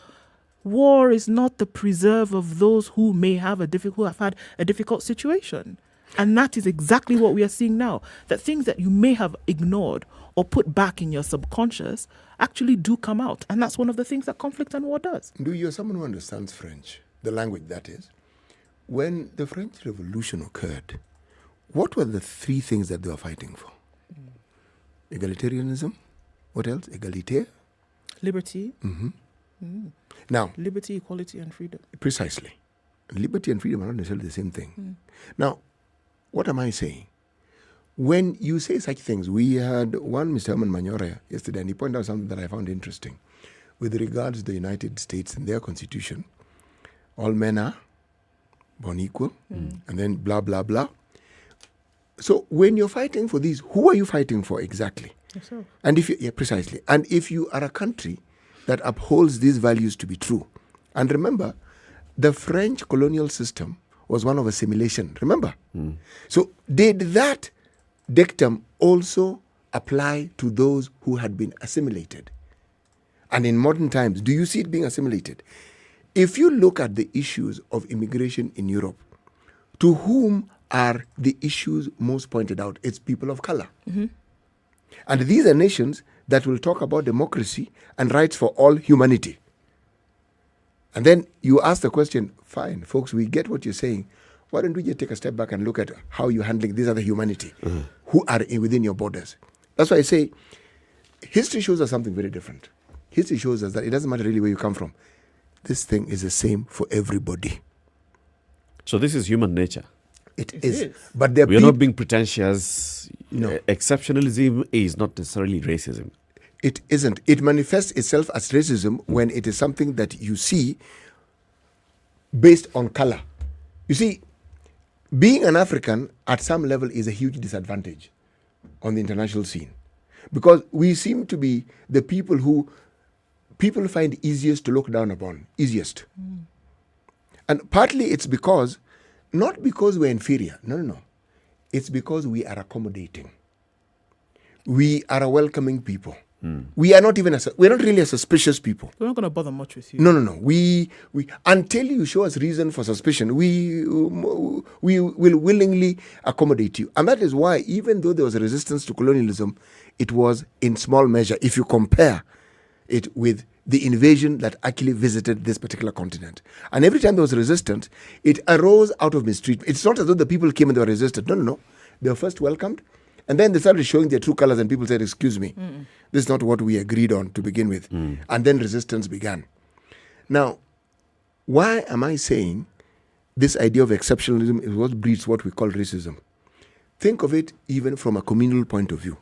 War is not the preserve of those who may have had a difficult situation. And that is exactly what we are seeing now. That things that you may have ignored or put back in your subconscious actually do come out. And that's one of the things that conflict and war does. You're someone who understands French, the language that is. When the French Revolution occurred, what were the 3 things that they were fighting for? Egalitarianism. What else? Egalite. Liberty. Now, liberty, equality, and freedom. Precisely. Liberty and freedom are not necessarily the same thing. Now, what am I saying? When you say such things, we had one Mr. Herman Manyora yesterday, and he pointed out something that I found interesting. With regards to the United States and their constitution, all men are born equal, and then blah, blah, blah. So when you're fighting for these, who are you fighting for exactly? Yourself. And if you, precisely. And if you are a country that upholds these values to be true, and remember, the French colonial system was one of assimilation, remember? So did that dictum also apply to those who had been assimilated? And in modern times, do you see it being assimilated? If you look at the issues of immigration in Europe, to whom are the issues most pointed out? It's people of color. And these are nations that will talk about democracy and rights for all humanity. And then you ask the question, fine, folks, we get what you're saying. Why don't we just take a step back and look at how you're handling these other humanity who are within your borders? That's why I say history shows us something very different. History shows us that it doesn't matter really where you come from. This thing is the same for everybody. So this is human nature. It is. But we are not being pretentious. No. Exceptionalism is not necessarily racism. It isn't. It manifests itself as racism when it is something that you see based on color. You see, being an African at some level is a huge disadvantage on the international scene, because we seem to be the people who people find easiest to look down upon, easiest. And partly it's because, not because we're inferior, no. It's because we are accommodating. We are a welcoming people. We are not even we're not really a suspicious people. We're not going to bother much with you. No. We until you show us reason for suspicion, we will willingly accommodate you. And that is why, even though there was a resistance to colonialism, it was in small measure if you compare it with the invasion that actually visited this particular continent. And every time there was resistance, it arose out of mistreatment. It's not as though the people came and they were resisted. No. They were first welcomed, and then they started showing their true colors, and people said, excuse me, this is not what we agreed on to begin with. And then resistance began. Now, why am I saying this idea of exceptionalism is what breeds what we call racism? Think of it even from a communal point of view.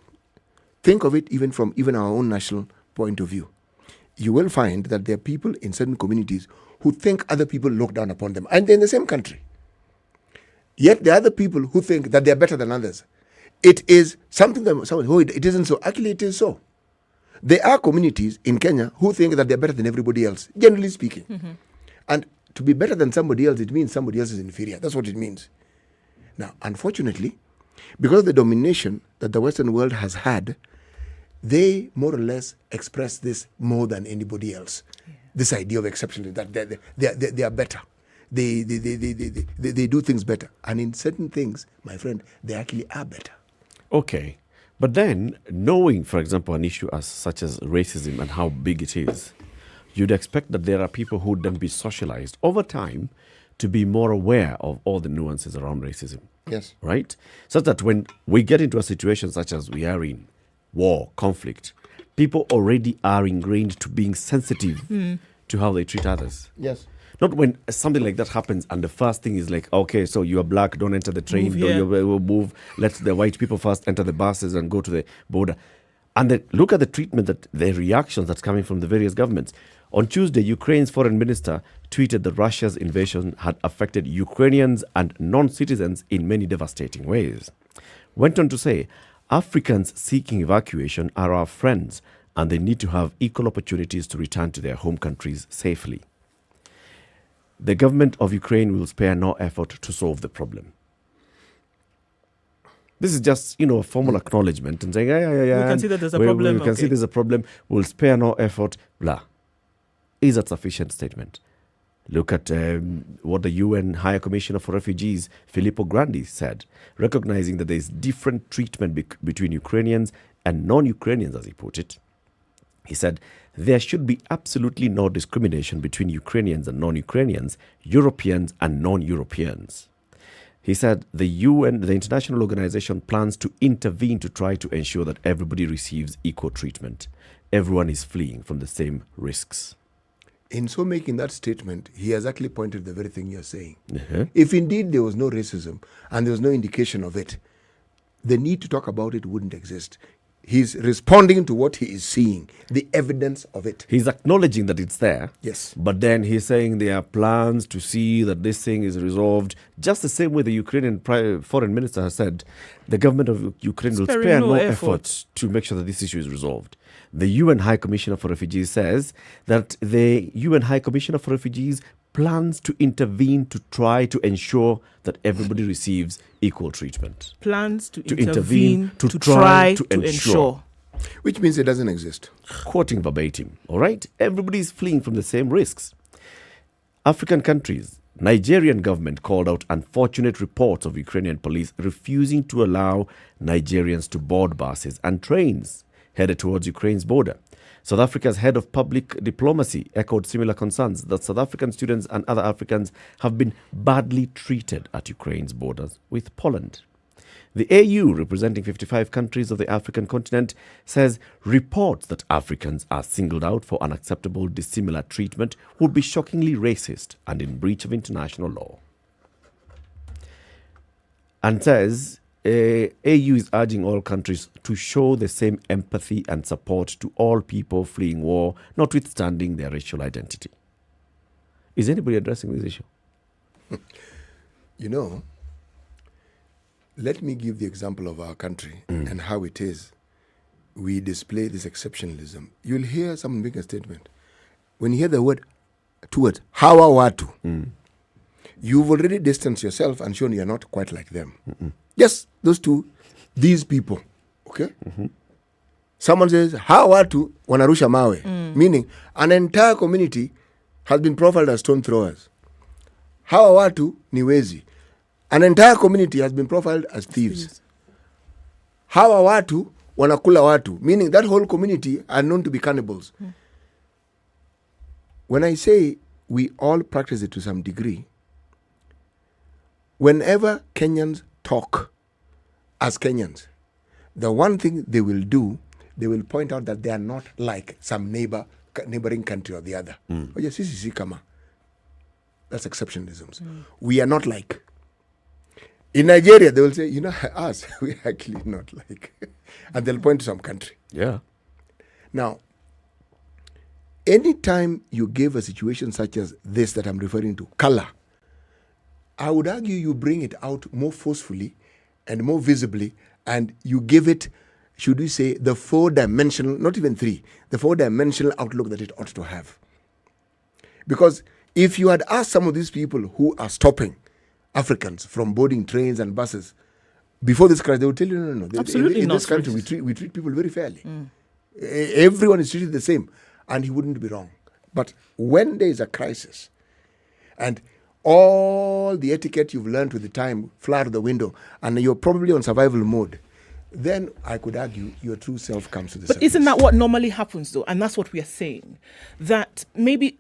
Think of it even from our own national point of view. You will find that there are people in certain communities who think other people look down upon them, and they're in the same country. Yet there are other people who think that they're better than others. It is something that it isn't so. Actually, it is so. There are communities in Kenya who think that they're better than everybody else, generally speaking. And to be better than somebody else, it means somebody else is inferior. That's what it means. Now, unfortunately, because of the domination that the Western world has had, they more or less express this more than anybody else. This idea of exceptionalism, that they are better. They do things better. And in certain things, my friend, they actually are better. Okay. But then, knowing, for example, an issue as such as racism and how big it is, you'd expect that there are people who would then be socialized over time to be more aware of all the nuances around racism. Yes. Right? Such that when we get into a situation such as we are in, war, conflict, people already are ingrained to being sensitive to how they treat others. Yes. Not when something like that happens and the first thing is like, okay, so you are black, don't enter the train, move, let the white people first enter the buses and go to the border. And then look at the treatment, that the reactions that's coming from the various governments. On Tuesday, Ukraine's foreign minister tweeted that Russia's invasion had affected Ukrainians and non-citizens in many devastating ways. Went on to say, Africans seeking evacuation are our friends and they need to have equal opportunities to return to their home countries safely. The government of Ukraine will spare no effort to solve the problem. This is just, a formal acknowledgement and saying, We can see that there's a problem. We can see there's a problem. We'll spare no effort, blah. Is that sufficient statement? Look at what the UN High Commissioner for Refugees, Filippo Grandi, said, recognizing that there's different treatment between Ukrainians and non-Ukrainians, as he put it. He said, there should be absolutely no discrimination between Ukrainians and non-Ukrainians, Europeans and non-Europeans. He said the UN, the international organization, plans to intervene to try to ensure that everybody receives equal treatment. Everyone is fleeing from the same risks. In so making that statement, he has actually pointed the very thing you're saying. If indeed there was no racism and there was no indication of it, the need to talk about it wouldn't exist. He's responding to what he is seeing, the evidence of it. He's acknowledging that it's there. Yes. But then he's saying there are plans to see that this thing is resolved. Just the same way the Ukrainian foreign minister has said, the government of Ukraine will spare no effort to make sure that this issue is resolved. The UN High Commissioner for Refugees says that the UN High Commissioner for Refugees plans to intervene to try to ensure that everybody receives equal treatment. Plans to intervene to try to ensure. Which means it doesn't exist. Quoting verbatim, all right? Everybody is fleeing from the same risks. African countries, Nigerian government called out unfortunate reports of Ukrainian police refusing to allow Nigerians to board buses and trains headed towards Ukraine's border. South Africa's head of public diplomacy echoed similar concerns that South African students and other Africans have been badly treated at Ukraine's borders with Poland. The AU, representing 55 countries of the African continent, says reports that Africans are singled out for unacceptable dissimilar treatment would be shockingly racist and in breach of international law. And says AU is urging all countries to show the same empathy and support to all people fleeing war, notwithstanding their racial identity. Is anybody addressing this issue? Let me give the example of our country and how it is. We display this exceptionalism. You'll hear someone make a statement. When you hear the word, two words, hawa watu, you've already distanced yourself and shown you're not quite like them. Yes, those two, these people, okay? Someone says, hawa watu wanarusha mawe, meaning an entire community has been profiled as stone throwers. Hawa watu ni wezi. An entire community has been profiled as thieves. Hawa watu wanakula watu, meaning that whole community are known to be cannibals. When I say we all practice it to some degree, whenever Kenyans talk as Kenyans, the one thing they will do, they will point out that they are not like some neighboring country or the other. Oh yes, this is kama. That's exceptionalism. We are not like. In Nigeria, they will say, us, we're actually not like. And they'll point to some country. Yeah. Now, anytime you give a situation such as this that I'm referring to, color, I would argue you bring it out more forcefully and more visibly, and you give it should we say, the 4-dimensional, not even 3, the 4-dimensional outlook that it ought to have. Because if you had asked some of these people who are stopping Africans from boarding trains and buses before this crisis, they would tell you, no. Absolutely in not. this country, we treat people very fairly. Everyone is treated the same. And he wouldn't be wrong. But when there is a crisis and all the etiquette you've learned with the time fly out of the window and you're probably on survival mode, then I could argue your true self comes to the surface. But isn't that what normally happens, though? And that's what we are saying. That maybe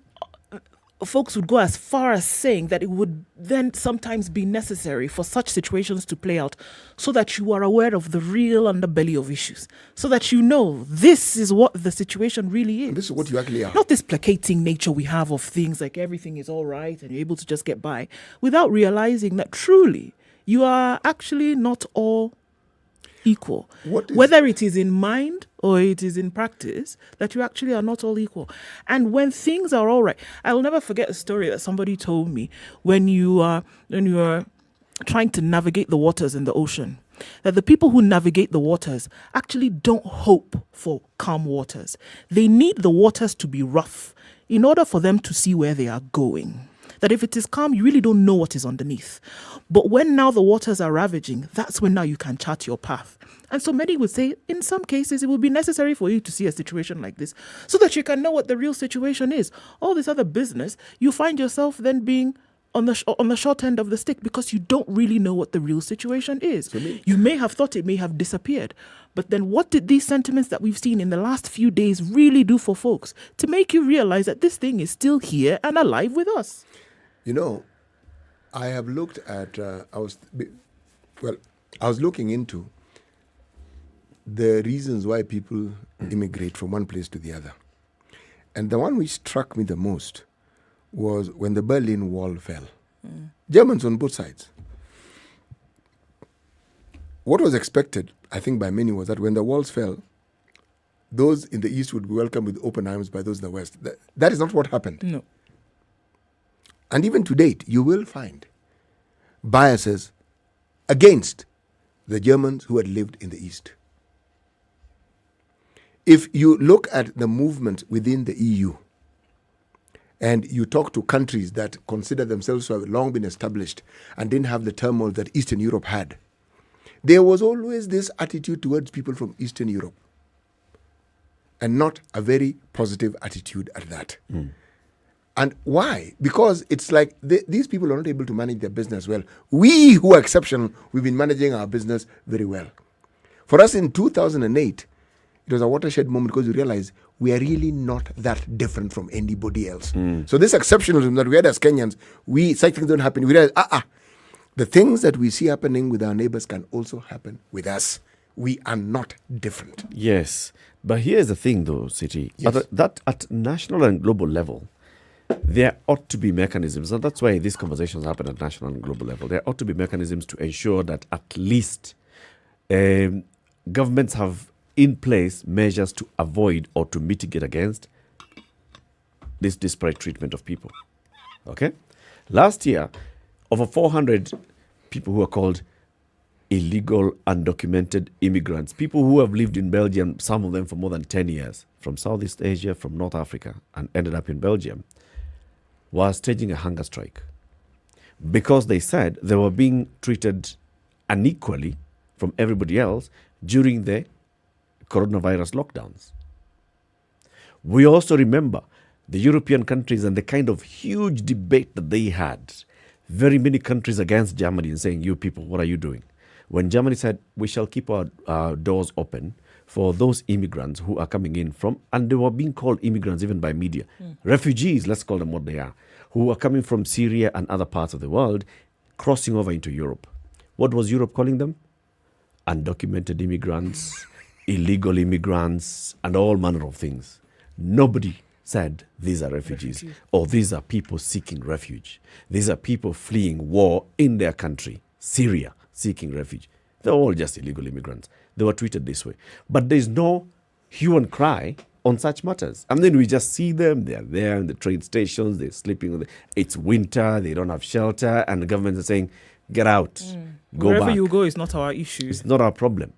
folks would go as far as saying that it would then sometimes be necessary for such situations to play out so that you are aware of the real underbelly of issues, so that you know this is what the situation really is. And this is what you actually are. Not this placating nature we have of things like everything is all right and you're able to just get by without realizing that truly you are actually not all equal. Whether it is in mind or it is in practice, that you actually are not all equal. And when things are all right, I'll never forget a story that somebody told me when you are trying to navigate the waters in the ocean, that the people who navigate the waters actually don't hope for calm waters. They need the waters to be rough in order for them to see where they are going. That if it is calm, you really don't know what is underneath. But when now the waters are ravaging, that's when now you can chart your path. And so many would say, in some cases, it will be necessary for you to see a situation like this so that you can know what the real situation is. All this other business, you find yourself then being on the short end of the stick because you don't really know what the real situation is. You may have thought it may have disappeared. But then what did these sentiments that we've seen in the last few days really do for folks to make you realize that this thing is still here and alive with us? You know, I have looked at, I was looking into the reasons why people immigrate from one place to the other. And the one which struck me the most was when the Berlin Wall fell. Germans on both sides. What was expected, I think, by many was that when the walls fell, those in the East would be welcomed with open arms by those in the West. That is not what happened. No. And even to date, you will find biases against the Germans who had lived in the East. If you look at the movement within the EU and you talk to countries that consider themselves to have long been established and didn't have the turmoil that Eastern Europe had, there was always this attitude towards people from Eastern Europe, and not a very positive attitude at that. And why? Because it's like these people are not able to manage their business well. We who are exceptional, we've been managing our business very well. For us in 2008, it was a watershed moment because we realized we are really not that different from anybody else. So this exceptionalism that we had as Kenyans, such things don't happen. We realize, the things that we see happening with our neighbors can also happen with us. We are not different. Yes. But here's the thing though, City. Yes. At national and global level, there ought to be mechanisms, and that's why these conversations happen at national and global level. There ought to be mechanisms to ensure that at least governments have in place measures to avoid or to mitigate against this disparate treatment of people. Okay? Last year, over 400 people who are called illegal, undocumented immigrants, people who have lived in Belgium, some of them for more than 10 years, from Southeast Asia, from North Africa, and ended up in Belgium, were staging a hunger strike because they said they were being treated unequally from everybody else during the coronavirus lockdowns. We also remember the European countries and the kind of huge debate that they had. Very many countries against Germany and saying, you people, what are you doing? When Germany said, we shall keep our doors open for those immigrants who are coming in from, and they were being called immigrants even by media, refugees, let's call them what they are, who are coming from Syria and other parts of the world, crossing over into Europe. What was Europe calling them? Undocumented immigrants, illegal immigrants, and all manner of things. Nobody said these are refugees, or these are people seeking refuge. These are people fleeing war in their country, Syria, seeking refuge. They're all just illegal immigrants. They were treated this way. But there's no hue and cry on such matters. And then we just see them, they're there in the train stations, they're sleeping, it's winter, they don't have shelter, and the government is saying, get out, go Wherever back. you go is not our issue. It's not our problem.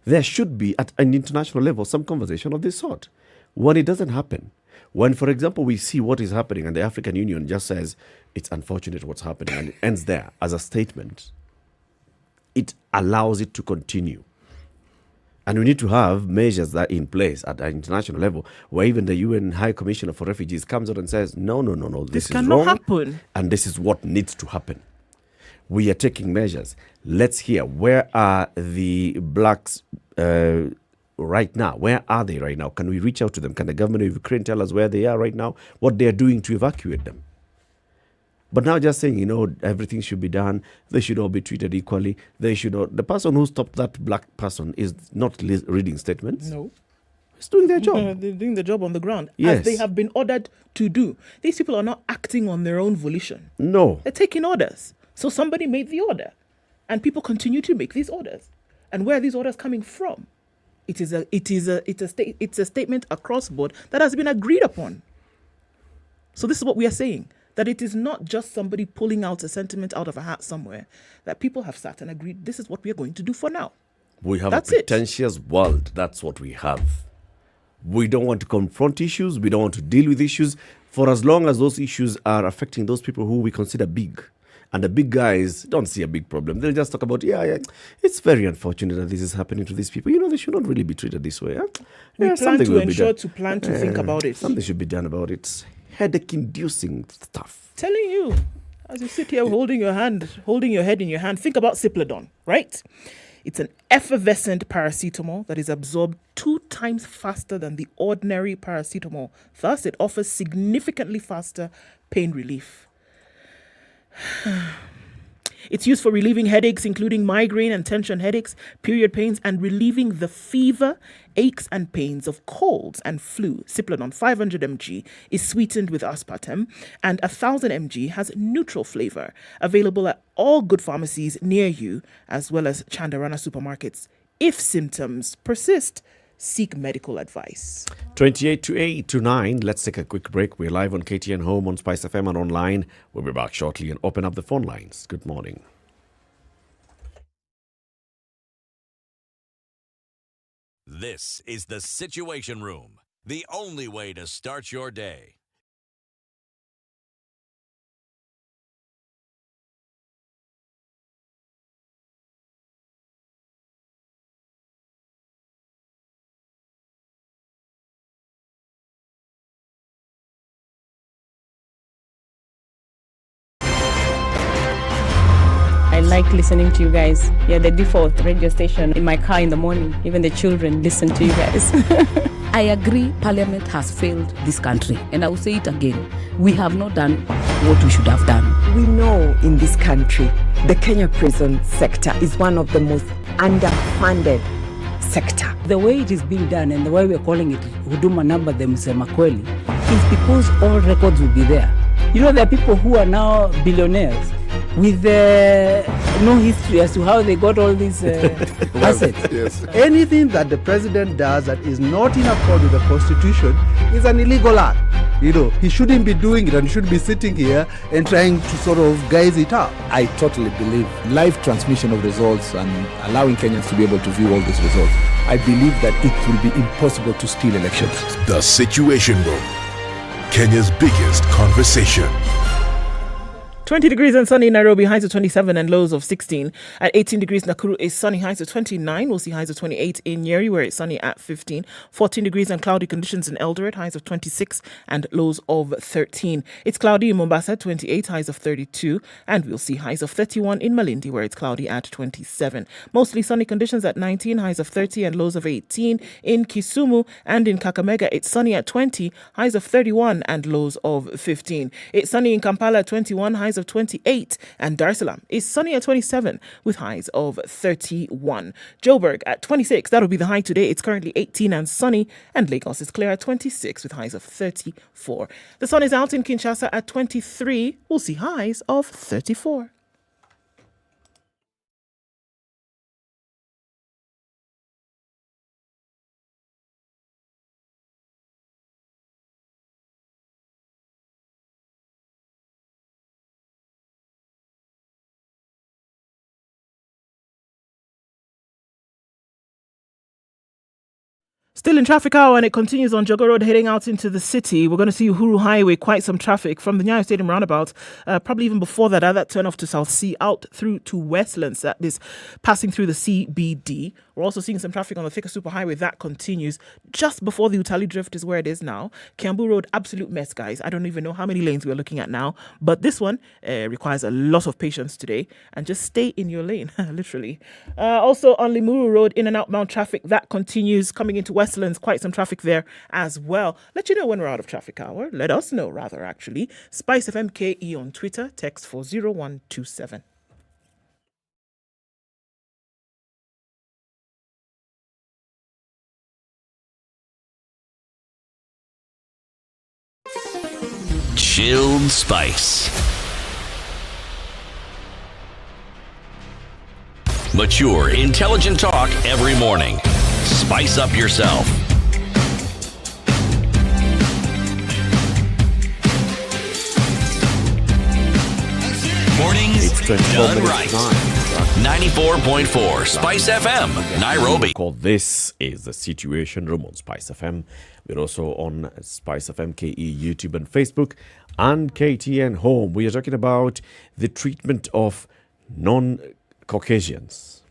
There should be, at an international level, some conversation of this sort. When it doesn't happen, when, for example, we see what is happening and the African Union just says, it's unfortunate what's happening, and it ends there as a statement, it allows it to continue. And we need to have measures that in place at an international level, where even the UN High Commissioner for Refugees comes out and says, no, this is cannot wrong, happen. and this is what needs to happen. We are taking measures. Let's hear, where are the blacks right now? Where are they right now? Can we reach out to them? Can the government of Ukraine tell us where they are right now, what they are doing to evacuate them? But now just saying, everything should be done, they should all be treated equally, they should all... The person who stopped that black person is not reading statements. No. He's doing their job. They're doing the job on the ground, yes, as they have been ordered to do. These people are not acting on their own volition. No. They're taking orders. So somebody made the order, and people continue to make these orders. And where are these orders coming from? It's a statement across board that has been agreed upon. So this is what we are saying, that it is not just somebody pulling out a sentiment out of a hat somewhere, that people have sat and agreed, this is what we are going to do for now. We have That's a pretentious world. That's what we have. We don't want to confront issues. We don't want to deal with issues for as long as those issues are affecting those people who we consider big. And the big guys don't see a big problem. They'll just talk about, it's very unfortunate that this is happening to these people. They should not really be treated this way. We plan to think about it. Something should be done about it. Headache-inducing stuff. Telling you, as you sit here holding your head in your hand, think about Cipladon, right? It's an effervescent paracetamol that is absorbed 2 times faster than the ordinary paracetamol. Thus, it offers significantly faster pain relief. It's used for relieving headaches, including migraine and tension headaches, period pains, and relieving the fever, aches, and pains of colds and flu. Cipladon 500 mg is sweetened with aspartame, and 1000 mg has neutral flavor. Available at all good pharmacies near you, as well as Chandarana supermarkets. If symptoms persist, seek medical advice. 28 to 8 to 9. Let's take a quick break. We're live on KTN Home, on SpiceFM, and online. We'll be back shortly and open up the phone lines. Good morning. This is the Situation Room, the only way to start your day. I like listening to you guys. You're the default radio station in my car in the morning. Even the children listen to you guys. I agree Parliament has failed this country. And I will say it again. We have not done what we should have done. We know in this country, the Kenya prison sector is one of the most underfunded sector. The way it is being done and the way we're calling it Huduma Namba de Msema Kweli is because all records will be there. There are people who are now billionaires with no history as to how they got all these assets. Yes. Anything that the president does that is not in accord with the constitution is an illegal act. He shouldn't be doing it, and he should be sitting here and trying to sort of guise it up. I totally believe live transmission of results and allowing Kenyans to be able to view all these results. I believe that it will be impossible to steal elections. The Situation Room, Kenya's biggest conversation. 20 degrees and sunny in Nairobi, highs of 27 and lows of 16. At 18 degrees, Nakuru is sunny, highs of 29. We'll see highs of 28 in Nyeri, where it's sunny at 15. 14 degrees and cloudy conditions in Eldoret, highs of 26 and lows of 13. It's cloudy in Mombasa, 28, highs of 32. And we'll see highs of 31 in Malindi, where it's cloudy at 27. Mostly sunny conditions at 19, highs of 30 and lows of 18. In Kisumu and in Kakamega, it's sunny at 20, highs of 31 and lows of 15. It's sunny in Kampala at 21, highs of 28, and Dar es Salaam is sunny at 27 with highs of 31. Joburg at 26, that'll be the high today. It's currently 18 and sunny, and Lagos is clear at 26 with highs of 34. The sun is out in Kinshasa at 23. We'll see highs of 34. Still in traffic hour, and it continues on Jogo Road heading out into the city. We're going to see Uhuru Highway, quite some traffic from the Nyayo Stadium roundabout, probably even before that, at that turn off to South Sea, out through to Westlands, that is passing through the CBD. We're also seeing some traffic on the Thika Superhighway that continues just before the Utali Drift is where it is now. Kiambu Road, absolute mess, guys. I don't even know how many lanes we're looking at now, but this one requires a lot of patience today, and just stay in your lane, literally. Also on Limuru Road, in and outbound traffic that continues coming into Westlands, quite some traffic there as well. Let you know when we're out of traffic hour. Let us know, rather, actually. SpiceFM KE on Twitter, text 40127. Chilled Spice. Mature, intelligent talk every morning. Spice up yourself. Mornings done right. 94.4 Spice FM, Nairobi. This is the Situation Room on Spice FM. We're also on Spice FM KE, YouTube and Facebook, and KTN Home. We are talking about the treatment of non-Caucasians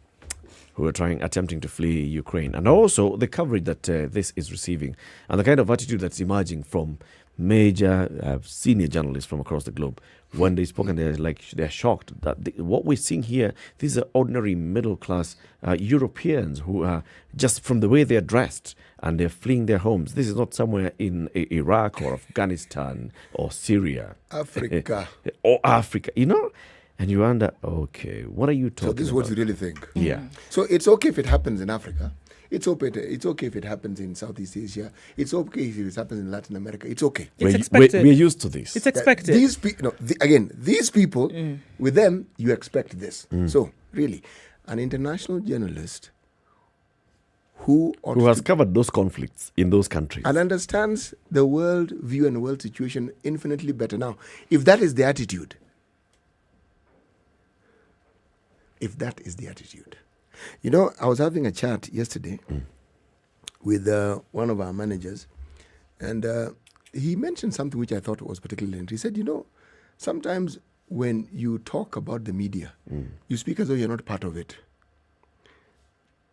who are attempting to flee Ukraine, and also the coverage that this is receiving, and the kind of attitude that's emerging from major senior journalists from across the globe. When they spoke, and they're shocked that what we're seeing here, these are ordinary middle-class Europeans who are, just from the way they're dressed, and they're fleeing their homes. This is not somewhere in Iraq or Afghanistan or Syria. Africa. Or Africa, And you wonder, okay, what are you talking about? So this is what you really think. Yeah. So it's okay if it happens in Africa. It's okay if it happens in Southeast Asia. It's okay if it happens in Latin America. It's okay. It's expected. We're used to this. It's expected. These people, with them, you expect this. So, really, an international journalist who has covered those conflicts in those countries and understands the world view and the world situation infinitely better. Now, if that is the attitude, I was having a chat yesterday with one of our managers, and he mentioned something which I thought was particularly interesting. He said, sometimes when you talk about the media, you speak as though you're not part of it.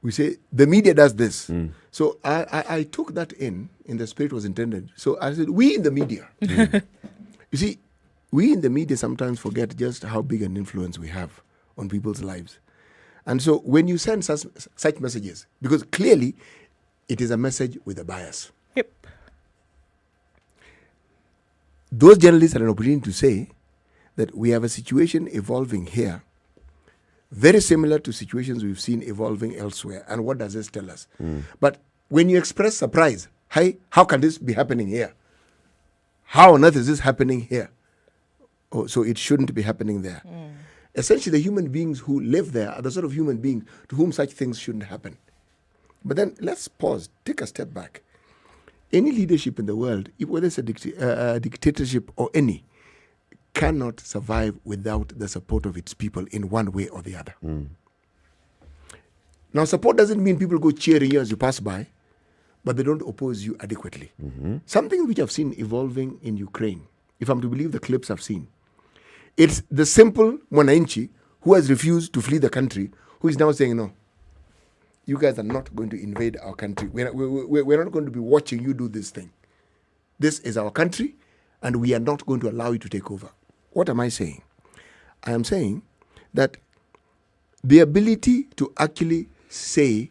We say, the media does this. So I took that in the spirit was intended. So I said, we in the media. You see, we in the media sometimes forget just how big an influence we have on people's lives. And so when you send such messages, because clearly it is a message with a bias. Yep. Those journalists had an opportunity to say that we have a situation evolving here very similar to situations we've seen evolving elsewhere. And what does this tell us? But when you express surprise, hey, how can this be happening here? How on earth is this happening here? Oh, so it shouldn't be happening there. Essentially, the human beings who live there are the sort of human beings to whom such things shouldn't happen. But then let's pause, take a step back. Any leadership in the world, whether it's a dictatorship or any, cannot survive without the support of its people in one way or the other. Now, support doesn't mean people go cheering you as you pass by, but they don't oppose you adequately. Something which I've seen evolving in Ukraine, if I'm to believe the clips I've seen, it's the simple Mwananchi who has refused to flee the country, who is now saying, no, you guys are not going to invade our country. We're not going to be watching you do this thing. This is our country, and we are not going to allow you to take over. What am I saying? I am saying that the ability to actually say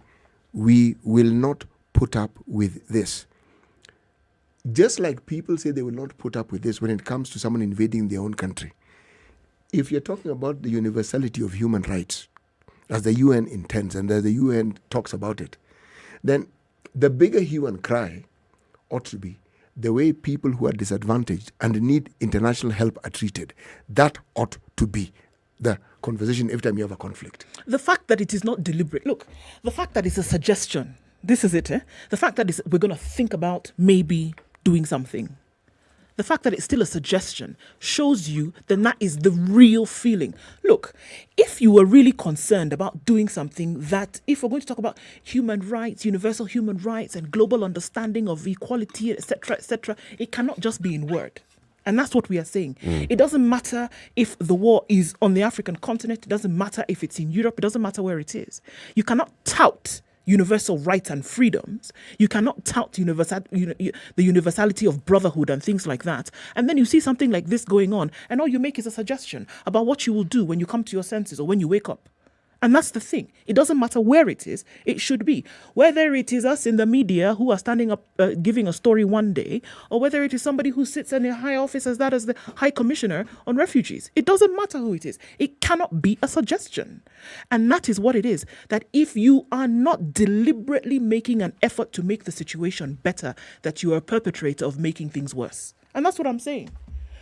we will not put up with this, just like people say they will not put up with this when it comes to someone invading their own country. If you're talking about the universality of human rights, as the UN intends and as the UN talks about it, then the bigger hue and cry ought to be the way people who are disadvantaged and need international help are treated. That ought to be the conversation every time you have a conflict. The fact that it is not deliberate. Look, the fact that it's a suggestion. This is it. The fact that we're going to think about maybe doing something. the fact that it's still a suggestion shows you then that is the real feeling. Look, if you were really concerned about doing something that, if we're going to talk about human rights, universal human rights and global understanding of equality, etc., it cannot just be in word. And that's what we are saying. It doesn't matter if the war is on the African continent. It doesn't matter if it's in Europe. It doesn't matter where it is. You cannot tout universal rights and freedoms. You cannot tout the universality of brotherhood and things like that. And then you see something like this going on, and all you make is a suggestion about what you will do when you come to your senses or when you wake up. And that's the thing. It doesn't matter where it is. It should be. Whether it is us in the media who are standing up giving a story one day, or whether it is somebody who sits in a high office as the High Commissioner on Refugees. It doesn't matter who it is. It cannot be a suggestion. And that is what it is. That if you are not deliberately making an effort to make the situation better, that you are a perpetrator of making things worse. And that's what I'm saying.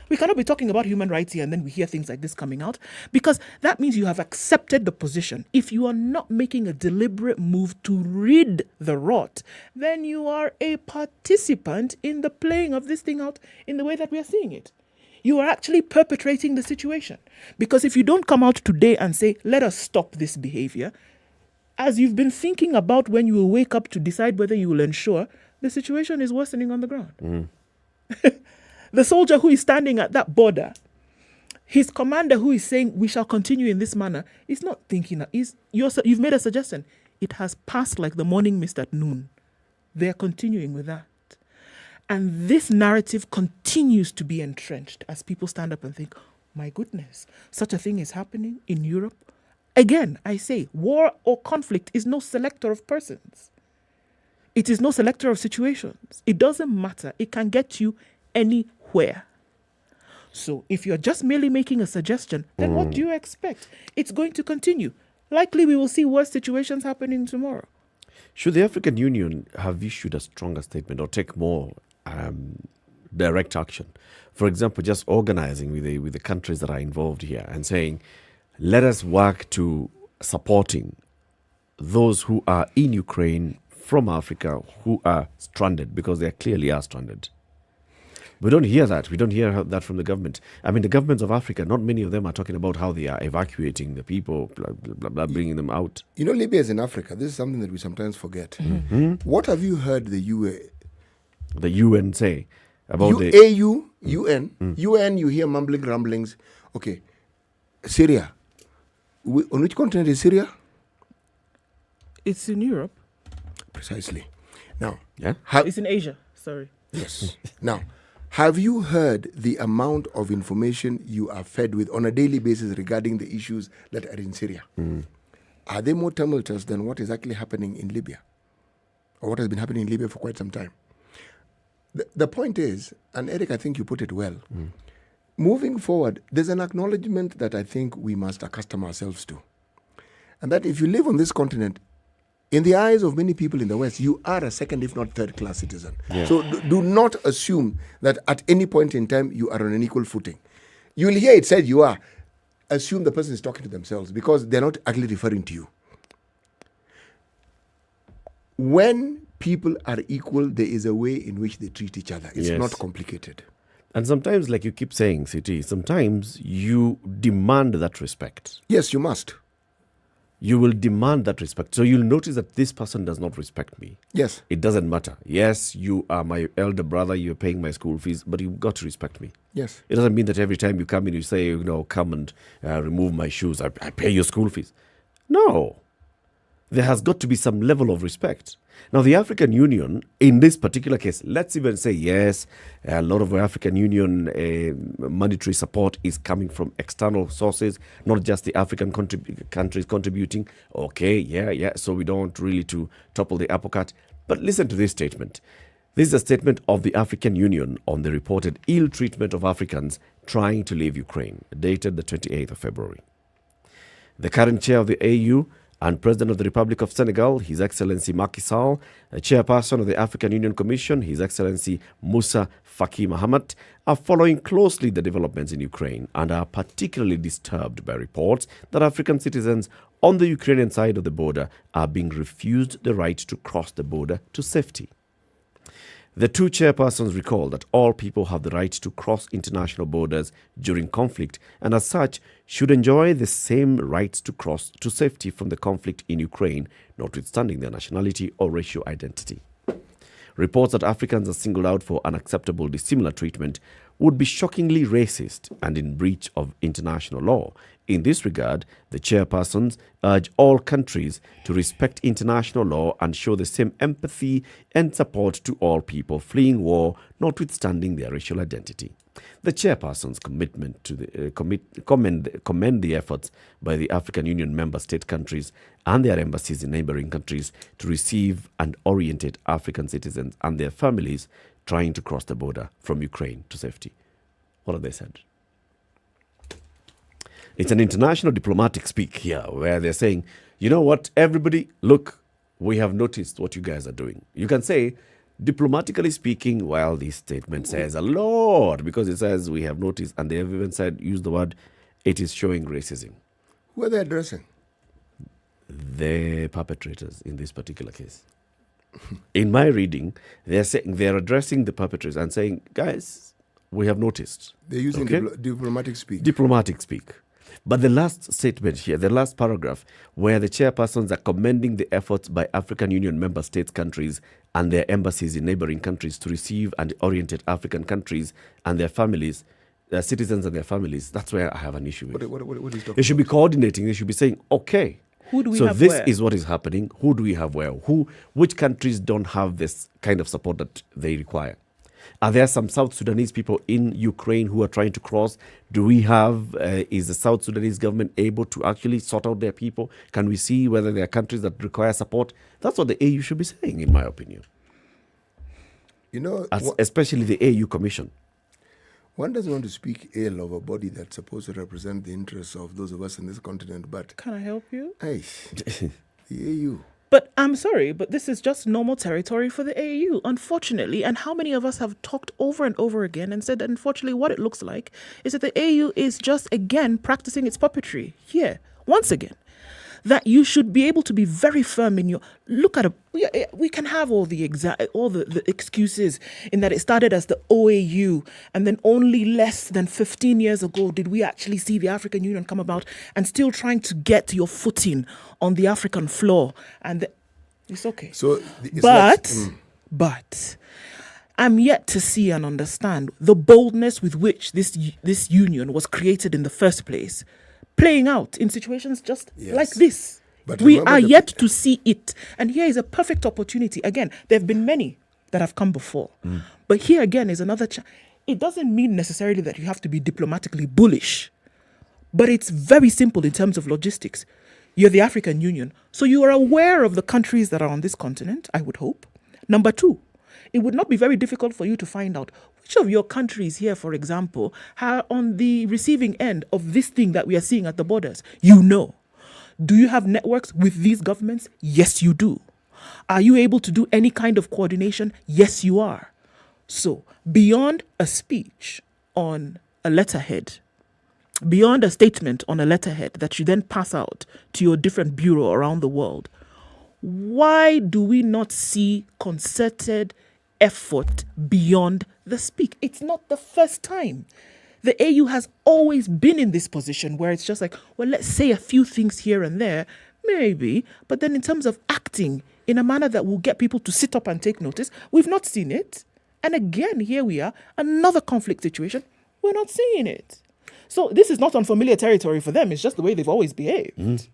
We cannot be talking about human rights here and then we hear things like this coming out, because that means you have accepted the position. If you are not making a deliberate move to rid the rot, then you are a participant in the playing of this thing out in the way that we are seeing it. You are actually perpetrating the situation. Because if you don't come out today and say, let us stop this behavior, as you've been thinking about when you will wake up to decide whether you will ensure, the situation is worsening on the ground. The soldier who is standing at that border, his commander who is saying we shall continue in this manner, is not thinking that. You've made a suggestion. It has passed like the morning mist at noon. They are continuing with that. And this narrative continues to be entrenched as people stand up and think, my goodness, such a thing is happening in Europe. Again, I say, war or conflict is no selector of persons. It is no selector of situations. It doesn't matter. It can get you anywhere. So if you're just merely making a suggestion, then what do you expect? It's going to continue. Likely we will see worse situations happening tomorrow. Should the African Union have issued a stronger statement or take more direct action? For example, just organizing with the countries that are involved here and saying, let us work to supporting those who are in Ukraine from Africa who are stranded, because they clearly are stranded. We don't hear that. We don't hear that from the government. I mean, the governments of Africa, not many of them are talking about how they are evacuating the people, blah, blah, blah, blah, bringing them out. You know, Libya is in Africa. This is something that we sometimes forget. What have you heard the UN say about UN, you hear mumbling, rumblings. Okay, Syria. On which continent is Syria? It's in Europe. Precisely. Now, it's in Asia. Sorry. Yes. Now, have you heard the amount of information you are fed with on a daily basis regarding the issues that are in Syria? Are they more tumultuous than what is actually happening in Libya? Or what has been happening in Libya for quite some time? The point is, and Eric, I think you put it well, moving forward, there's an acknowledgement that I think we must accustom ourselves to. And that if you live on this continent, in the eyes of many people in the West, you are a second, if not third-class citizen. Yeah. So do not assume that at any point in time you are on an equal footing. You will hear it said you are. Assume the person is talking to themselves because they're not actually referring to you. When people are equal, there is a way in which they treat each other. It's not complicated. And sometimes, like you keep saying, CT, sometimes you demand that respect. Yes, you must. You will demand that respect. So you'll notice that this person does not respect me. Yes. It doesn't matter. Yes, you are my elder brother, you're paying my school fees, but you've got to respect me. Yes. It doesn't mean that every time you come in, you say, come and remove my shoes, I pay your school fees. No. There has got to be some level of respect. Now, the African Union, in this particular case, let's even say, yes, a lot of African Union monetary support is coming from external sources, not just the African countries contributing. Okay, yeah, so we don't really to topple the apple cart. But listen to this statement. This is a statement of the African Union on the reported ill treatment of Africans trying to leave Ukraine, dated the 28th of February. The current chair of the AU and President of the Republic of Senegal, His Excellency Macky Sall, the Chairperson of the African Union Commission, His Excellency Moussa Faki Mahamat, are following closely the developments in Ukraine and are particularly disturbed by reports that African citizens on the Ukrainian side of the border are being refused the right to cross the border to safety. The two chairpersons recalled that all people have the right to cross international borders during conflict and as such should enjoy the same rights to cross to safety from the conflict in Ukraine, notwithstanding their nationality or racial identity. Reports that Africans are singled out for unacceptable dissimilar treatment would be shockingly racist and in breach of international law. In this regard, the chairpersons urge all countries to respect international law and show the same empathy and support to all people fleeing war, notwithstanding their racial identity. The chairperson's commitment to the commend the efforts by the African Union member state countries and their embassies in neighboring countries to receive and orientate African citizens and their families trying to cross the border from Ukraine to safety. What have they said? It's an international diplomatic speak here where they're saying, you know what, everybody, look, we have noticed what you guys are doing. You can say, diplomatically speaking, while this statement says a lot, because it says we have noticed, and they have even said, use the word, it is showing racism. Who are they addressing? The perpetrators in this particular case. In my reading, they're addressing the perpetrators and saying, guys, we have noticed. They're using diplomatic speak. Diplomatic speak. But the last statement here, the last paragraph, where the chairpersons are commending the efforts by African Union member states countries and their embassies in neighboring countries to receive and orientate African countries and their families, their citizens and their families, that's where I have an issue with. What is they should be coordinating. They should be saying, okay, who do we so have this where? is what is happening. Who do we have where? Which countries don't have this kind of support that they require? Are there some South Sudanese people in Ukraine who are trying to cross? Do we have, is the South Sudanese government able to actually sort out their people? Can we see whether there are countries that require support? That's what the AU should be saying, in my opinion. You know, especially the AU Commission. One doesn't want to speak ill of a body that's supposed to represent the interests of those of us in this continent, but... Can I help you? Hey, the AU... But I'm sorry, but this is just normal territory for the AU, unfortunately. And how many of us have talked over and over again and said that unfortunately what it looks like is that the AU is just again practicing its puppetry here, once again. That you should be able to be very firm in your look at we can have all the excuses in that it started as the OAU and then only less than 15 years ago did we actually see the African Union come about and still trying to get your footing on the African floor and it's okay. So but I'm yet to see and understand the boldness with which this union was created in the first place. Playing out in situations just like this. But we are yet to see it. And here is a perfect opportunity. Again, there have been many that have come before. But here again is another it doesn't mean necessarily that you have to be diplomatically bullish. But it's very simple in terms of logistics. You're the African Union. So you are aware of the countries that are on this continent, I would hope. Number two, it would not be very difficult for you to find out which of your countries here, for example, are on the receiving end of this thing that we are seeing at the borders. You know. Do you have networks with these governments? Yes, you do. Are you able to do any kind of coordination? Yes, you are. So, beyond a speech on a letterhead, beyond a statement on a letterhead that you then pass out to your different bureau around the world, why do we not see concerted effort beyond the speak? It's not the first time. The AU has always been in this position where it's just like, well, let's say a few things here and there, maybe, but then in terms of acting in a manner that will get people to sit up and take notice, we've not seen it. And again, here we are, another conflict situation, we're not seeing it. So this is not unfamiliar territory for them, it's just the way they've always behaved.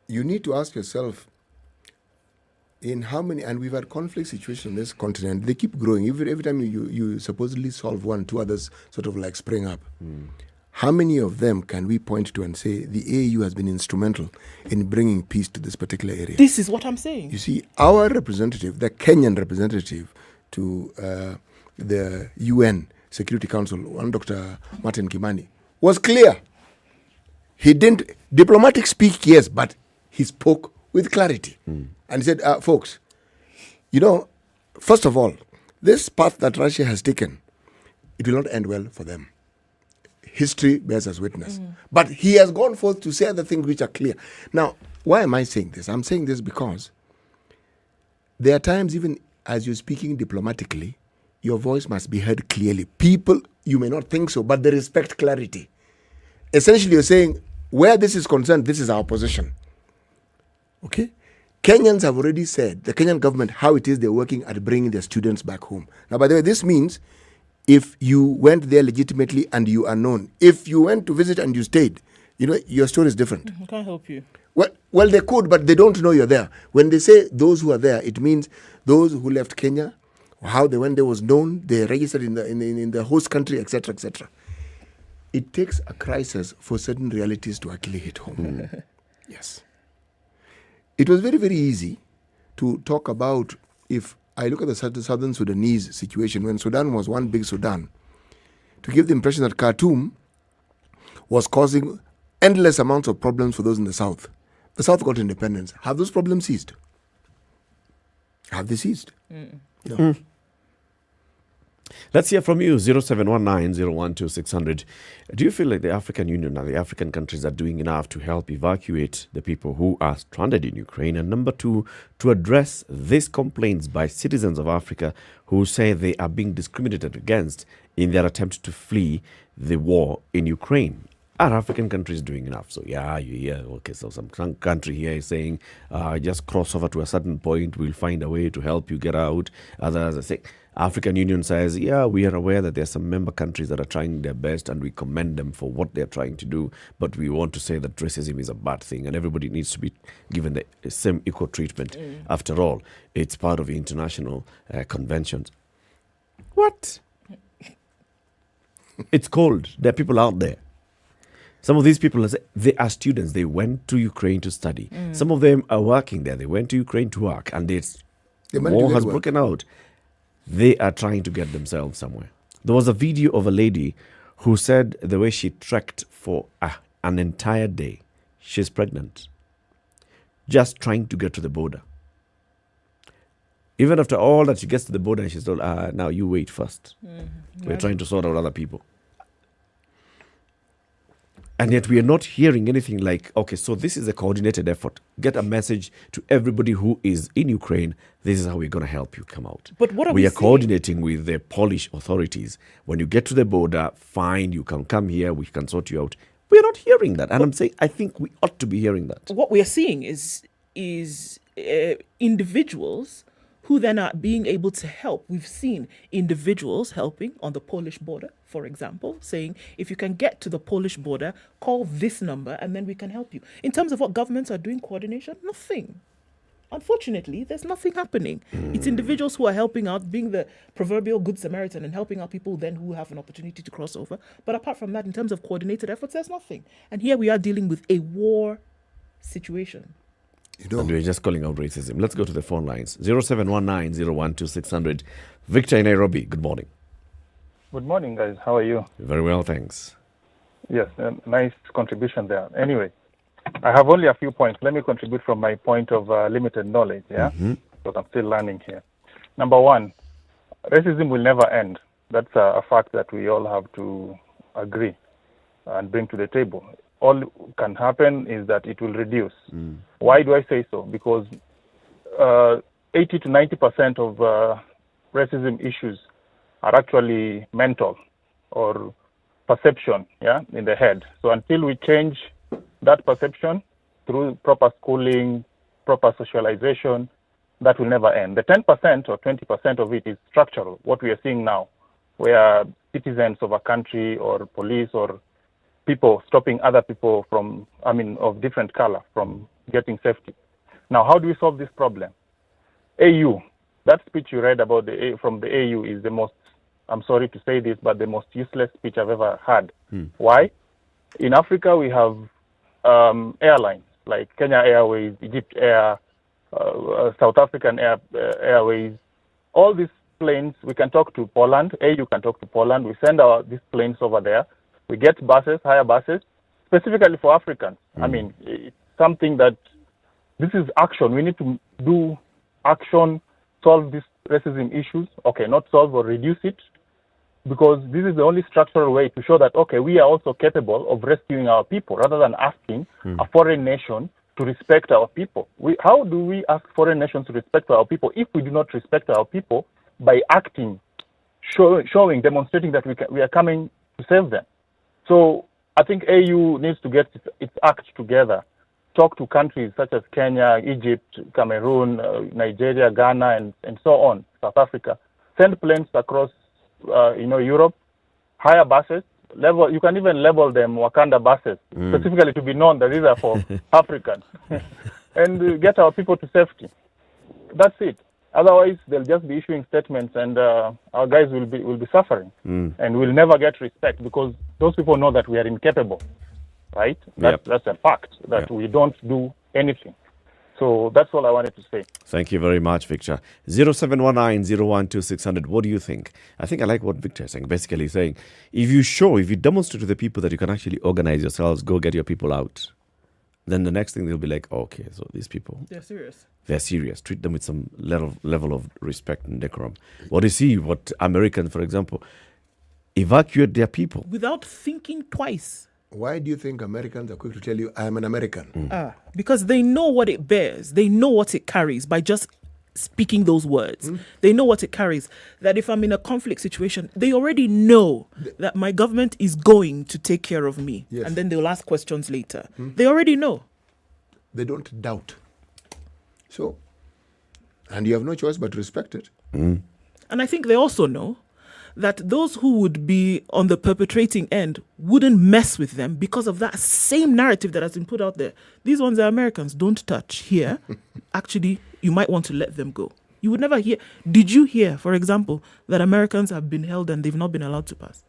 You need to ask yourself, in how many, and we've had conflict situations on this continent, they keep growing. Every time you supposedly solve one, two others sort of like spring up. How many of them can we point to and say the AU has been instrumental in bringing peace to this particular area? This is what I'm saying. You see, our representative, the Kenyan representative to the UN Security Council, one Dr. Martin Kimani, was clear. He didn't, diplomatic speak, yes, but he spoke with clarity. And he said, folks, you know, first of all, this path that Russia has taken, it will not end well for them. History bears us witness. But he has gone forth to say other things which are clear. Now, why am I saying this? I'm saying this because there are times, even as you're speaking diplomatically, your voice must be heard clearly. People, you may not think so, but they respect clarity. Essentially, you're saying, where this is concerned, this is our position. Okay? Kenyans have already said, the Kenyan government, how it is they're working at bringing their students back home. Now, by the way, this means if you went there legitimately and you are known, if you went to visit and you stayed, your story is different. I can't help you. Well, they could, but they don't know you're there. When they say those who are there, it means those who left Kenya, how they went there was known, they registered in the host country, etc., etc. It takes a crisis for certain realities to actually hit home. Yes. It was very, very easy to talk about, if I look at the southern Sudanese situation, when Sudan was one big Sudan, to give the impression that Khartoum was causing endless amounts of problems for those in the south. The south got independence. Have those problems ceased? Have they ceased? No. Let's hear from you, 0719-012-600. Do you feel like the African Union and the African countries are doing enough to help evacuate the people who are stranded in Ukraine? And number two, to address these complaints by citizens of Africa who say they are being discriminated against in their attempt to flee the war in Ukraine. Are African countries doing enough? So so some country here is saying, just cross over to a certain point, we'll find a way to help you get out. Others are saying, African Union says, we are aware that there are some member countries that are trying their best and we commend them for what they're trying to do, but we want to say that racism is a bad thing and everybody needs to be given the same equal treatment. After all, it's part of international conventions. What? It's cold. There are people out there. Some of these people, they are students. They went to Ukraine to study. Some of them are working there. They went to Ukraine to work, and the war has broken out. They are trying to get themselves somewhere. There was a video of a lady who said the way she trekked for an entire day, she's pregnant, just trying to get to the border. Even after all that, she gets to the border and she's told, now you wait first. We're trying to sort out other people. And yet we are not hearing anything like, okay, so this is a coordinated effort. Get a message to everybody who is in Ukraine. This is how we're going to help you come out. But what are we are coordinating with the Polish authorities. When you get to the border, fine, you can come here. We can sort you out. We're not hearing that. And I'm saying, I think we ought to be hearing that. What we are seeing is individuals who then are being able to help. We've seen individuals helping on the Polish border, for example, saying, if you can get to the Polish border, call this number and then we can help you. In terms of what governments are doing, coordination, nothing. Unfortunately, there's nothing happening. It's individuals who are helping out, being the proverbial good Samaritan and helping out people then who have an opportunity to cross over. But apart from that, in terms of coordinated efforts, there's nothing. And here we are dealing with a war situation. And we're just calling out racism. Let's go to the phone lines. 0719-012-600. Victor in Nairobi, good morning. Good morning, guys. How are you? Very well, thanks. Yes, nice contribution there. Anyway, I have only a few points. Let me contribute from my point of limited knowledge, because I'm still learning here. Number one, racism will never end. That's a fact that we all have to agree and bring to the table. All can happen is that it will reduce. Why do I say so? Because 80 to 90% of racism issues are actually mental or perception, in the head. So until we change that perception through proper schooling, proper socialization, that will never end. The 10% or 20% of it is structural, what we are seeing now, where citizens of a country or police or people stopping other people of different color from getting safety. Now, how do we solve this problem? AU, that speech you read about from the AU is the most, I'm sorry to say this, but the most useless speech I've ever had. Why? In Africa, we have airlines like Kenya Airways, Egypt Air, South African Airways. All these planes, we can talk to Poland. AU can talk to Poland. We send these planes over there. We get buses, hire buses, specifically for Africans. It's something that, this is action. We need to do action, solve these racism issues. Okay, not solve or reduce it, because this is the only structural way to show that, okay, we are also capable of rescuing our people, rather than asking a foreign nation to respect our people. How do we ask foreign nations to respect our people if we do not respect our people by acting demonstrating that we are coming to save them. So I think AU needs to get its act together, talk to countries such as Kenya, Egypt, Cameroon, Nigeria, Ghana, and so on, South Africa. Send planes across, Europe, hire buses. You can even label them Wakanda buses, specifically to be known that these are for Africans, and get our people to safety. That's it. Otherwise, they'll just be issuing statements, and our guys will be suffering, and we'll never get respect because those people know that we are incapable, right? That's a fact that we don't do anything. So that's all I wanted to say. Thank you very much, Victor. 0719-012-600. What do you think? I think I like what Victor is saying. Basically saying, if you demonstrate to the people that you can actually organize yourselves, go get your people out, then the next thing they'll be like, okay, so these people, they're serious. They're serious. Treat them with some level of respect and decorum. What you see, what Americans, for example, evacuate their people without thinking twice. Why do you think Americans are quick to tell you, I am an American? Because they know what it bears. They know what it carries by just speaking those words. They know what it carries. That if I'm in a conflict situation, they already know that my government is going to take care of me. Yes. And then they'll ask questions later. They already know. They don't doubt. So, and you have no choice but to respect it. And I think they also know that those who would be on the perpetrating end wouldn't mess with them because of that same narrative that has been put out there. These ones are Americans, don't touch here. Actually, you might want to let them go. You would never hear. Did you hear, for example, that Americans have been held and they've not been allowed to pass?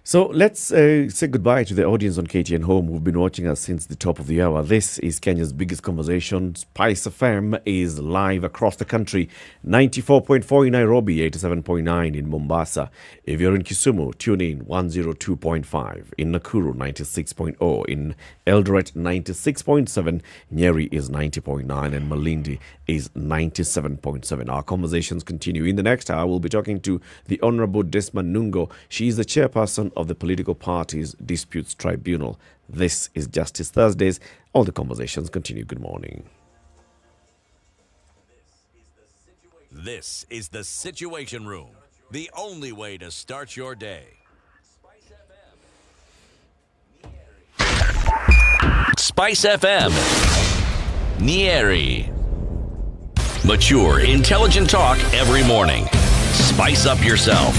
So let's say goodbye to the audience on KTN Home who've been watching us since the top of the hour. This is Kenya's biggest conversation. SpiceFM is live across the country. 94.4 in Nairobi, 87.9 in Mombasa. If you're in Kisumu, tune in 102.5. In Nakuru, 96.0. In Eldoret, 96.7. Nyeri is 90.9 and Malindi is 97.7. Our conversations continue. In the next hour, we'll be talking to the Honorable Ednah Nungo. She is the chairperson of the Political Parties Disputes Tribunal. This is Justice Thursdays. All the conversations continue. Good morning. This is the Situation Room, the only way to start your day. SpiceFM, Nyeri. Mature, intelligent talk every morning. Spice up yourself.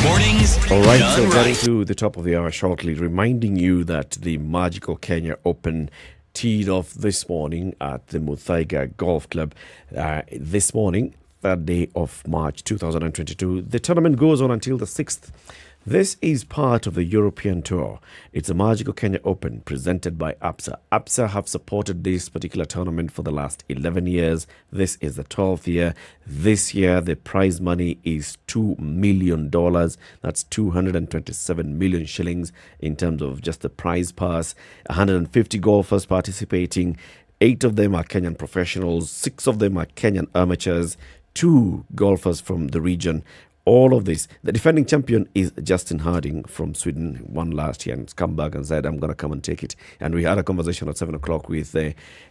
Mornings. All right, so getting to the top of the hour shortly, reminding you that the Magical Kenya Open teed off this morning at the Muthaiga Golf Club. This morning, 3rd day of March 2022. The tournament goes on until the 6th. This is part of the European tour. It's a Magical Kenya Open presented by ABSA. ABSA have supported this particular tournament for the last 11 years. This is the 12th year. This year, the prize money is $2 million. That's 227 million shillings in terms of just the prize pass. 150 golfers participating. 8 of them are Kenyan professionals. 6 of them are Kenyan amateurs. 2 golfers from the region. All of this. The defending champion is Justin Harding from Sweden. Won last year and has come back and said, I'm going to come and take it. And we had a conversation at 7 o'clock with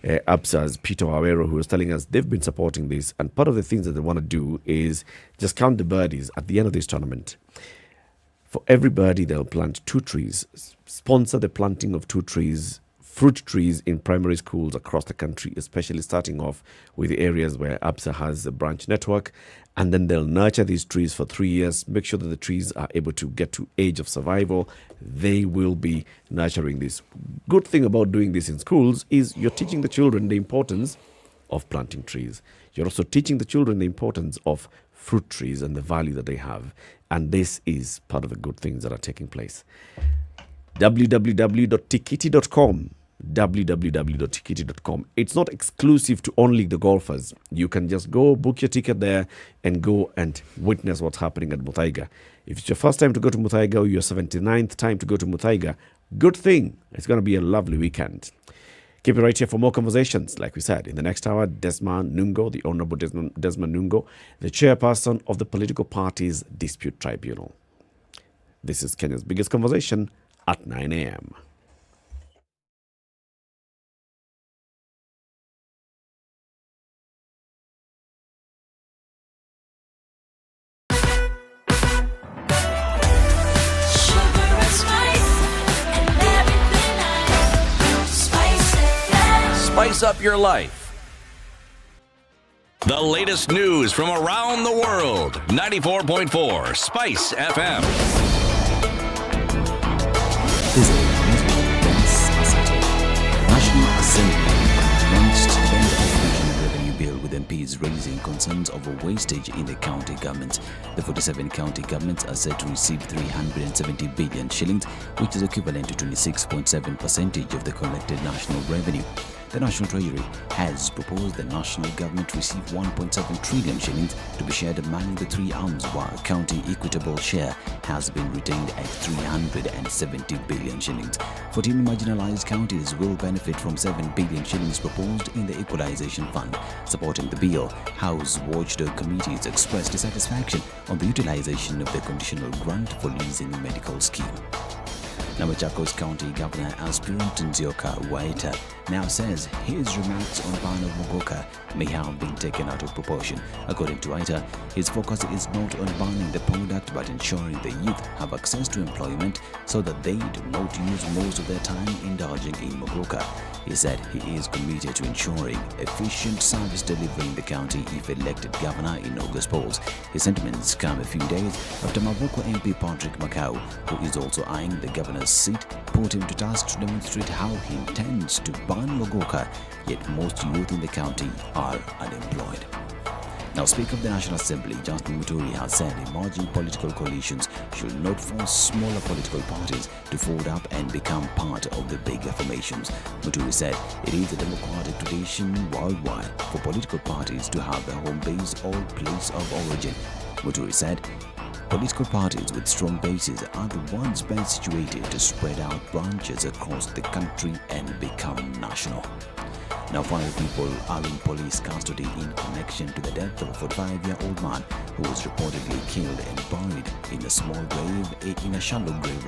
ABSA's Peter Awero, who was telling us they've been supporting this. And part of the things that they want to do is just count the birdies at the end of this tournament. For every birdie, they'll plant 2 trees. Sponsor the planting of 2 trees, fruit trees in primary schools across the country, especially starting off with the areas where ABSA has a branch network. And then they'll nurture these trees for 3 years, make sure that the trees are able to get to age of survival. They will be nurturing this. Good thing about doing this in schools is you're teaching the children the importance of planting trees. You're also teaching the children the importance of fruit trees and the value that they have. And this is part of the good things that are taking place. www.tikiti.com www.tikiti.com. It's not exclusive to only the golfers. You can just go book your ticket there and go and witness what's happening at Muthaiga. If it's your first time to go to Muthaiga or your 79th time to go to Muthaiga, good thing. It's going to be a lovely weekend. Keep it right here for more conversations. Like we said, in the next hour, Ednah Nungo, the Honorable Ednah Nungo, the chairperson of the Political Parties Dispute Tribunal. This is Kenya's biggest conversation at 9 a.m. spice up your life. The latest news from around the world. 94.4 Spice FM. This is National Assembly launched the National Revenue Bill with MPs raising concerns over wastage in the county governments. The 47 county governments are set to receive 370 billion shillings, which is equivalent to 26.7% of the collected national revenue. The National Treasury has proposed the national government receive 1.7 trillion shillings to be shared among the three arms, while county equitable share has been retained at 370 billion shillings. 14 marginalized counties will benefit from 7 billion shillings proposed in the Equalization Fund. Supporting the bill, House Watchdog Committees expressed dissatisfaction on the utilization of the conditional grant for leasing medical scheme. Now, Machakos County Governor aspirant Nzioka Waita now says his remarks on ban of Muga may have been taken out of proportion. According to Waita, his focus is not on banning the product but ensuring the youth have access to employment so that they do not use most of their time indulging in Muga. He said he is committed to ensuring efficient service delivery in the county if elected governor in August polls. His sentiments come a few days after Mavuko MP Patrick Macau, who is also eyeing the governor's seat, put him to task to demonstrate how he intends to ban Muga, yet most youth in the county are unemployed. Now, Speaker of the National Assembly, Justin Muturi, has said emerging political coalitions should not force smaller political parties to fold up and become part of the bigger formations. Muturi said it is a democratic tradition worldwide for political parties to have their home base or place of origin. Muturi said political parties with strong bases are the ones best situated to spread out branches across the country and become national. Now, 5 people are in police custody in connection to the death of a 45-year-old man who was reportedly killed and buried in a shallow grave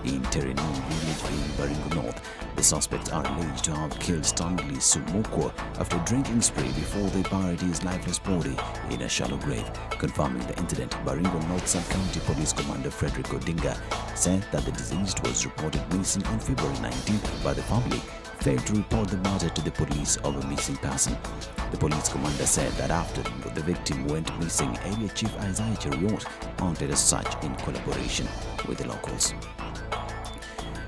in Tereni village in Baringo North. The suspects are alleged to have killed Stanley Sumoko after drinking spree before they buried his lifeless body in a shallow grave. Confirming the incident, Baringo North Sub-County Police Commander Frederick Odinga said that the deceased was reported missing on February 19th by the family failed to report the matter to the police of a missing person. The police commander said that after the victim went missing, area chief Isaiah Cheriot mounted a search in collaboration with the locals.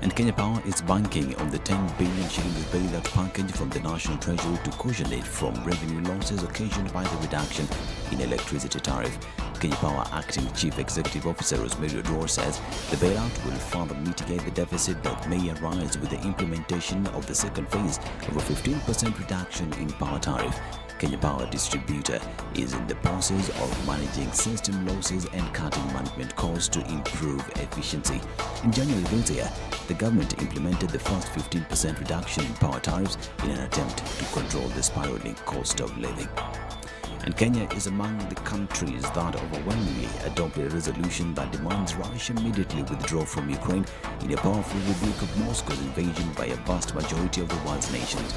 And Kenya Power is banking on the 10 billion shillings bailout package from the National Treasury to cushion it from revenue losses occasioned by the reduction in electricity tariff. Kenya Power Acting Chief Executive Officer Rosemary Odor says the bailout will further mitigate the deficit that may arise with the implementation of the second phase of a 15% reduction in power tariff. Kenya Power Distributor is in the process of managing system losses and cutting management costs to improve efficiency. In January this year, the government implemented the first 15% reduction in power tariffs in an attempt to control the spiraling cost of living. And Kenya is among the countries that overwhelmingly adopted a resolution that demands Russia immediately withdraw from Ukraine in a powerful rebuke of Moscow's invasion by a vast majority of the world's nations.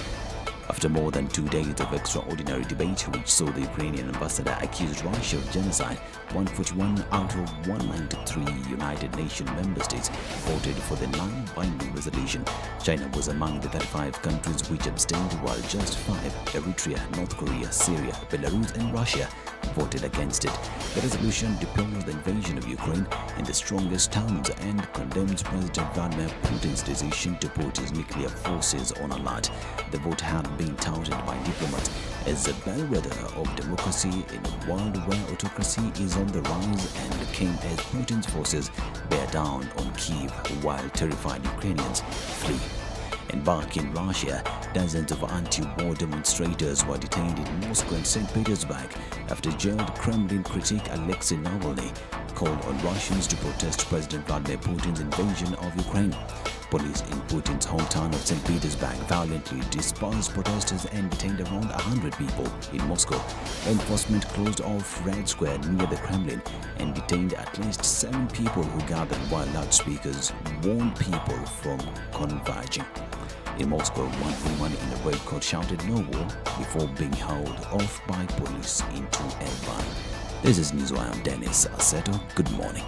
After more than 2 days of extraordinary debate, which saw the Ukrainian ambassador accuse Russia of genocide, 141 out of 193 United Nations member states voted for the non-binding resolution. China was among the 35 countries which abstained, while just 5, Eritrea, North Korea, Syria, Belarus and Russia, voted against it. The resolution deplores the invasion of Ukraine in the strongest terms and condemns President Vladimir Putin's decision to put his nuclear forces on alert. The vote had been touted by diplomats as a bellwether of democracy in a world where autocracy is on the rise, and came as Putin's forces bear down on Kyiv while terrified Ukrainians flee. And back in Russia, dozens of anti-war demonstrators were detained in Moscow and St. Petersburg after jailed Kremlin critic Alexei Navalny called on Russians to protest President Vladimir Putin's invasion of Ukraine. Police in Putin's hometown of St. Petersburg violently dispersed protesters and detained around 100 people. In Moscow, enforcement closed off Red Square near the Kremlin and detained at least 7 people who gathered while loudspeakers warned people from converging. In Moscow, one woman in a red coat shouted "No war" before being held off by police into a van. This is Newswire. I'm Dennis Aseto. Good morning.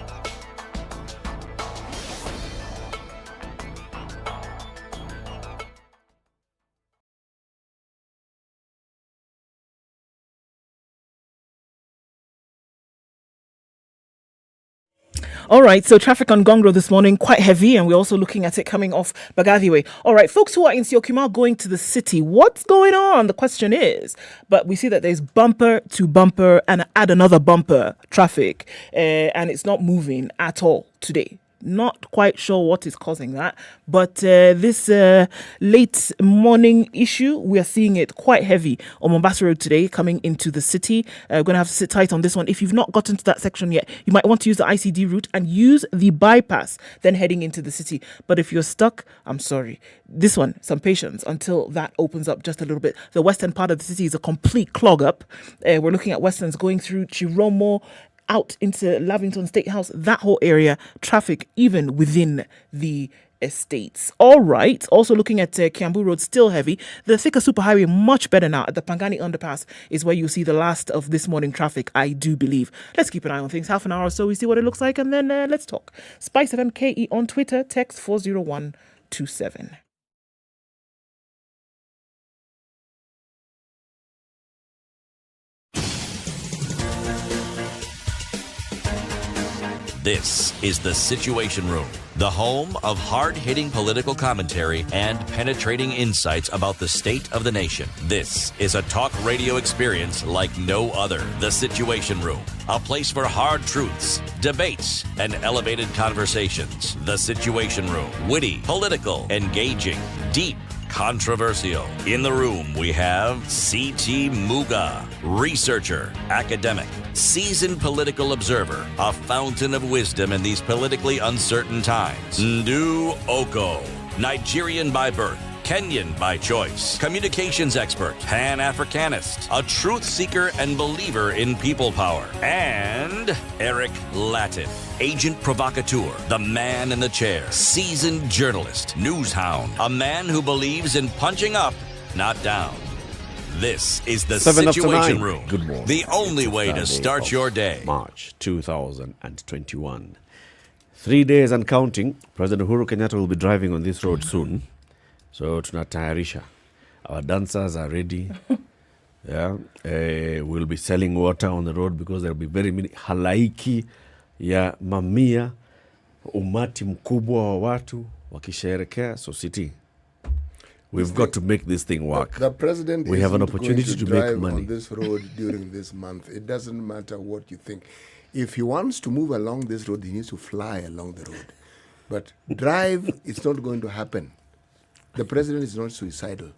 All right, so traffic on Gongro this morning, quite heavy, and we're also looking at it coming off Bagavi Way. All right, folks who are in Syokimau going to the city, what's going on? The question is, but we see that there's bumper to bumper and add another bumper traffic, and it's not moving at all today. Not quite sure what is causing that, but this late morning issue, we are seeing it quite heavy on Mombasa Road today, coming into the city. We're going to have to sit tight on this one. If you've not gotten to that section yet, you might want to use the ICD route and use the bypass, then heading into the city. But if you're stuck, I'm sorry. This one, some patience until that opens up just a little bit. The western part of the city is a complete clog up. We're looking at Westerns going through Chiromo, out into Lavington State House, that whole area, traffic even within the estates. All right. Also looking at Kiambu Road, still heavy. The Thika Superhighway, much better now. At the Pangani Underpass is where you see the last of this morning traffic, I do believe. Let's keep an eye on things. Half an hour or so, we see what it looks like, and then let's talk. SpiceFM KE on Twitter, text 40127. This is The Situation Room, the home of hard-hitting political commentary and penetrating insights about the state of the nation. This is a talk radio experience like no other. The Situation Room, a place for hard truths, debates, and elevated conversations. The Situation Room, witty, political, engaging, deep, controversial. In the room, we have C.T. Muga, researcher, academic, seasoned political observer, a fountain of wisdom in these politically uncertain times. Ndu Okoh, Nigerian by birth, Kenyan by choice, communications expert, Pan-Africanist, a truth seeker and believer in people power, and Eric Latiff, agent provocateur, the man in the chair, seasoned journalist, news hound, a man who believes in punching up, not down. This is the Situation Room. Good morning. The only way to start your day. March 2021. 3 days and counting. President Uhuru Kenyatta will be driving on this road soon. So tunatayarisha. Our dancers are ready. Yeah, we'll be selling water on the road because there will be very many halaiki ya mamia, umati mkubwa wa watu wakisherekea. So city, we've got to make this thing work. The president we have an opportunity to make money on this road during this month. It doesn't matter what you think. If he wants to move along this road, he needs to fly along the road. But drive, it's not going to happen. The president is not suicidal.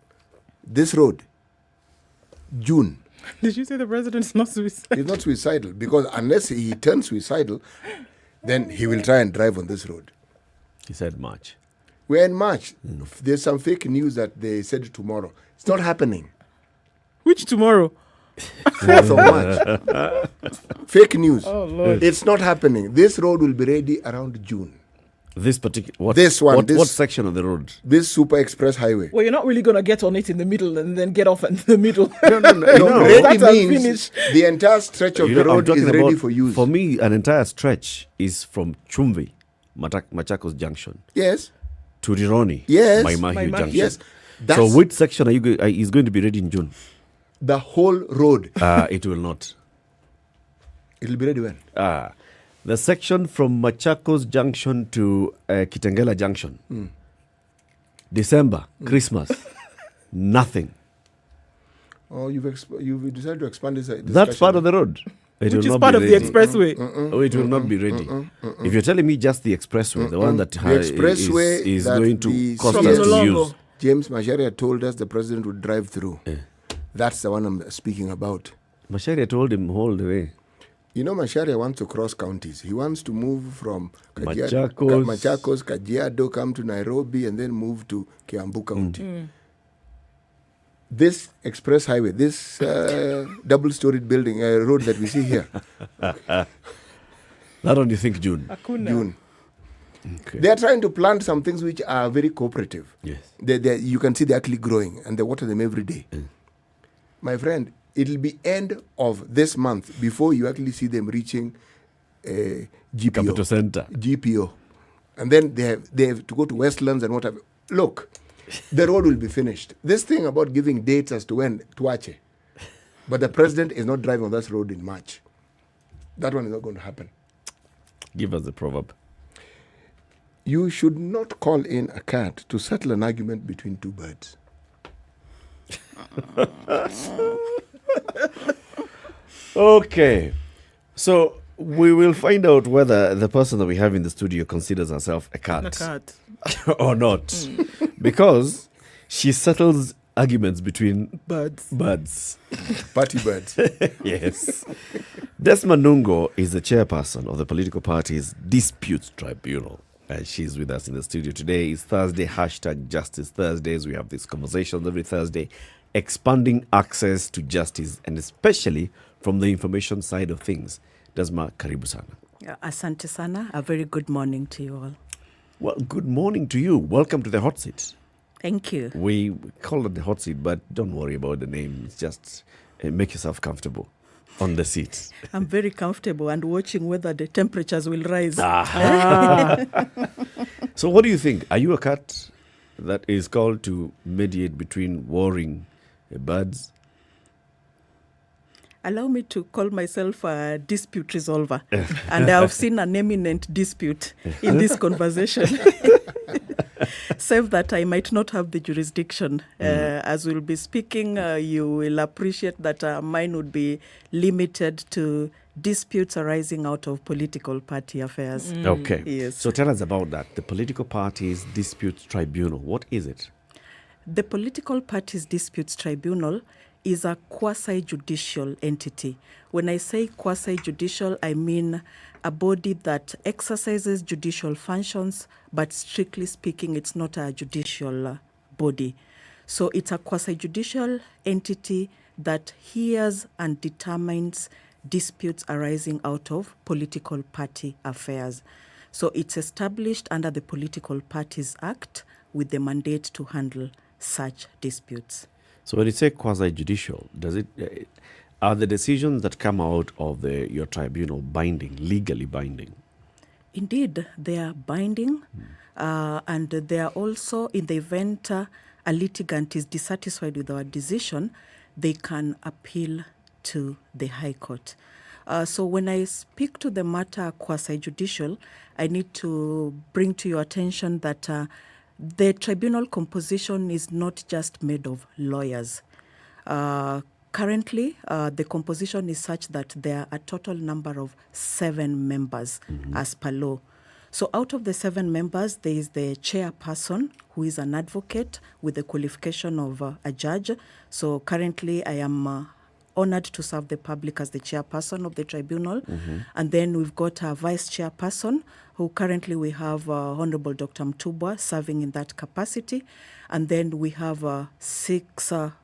This road, June. Did you say the president is not suicidal? He's not suicidal because unless he turns suicidal, then he will try and drive on this road. He said March. We're in March. There's some fake news that they said tomorrow. It's not happening. Which tomorrow? 4th of March. Fake news. Oh, Lord. It's not happening. This road will be ready around June. This particular what section of the road? This super express highway. Well, you're not really going to get on it in the middle and then get off in the middle. No. Ready means the entire stretch of the road is ready for use. For me, an entire stretch is from Chumvi, Machakos Junction. Yes. To Rironi. Yes. Maimahiu Junction. Yes. So which section is going to be ready in June? The whole road. It will not. It will be ready when? The section from Machakos Junction to Kitengela Junction. December, Christmas, nothing. Oh, you've decided to expand this discussion. That's part of the road. Which is part of the expressway. Oh, it will not be ready. If you're telling me just the expressway, the one that the expressway is going to cost us to use. James Macharia told us the president would drive through. That's the one I'm speaking about. Macharia told him all the way. You know, Macharia wants to cross counties. He wants to move from Machakos, Kajiado, come to Nairobi, and then move to Kiambu County. This express highway, this double-storied building, road that we see here. That one you think June? June. Okay. They are trying to plant some things which are very cooperative. Yes. You can see they're actually growing, and they water them every day. My friend, it'll be end of this month before you actually see them reaching GPO. Capital Center. GPO. And then they have to go to Westlands and whatever. Look, the road will be finished. This thing about giving dates as to when, Tuache. But the president is not driving on this road in March. That one is not going to happen. Give us the proverb. You should not call in a cat to settle an argument between two birds. Okay. So we will find out whether the person that we have in the studio considers herself a cat. Or not. Because she settles arguments between birds. Party birds. Yes. Desma Nungo is the chairperson of the political party's Disputes Tribunal. And she's with us in the studio today. It's Thursday, #Justice Thursdays. We have these conversations every Thursday, expanding access to justice, and especially from the information side of things. Desma, karibu sana. Asante sana. A very good morning to you all. Well, good morning to you. Welcome to the hot seat. Thank you. We call it the hot seat, but don't worry about the name. It's just make yourself comfortable on the seat. I'm very comfortable and watching whether the temperatures will rise. So what do you think? Are you a cat that is called to mediate between warring birds? Allow me to call myself a dispute resolver. And I've seen an eminent dispute in this conversation. Save that I might not have the jurisdiction. As we'll be speaking, you will appreciate that mine would be limited to disputes arising out of political party affairs. Okay. Yes. So tell us about that. The Political Parties Disputes Tribunal. What is it? The Political Parties Disputes Tribunal is a quasi-judicial entity. When I say quasi-judicial, I mean a body that exercises judicial functions, but strictly speaking, it's not a judicial body. So it's a quasi-judicial entity that hears and determines disputes arising out of political party affairs. So it's established under the Political Parties Act with the mandate to handle such disputes. So when you say quasi-judicial, does it are the decisions that come out of your tribunal binding, legally binding? Indeed, they are binding, and they are also, in the event a litigant is dissatisfied with our decision, they can appeal to the High Court. So when I speak to the matter quasi-judicial, I need to bring to your attention that the tribunal composition is not just made of lawyers. Currently, the composition is such that there are a total number of 7 members as per law. So out of the 7 members, there is the chairperson, who is an advocate with the qualification of a judge. So currently, I am honored to serve the public as the chairperson of the tribunal. And then we've got a vice chairperson, who currently we have Honorable Dr. Mtubwa serving in that capacity. And then we have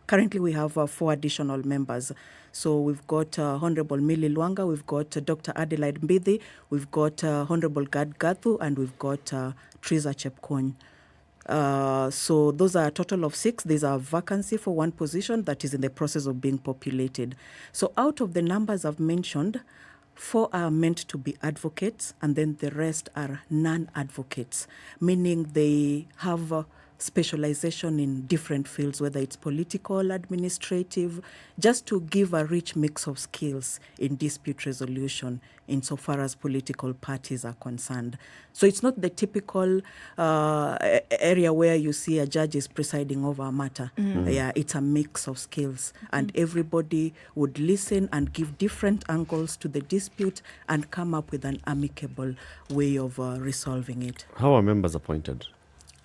currently we have 4 additional members. So we've got Honorable Millie Luanga, we've got Dr. Adelaide Mbidi, we've got Honorable Gad Gathu, and we've got Triza Chepkony. So those are a total of 6. There's a vacancy for 1 position that is in the process of being populated. So out of the numbers I've mentioned, 4 are meant to be advocates, and then the rest are non-advocates, meaning they have specialization in different fields, whether it's political, administrative, just to give a rich mix of skills in dispute resolution insofar as political parties are concerned. So it's not the typical area where you see a judge is presiding over a matter. Yeah, it's a mix of skills, and everybody would listen and give different angles to the dispute and come up with an amicable way of resolving it. How are members appointed?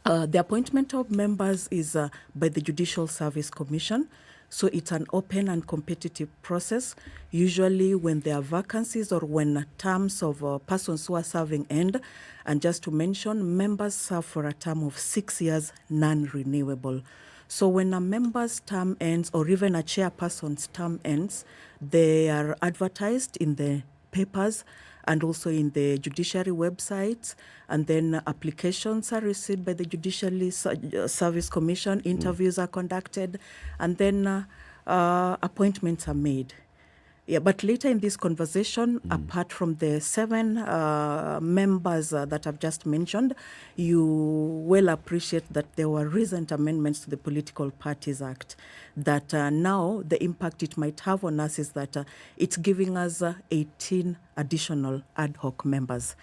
The appointment of members is by the Judicial Service Commission. So it's an open and competitive process. Usually when there are vacancies or when terms of persons who are serving end. And just to mention, members serve for a term of 6 years, non-renewable. So when a member's term ends, or even a chairperson's term ends, they are advertised in the papers and also in the judiciary websites, and then applications are received by the Judicial Service Commission, interviews are conducted, and then appointments are made. Yeah, but later in this conversation, apart from the 7 members that I've just mentioned, you will appreciate that there were recent amendments to the Political Parties Act that now the impact it might have on us is that it's giving us 18 additional ad hoc members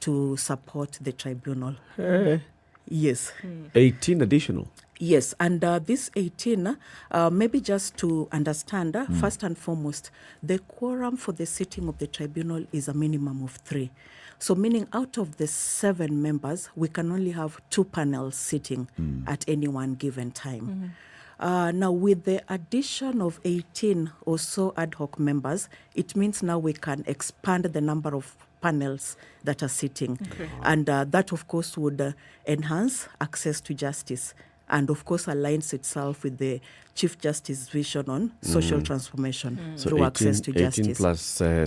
to support the tribunal. Yes. 18 additional. Yes, and this 18, maybe just to understand, first and foremost, the quorum for the sitting of the tribunal is a minimum of 3. So meaning out of the 7 members, we can only have 2 panels sitting at any one given time. Now, with the addition of 18 or so ad hoc members, it means now we can expand the number of panels that are sitting. And that, of course, would enhance access to justice, and of course aligns itself with the Chief Justice's vision on social transformation through access to 18 justice. plus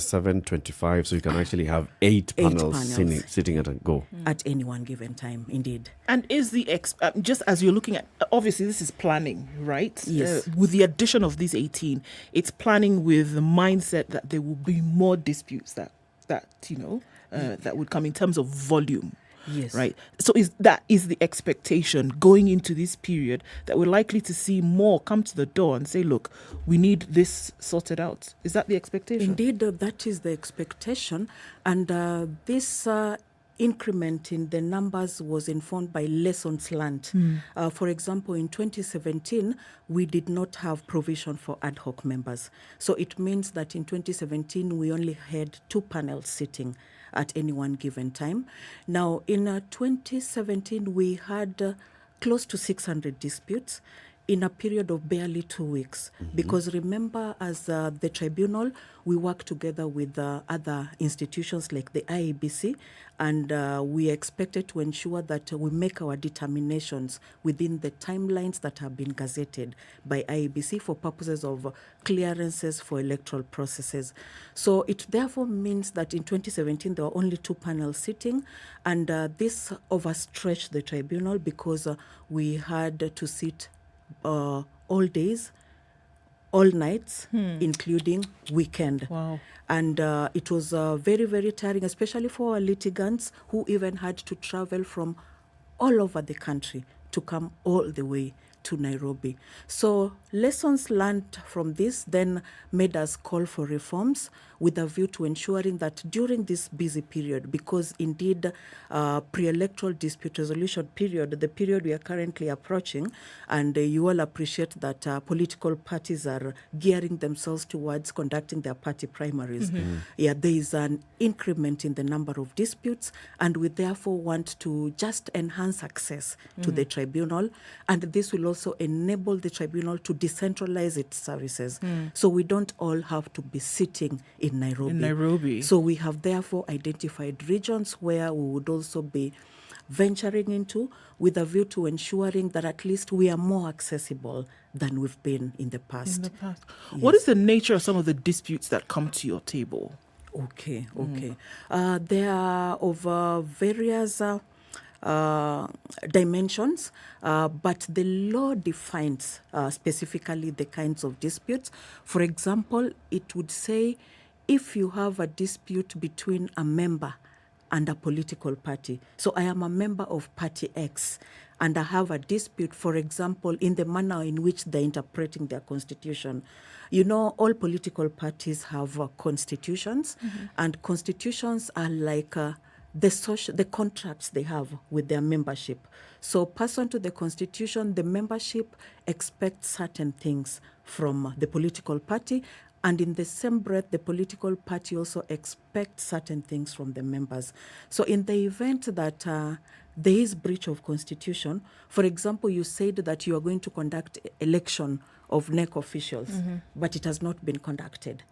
7, 25, so you can actually have 8 panels, sitting at a go. At any one given time, indeed. And is the, just as you're looking at, obviously this is planning, right? Yes. With the addition of these 18, it's planning with the mindset that there will be more disputes that would come in terms of volume. Yes. Right. So is the expectation going into this period that we're likely to see more come to the door and say, look, we need this sorted out? Is that the expectation? Indeed, that is the expectation. And this increment in the numbers was informed by lessons learned. For example, in 2017, we did not have provision for ad hoc members. So it means that in 2017, we only had 2 panels sitting at any one given time. Now, in 2017, we had close to 600 disputes in a period of barely 2 weeks. Because remember, as the tribunal, we work together with other institutions like the IEBC, and we expected to ensure that we make our determinations within the timelines that have been gazetted by IEBC for purposes of clearances for electoral processes. So it therefore means that in 2017 there were only 2 panels sitting, and this overstretched the tribunal because we had to sit all days, all nights, including weekend. Wow. And it was very, very tiring, especially for our litigants who even had to travel from all over the country to come all the way to Nairobi. So lessons learned from this then made us call for reforms with a view to ensuring that during this busy period, because indeed pre-electoral dispute resolution period, the period we are currently approaching, and you all appreciate that political parties are gearing themselves towards conducting their party primaries. Yeah, there is an increment in the number of disputes, and we therefore want to just enhance access to the tribunal, and this will also enable the tribunal to decentralize its services. So we don't all have to be sitting in Nairobi. So we have therefore identified regions where we would also be venturing into with a view to ensuring that at least we are more accessible than we've been in the past. Yes. What is the nature of some of the disputes that come to your table? Okay. There are of various dimensions, but the law defines specifically the kinds of disputes. For example, it would say if you have a dispute between a member and a political party. So I am a member of Party X, and I have a dispute, for example, in the manner in which they're interpreting their constitution. You know, all political parties have constitutions, and constitutions are like the contracts they have with their membership. So pursuant to the constitution, the membership expects certain things from the political party, and in the same breath, the political party also expects certain things from the members. So in the event that there is breach of constitution, for example, you said that you are going to conduct election of NEC officials, but it has not been conducted.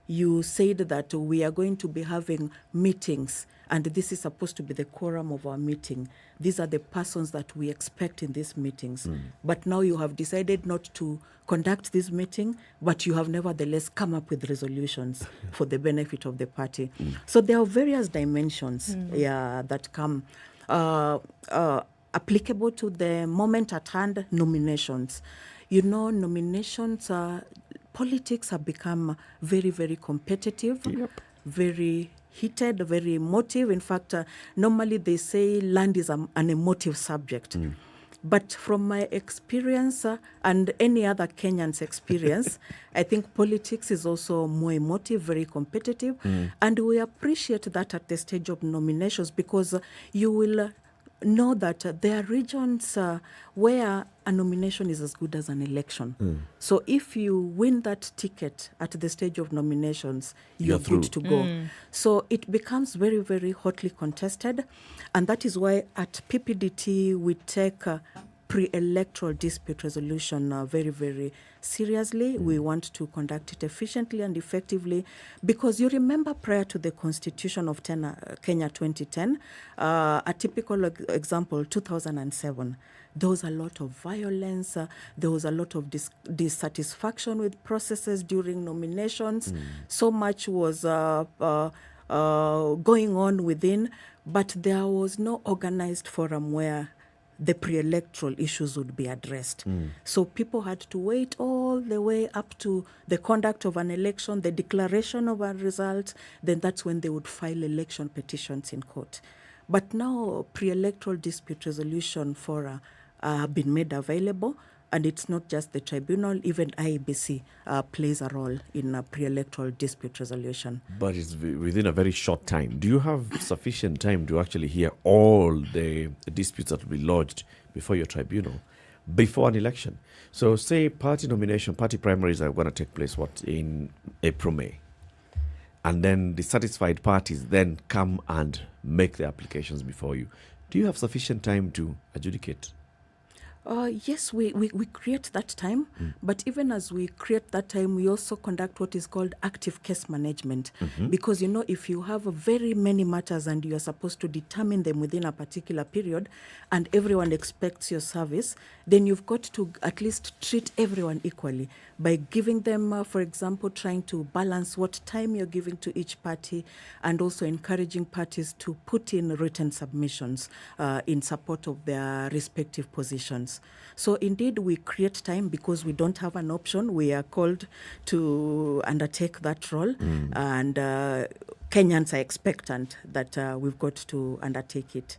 You said that we are going to be having meetings, and this is supposed to be the quorum of our meeting. These are the persons that we expect in these meetings. But now you have decided not to conduct this meeting, but you have nevertheless come up with resolutions for the benefit of the party. So there are various dimensions that come applicable to the moment at hand, nominations. You know, nominations politics have become very, very competitive, very heated, very emotive. In fact, normally they say land is an emotive subject. But from my experience and any other Kenyan's experience, I think politics is also more emotive, very competitive. And we appreciate that at the stage of nominations, because you will know that there are regions where a nomination is as good as an election. So if you win that ticket at the stage of nominations, you're good to go. So it becomes very, very hotly contested. And that is why at PPDT we take pre-electoral dispute resolution very, very seriously. We want to conduct it efficiently and effectively, because you remember prior to the Constitution of Kenya 2010, a typical example, 2007, there was a lot of violence, there was a lot of dissatisfaction with processes during nominations. So much was going on within, but there was no organized forum where the pre-electoral issues would be addressed. So people had to wait all the way up to the conduct of an election, the declaration of a result, then that's when they would file election petitions in court. But now pre-electoral dispute resolution fora have been made available, and it's not just the tribunal, even IEBC plays a role in pre-electoral dispute resolution. But it's within a very short time. Do you have sufficient time to actually hear all the disputes that will be lodged before your tribunal, before an election? So say party nomination, party primaries are going to take place, in April, May. And then the satisfied parties then come and make their applications before you. Do you have sufficient time to adjudicate? Yes, we create that time, but even as we create that time, we also conduct what is called active case management. Because, if you have very many matters and you are supposed to determine them within a particular period, and everyone expects your service, then you've got to at least treat everyone equally by giving them, for example, trying to balance what time you're giving to each party, and also encouraging parties to put in written submissions in support of their respective positions. So indeed, we create time because we don't have an option. We are called to undertake that role, and Kenyans are expectant that we've got to undertake it.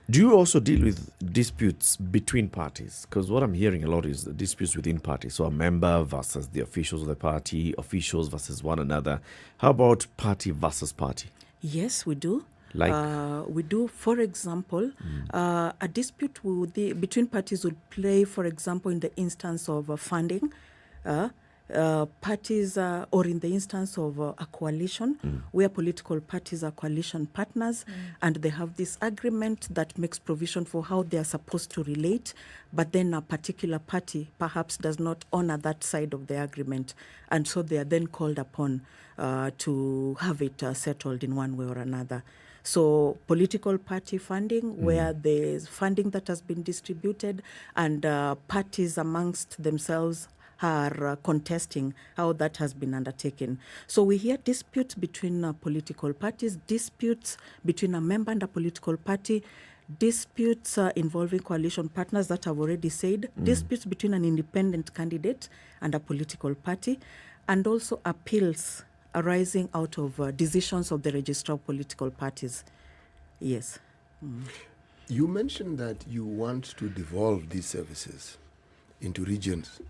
Do you also deal with disputes between parties? Because what I'm hearing a lot is disputes within parties. So a member versus the officials of the party, officials versus one another. How about party versus party? Yes, we do. Like? We do, for example, a dispute between parties would play, for example, in the instance of funding, parties, or in the instance of a coalition, where political parties are coalition partners, and they have this agreement that makes provision for how they are supposed to relate, but then a particular party perhaps does not honor that side of the agreement, and so they are then called upon to have it settled in one way or another. So political party funding, where there's funding that has been distributed, and parties amongst themselves are contesting how that has been undertaken. So we hear disputes between political parties, disputes between a member and a political party, disputes involving coalition partners that I've already said, disputes between an independent candidate and a political party, and also appeals arising out of decisions of the registrar of political parties. Yes. You mentioned that you want to devolve these services into regions.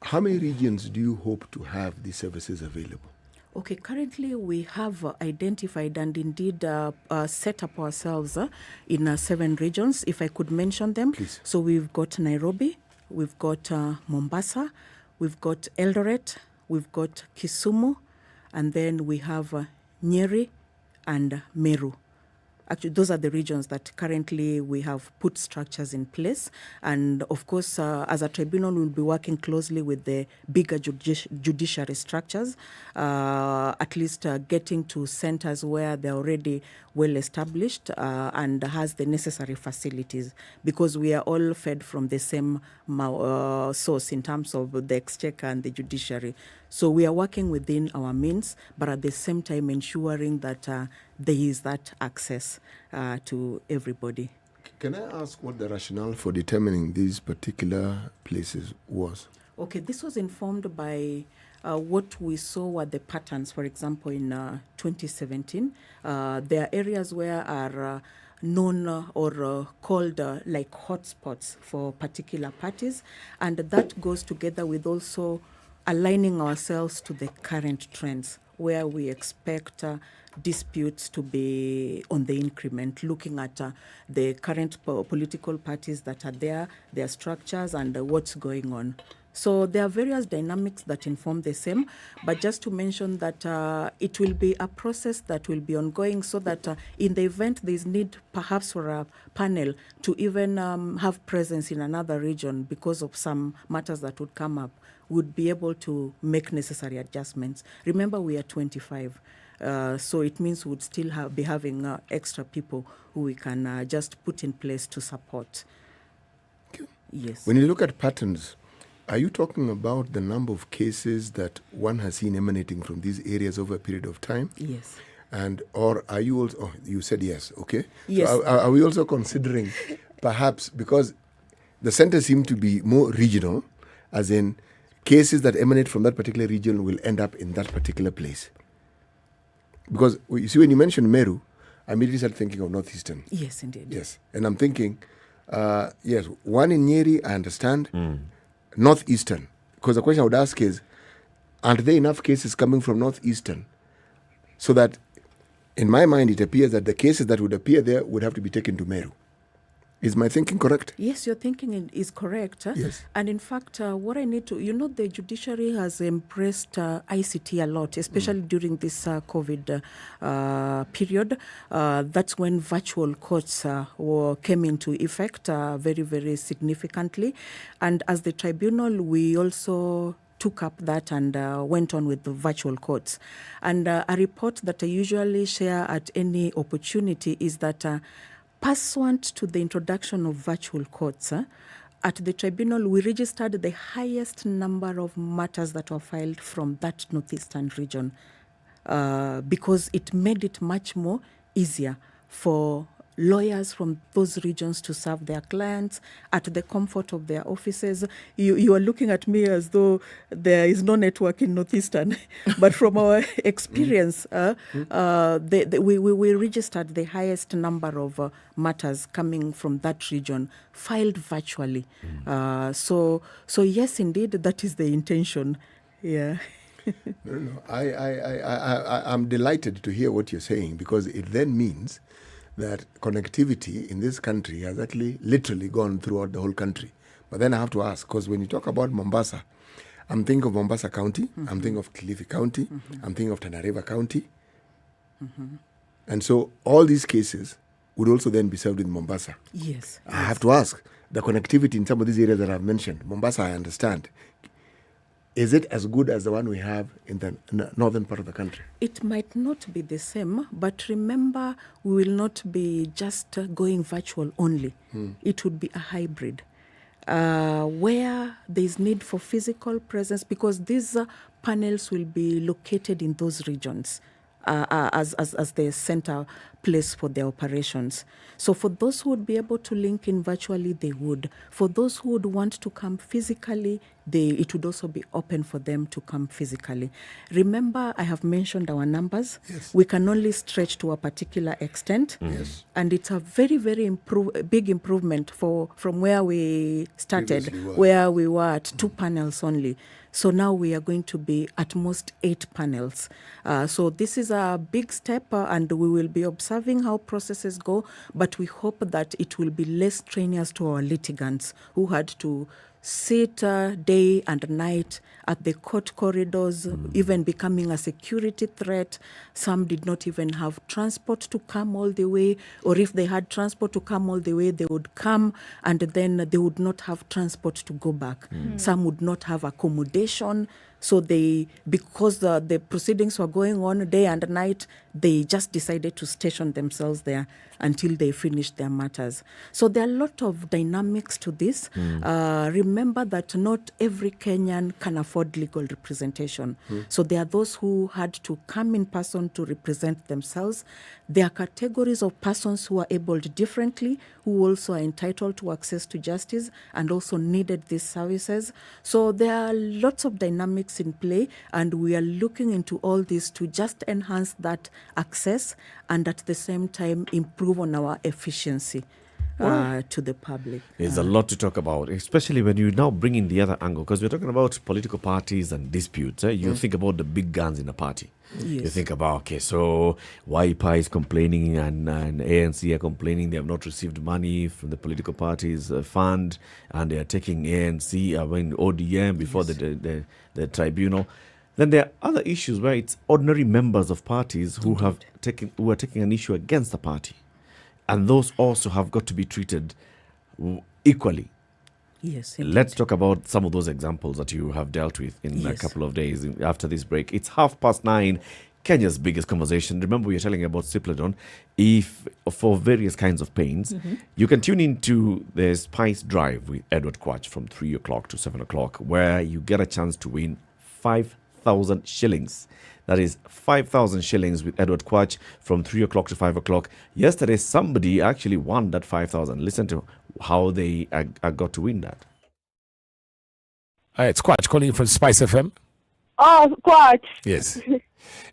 How many regions do you hope to have these services available? Okay, currently we have identified and indeed set up ourselves in 7 regions, if I could mention them. Please. So we've got Nairobi, we've got Mombasa, we've got Eldoret, we've got Kisumu, and then we have Nyeri and Meru. Actually, those are the regions that currently we have put structures in place. And of course, as a tribunal, we'll be working closely with the bigger judiciary structures, at least getting to centers where they're already well established and has the necessary facilities, because we are all fed from the same source in terms of the exchequer and the judiciary. So we are working within our means, but at the same time ensuring that there is that access to everybody. Can I ask what the rationale for determining these particular places was? Okay, this was informed by what we saw were the patterns. For example, in 2017, there are areas where are known or called like hotspots for particular parties, and that goes together with also aligning ourselves to the current trends, where we expect disputes to be on the increment, looking at the current political parties that are there, their structures, and what's going on. So there are various dynamics that inform the same, but just to mention that it will be a process that will be ongoing, so that in the event there is need perhaps for a panel to even have presence in another region because of some matters that would come up, would be able to make necessary adjustments. Remember, we are 25. So it means we would still be having extra people who we can just put in place to support. Okay. Yes. When you look at patterns, are you talking about the number of cases that one has seen emanating from these areas over a period of time? Yes. And or are you also, you said yes, okay. Yes. So are we also considering perhaps, because the centers seem to be more regional, as in cases that emanate from that particular region will end up in that particular place? Because you see, when you mentioned Meru, I immediately started thinking of Northeastern. Yes, indeed. Yes. And I'm thinking, yes, one in Nyeri, I understand. Northeastern. Because the question I would ask is, aren't there enough cases coming from Northeastern so that, in my mind, it appears that the cases that would appear there would have to be taken to Meru? Is my thinking correct? Yes, your thinking is correct. Yes. And in fact, what I need to, the judiciary has embraced ICT a lot, especially during this COVID period. That's when virtual courts came into effect very, very significantly. And as the tribunal, we also took up that and went on with the virtual courts. And a report that I usually share at any opportunity is that pursuant to the introduction of virtual courts, at the tribunal, we registered the highest number of matters that were filed from that northeastern region because it made it much more easier for lawyers from those regions to serve their clients at the comfort of their offices. You are looking at me as though there is no network in Northeastern, but from our experience, we registered the highest number of matters coming from that region filed virtually. So yes, indeed, that is the intention. Yeah. No. I'm delighted to hear what you're saying, because it then means that connectivity in this country has actually literally gone throughout the whole country. But then I have to ask, because when you talk about Mombasa, I'm thinking of Mombasa County, I'm thinking of Kilifi County, I'm thinking of Tana River County. And so all these cases would also then be served in Mombasa. Yes. I have to ask, the connectivity in some of these areas that I've mentioned, Mombasa, I understand. Is it as good as the one we have in the northern part of the country? It might not be the same, but remember, we will not be just going virtual only. It would be a hybrid where there is need for physical presence, because these panels will be located in those regions as the center place for their operations. So for those who would be able to link in virtually, they would. For those who would want to come physically, it would also be open for them to come physically. Remember, I have mentioned our numbers. Yes. We can only stretch to a particular extent. Yes. And it's a very, very big improvement from where we started, Previously where we were at 2 panels only. So now we are going to be at most 8 panels. So this is a big step, and we will be observing how processes go, but we hope that it will be less strenuous to our litigants who had to sit day and night at the court corridors, even becoming a security threat. Some did not even have transport to come all the way, or if they had transport to come all the way, they would come and then they would not have transport to go back. Some would not have accommodation. So because the proceedings were going on day and night, they just decided to station themselves there until they finished their matters. So there are a lot of dynamics to this. Remember that not every Kenyan can afford legal representation. So there are those who had to come in person to represent themselves. There are categories of persons who are abled differently, who also are entitled to access to justice and also needed these services. So there are lots of dynamics in play, and we are looking into all this to just enhance that access and at the same time improve on our efficiency to the public. There's a lot to talk about, especially when you now bring in the other angle, because we're talking about political parties and disputes. You think about the big guns in a party. Yes. You think about, okay, so YPI is complaining and ANC are complaining they have not received money from the political parties fund, and they are taking ANC, ODM before the tribunal. Then there are other issues where it's ordinary members of parties who are taking an issue against the party. And those also have got to be treated equally. Yes. Let's talk about some of those examples that you have dealt with in a couple of days after this break. It's 9:30, Kenya's biggest conversation. Remember, we're telling you about Cipladon. If for various kinds of pains, you can tune into the Spice Drive with Edward Quach from 3 o'clock to 7 o'clock, where you get a chance to win 5,000 shillings. That is 5,000 shillings with Edward Quach from 3 o'clock to 5 o'clock. Yesterday, somebody actually won that 5,000. Listen to how they got to win that. It's Quach calling from SpiceFM. Oh, Quach. Yes.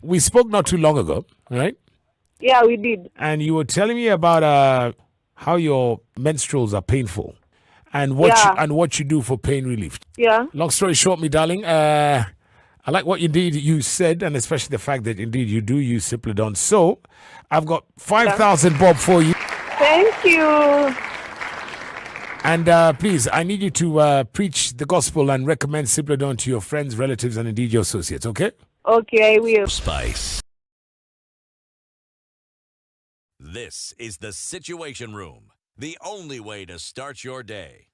We spoke not too long ago, right? Yeah, we did. And you were telling me about how your menstruals are painful and what you do for pain relief. Yeah. Long story short, me darling, I like what indeed you said, and especially the fact that indeed you do use Cipladon. So I've got 5,000 bob for you. Thank you. And please, I need you to preach the gospel and recommend Cipladon to your friends, relatives, and indeed your associates, okay? Okay, I will. Spice. This is the Situation Room, the only way to start your day.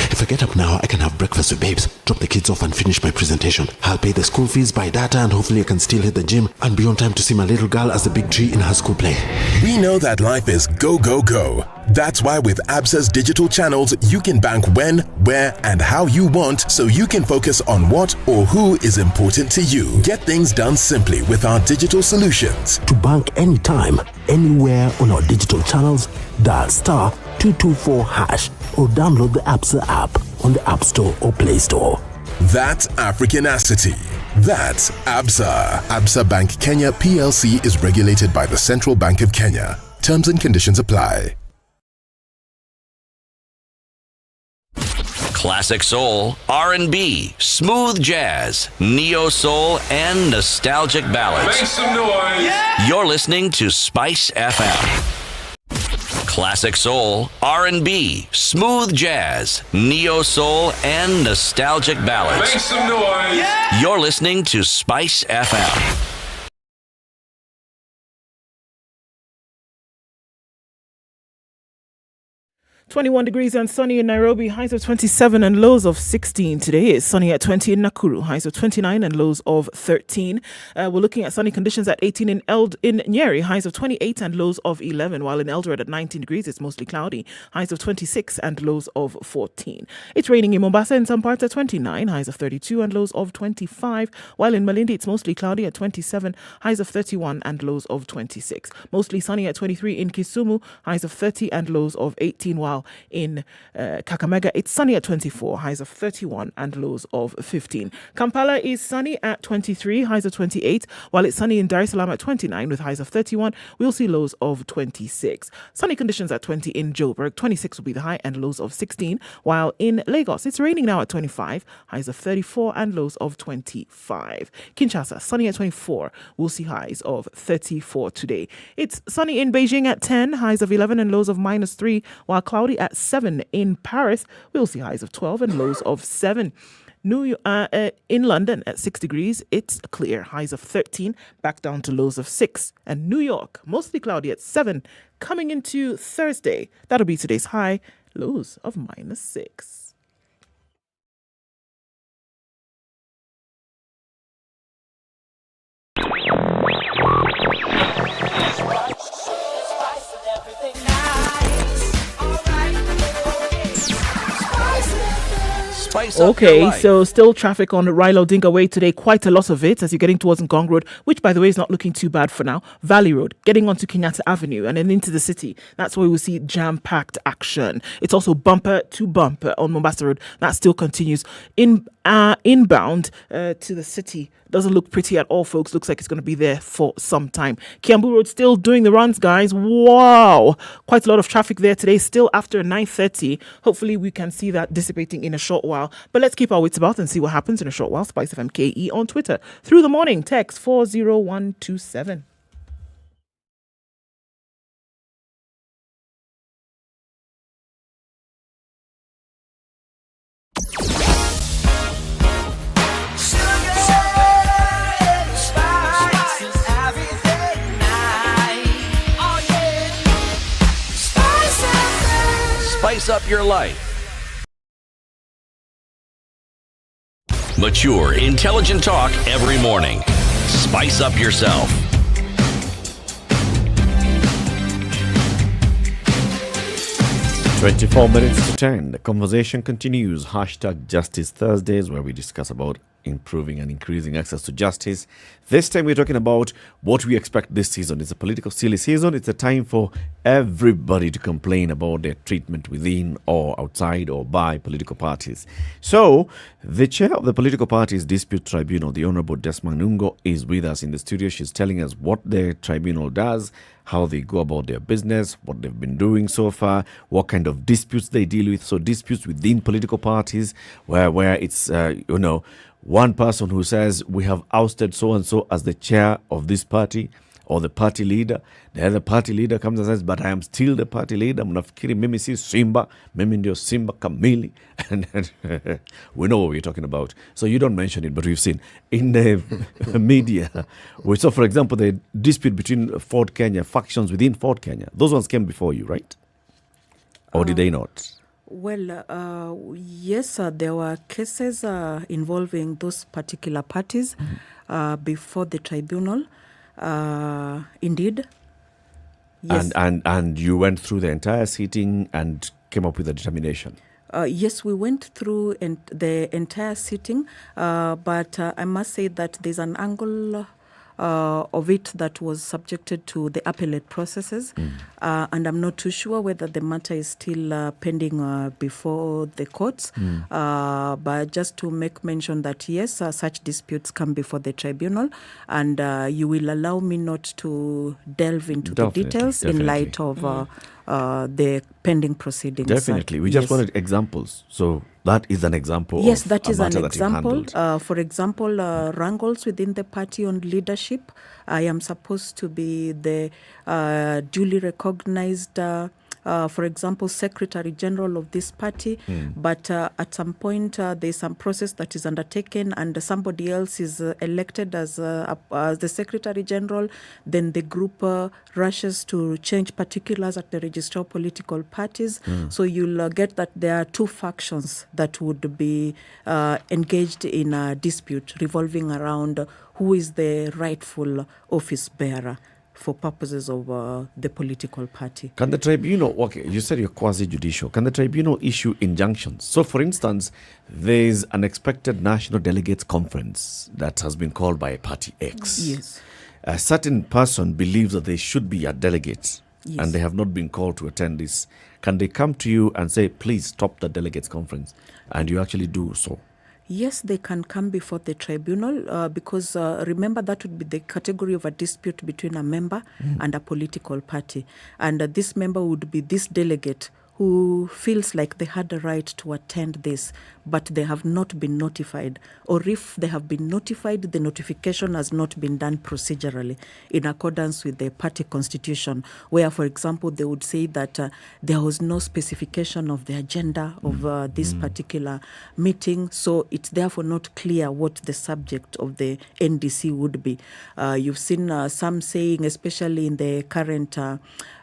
If I get up now, I can have breakfast with babes, drop the kids off and finish my presentation. I'll pay the school fees, buy data, and hopefully I can still hit the gym and be on time to see my little girl as the big tree in her school play. We know that life is go, go, go. That's why with Absa's digital channels, you can bank when, where, and how you want, so you can focus on what or who is important to you. Get things done simply with our digital solutions. To bank anytime, anywhere on our digital channels, dial star 224 hash or download the Absa app on the App Store or Play Store. That's Africanacity. That's Absa. Absa Bank Kenya PLC is regulated by the Central Bank of Kenya. Terms and conditions apply. Classic soul, R&B, smooth jazz, neo soul, and nostalgic ballads. Make some noise. Yeah. You're listening to Spice FM. Classic soul, R&B, smooth jazz, neo soul, and nostalgic ballads. Make some noise. Yeah. You're listening to Spice FM. 21 degrees and sunny in Nairobi, highs of 27 and lows of 16. Today it's sunny at 20 in Nakuru, highs of 29 and lows of 13. We're looking at sunny conditions at 18 in Nyeri, highs of 28 and lows of 11, while in Eldoret at 19 degrees it's mostly cloudy, highs of 26 and lows of 14. It's raining in Mombasa in some parts at 29, highs of 32 and lows of 25, while in Malindi it's mostly cloudy at 27, highs of 31 and lows of 26. Mostly sunny at 23 in Kisumu, highs of 30 and lows of 18, while in Kakamega it's sunny at 24, highs of 31 and lows of 15. Kampala is sunny at 23, highs of 28, while it's sunny in Dar es Salaam at 29 with highs of 31. We'll see lows of 26. Sunny conditions at 20 in Joburg, 26 will be the high and lows of 16, while in Lagos it's raining now at 25, highs of 34 and lows of 25. Kinshasa sunny at 24, we'll see highs of 34 today. It's sunny in Beijing at 10, highs of 11 and lows of -3, while cloudy at 7 in Paris. We'll see highs of 12 and lows of 7. In London at 6 degrees, it's clear. Highs of 13, back down to lows of 6. And New York, mostly cloudy at 7. Coming into Thursday, that'll be today's high, lows of -6. Okay, so still traffic on Rilo Dinga Way today, quite a lot of it as you're getting towards Ngong Road, which by the way is not looking too bad for now. Valley Road, getting onto Kenyatta Avenue and then into the city. That's where we'll see jam-packed action. It's also bumper to bumper on Mombasa Road. That still continues. Inbound to the city. Doesn't look pretty at all, folks. Looks like it's going to be there for some time. Kiambu Road still doing the runs, guys. Wow. Quite a lot of traffic there today, still after 9:30. Hopefully we can see that dissipating in a short while. But let's keep our wits about and see what happens in a short while. SpiceFM KE on Twitter. Through the morning, text 40127. Spice up your life. Mature, intelligent talk every morning. Spice up yourself. .24 to 10. The conversation continues. Hashtag Justice Thursdays, where we discuss about improving and increasing access to justice. This time we're talking about what we expect this season. It's a political silly season. It's a time for everybody to complain about their treatment within or outside or by political parties. So the chair of the Political Parties Dispute Tribunal, the Honorable Desmond Nungo, is with us in the studio. She's telling us what the tribunal does, how they go about their business, what they've been doing so far, what kind of disputes they deal with. So disputes within political parties where it's, one person who says we have ousted so-and-so as the chair of this party or the party leader. The other party leader comes and says, but I am still the party leader. Mnafikiri mimi si Simba, mimi ndio Simba kamili. And we know what we're talking about. So you don't mention it, but we've seen in the media. We saw, for example, the dispute between Ford Kenya, factions within Ford Kenya. Those ones came before you, right? Or did they not? Well, yes, there were cases involving those particular parties before the tribunal. Indeed. Yes. And you went through the entire sitting and came up with a determination. Yes, we went through the entire sitting, but I must say that there's an angle of it that was subjected to the appellate processes, and I'm not too sure whether the matter is still pending before the courts, but just to make mention that yes, such disputes come before the tribunal, and you will allow me not to delve into the details in light of the pending proceedings. Definitely. We just wanted examples. So that is an example. Yes, of that is a an matter example. That you've handled. For example, wrangles within the party on leadership. I am supposed to be the duly recognized, for example, Secretary General of this party. But at some point, there's some process that is undertaken and somebody else is elected as the Secretary General. Then the group rushes to change particulars at the Register of Political Parties. So you'll get that there are two factions that would be engaged in a dispute revolving around who is the rightful office bearer for purposes of the political party. Can the tribunal, okay, you said you're quasi-judicial, can the tribunal issue injunctions? So, for instance, there's an expected National Delegates Conference that has been called by Party X. Yes. A certain person believes that they should be a delegate, Yes. and they have not been called to attend this. Can they come to you and say, please stop the Delegates Conference, and you actually do so? Yes, they can come before the tribunal because remember that would be the category of a dispute between a member and a political party. And this member would be this delegate who feels like they had a right to attend this, but they have not been notified, or if they have been notified, the notification has not been done procedurally in accordance with the party constitution, where, for example, they would say that there was no specification of the agenda of this particular meeting, so it's therefore not clear what the subject of the NDC would be. You've seen some saying, especially in the current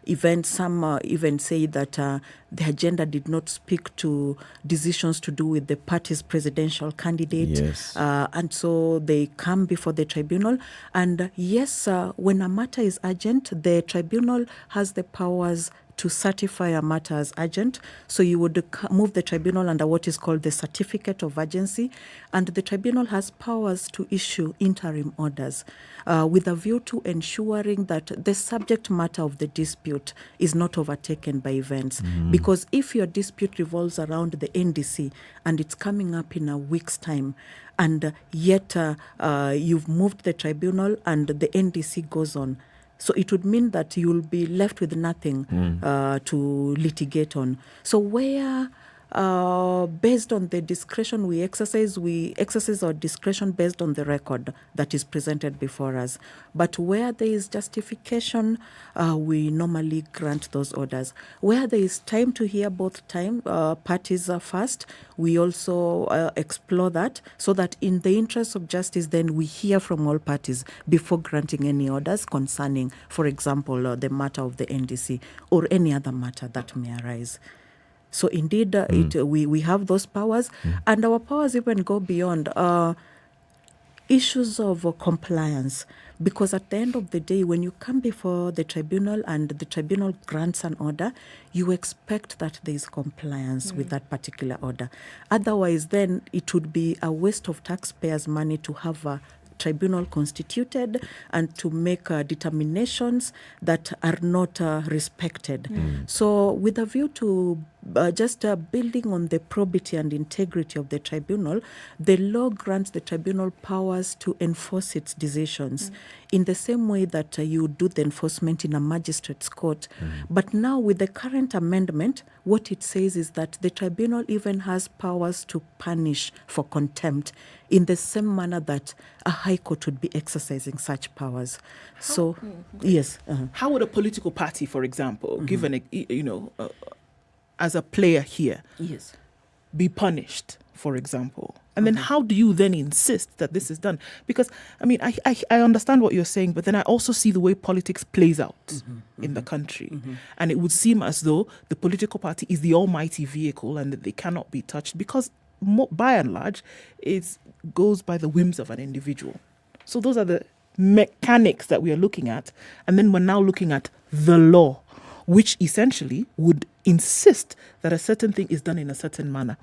event, some even say that the agenda did not speak to decisions to do with the party's presidential candidate. Yes. And so they come before the tribunal. And yes, when a matter is urgent, the tribunal has the powers to certify a matter as urgent. So you would move the tribunal under what is called the certificate of urgency, and the tribunal has powers to issue interim orders with a view to ensuring that the subject matter of the dispute is not overtaken by events. Because if your dispute revolves around the NDC and it's coming up in a week's time, and yet you've moved the tribunal and the NDC goes on, so it would mean that you'll be left with nothing to litigate on. So where, based on the discretion we exercise our discretion based on the record that is presented before us. But where there is justification, we normally grant those orders. Where there is time to hear both parties first, we also explore that, so that in the interest of justice, then we hear from all parties before granting any orders concerning, for example, the matter of the NDC or any other matter that may arise. So indeed, we have those powers, and our powers even go beyond issues of compliance. Because at the end of the day, when you come before the tribunal and the tribunal grants an order, you expect that there is compliance with that particular order. Otherwise, then it would be a waste of taxpayers' money to have a tribunal constituted and to make determinations that are not respected. So with a view to just building on the probity and integrity of the tribunal, the law grants the tribunal powers to enforce its decisions in the same way that you do the enforcement in a magistrate's court. But now with the current amendment, what it says is that the tribunal even has powers to punish for contempt in the same manner that a high court would be exercising such powers. So, yes. How would a political party, for example, given as a player here, be punished, for example? And then how do you then insist that this is done? Because, I mean, I understand what you're saying, but then I also see the way politics plays out in the country. And it would seem as though the political party is the almighty vehicle and that they cannot be touched because, by and large, it goes by the whims of an individual. So those are the mechanics that we are looking at. And then we're now looking at the law, which essentially would insist that a certain thing is done in a certain manner.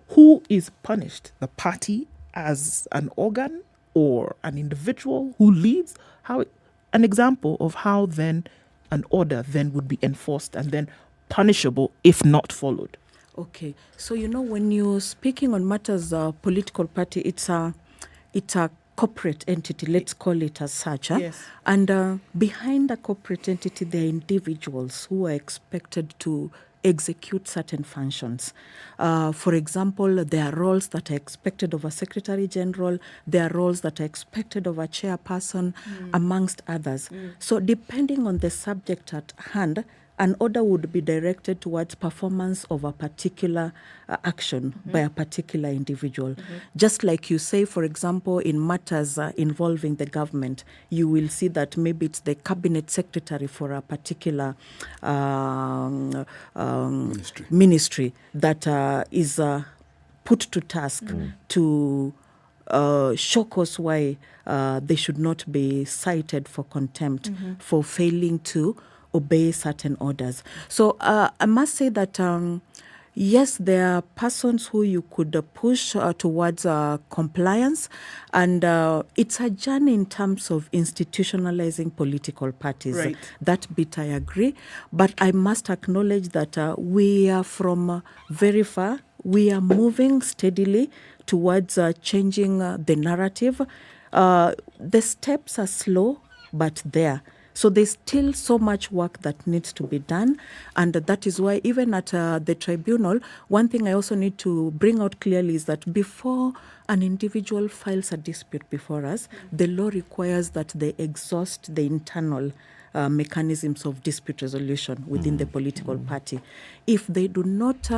Who is punished? The party as an organ or an individual who leads? An example of how then an order then would be enforced and then punishable if not followed. Okay, so when you're speaking on matters of political party, it's a corporate entity, let's call it as such. Yes. And behind a corporate entity, there are individuals who are expected to execute certain functions. For example, there are roles that are expected of a secretary general, there are roles that are expected of a chairperson, amongst others. So depending on the subject at hand, an order would be directed towards performance of a particular action by a particular individual. Just like you say, for example, in matters involving the government, you will see that maybe it's the cabinet secretary for a particular ministry that is put to task to show cause why they should not be cited for contempt for failing to obey certain orders. So I must say that yes, there are persons who you could push towards compliance, and it's a journey in terms of institutionalizing political parties. Right. That bit I agree, but I must acknowledge that we are from very far. We are moving steadily towards changing the narrative. The steps are slow, but there. So there's still so much work that needs to be done. And that is why even at the tribunal, one thing I also need to bring out clearly is that before an individual files a dispute before us, the law requires that they exhaust the internal mechanisms of dispute resolution within the political party. If they do not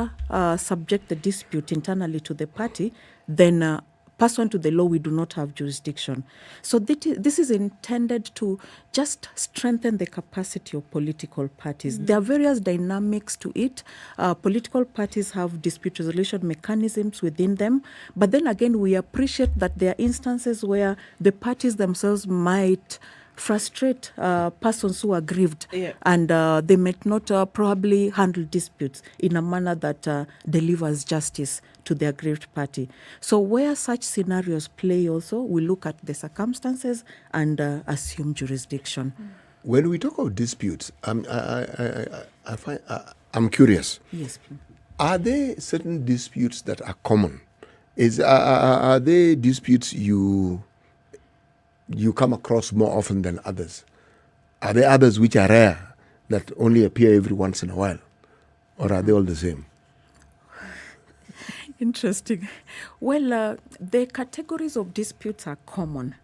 subject the dispute internally to the party, then pursuant to the law, we do not have jurisdiction. So this is intended to just strengthen the capacity of political parties. There are various dynamics to it. Political parties have dispute resolution mechanisms within them. But then again, we appreciate that there are instances where the parties themselves might frustrate persons who are aggrieved, and they might not probably handle disputes in a manner that delivers justice to the aggrieved party. So where such scenarios play also, we look at the circumstances and assume jurisdiction. When we talk of disputes, I'm curious. Yes, please. Are there certain disputes that are common? Are there disputes you come across more often than others? Are there others which are rare that only appear every once in a while? Or are they all the same? Interesting. Well, the categories of disputes are common.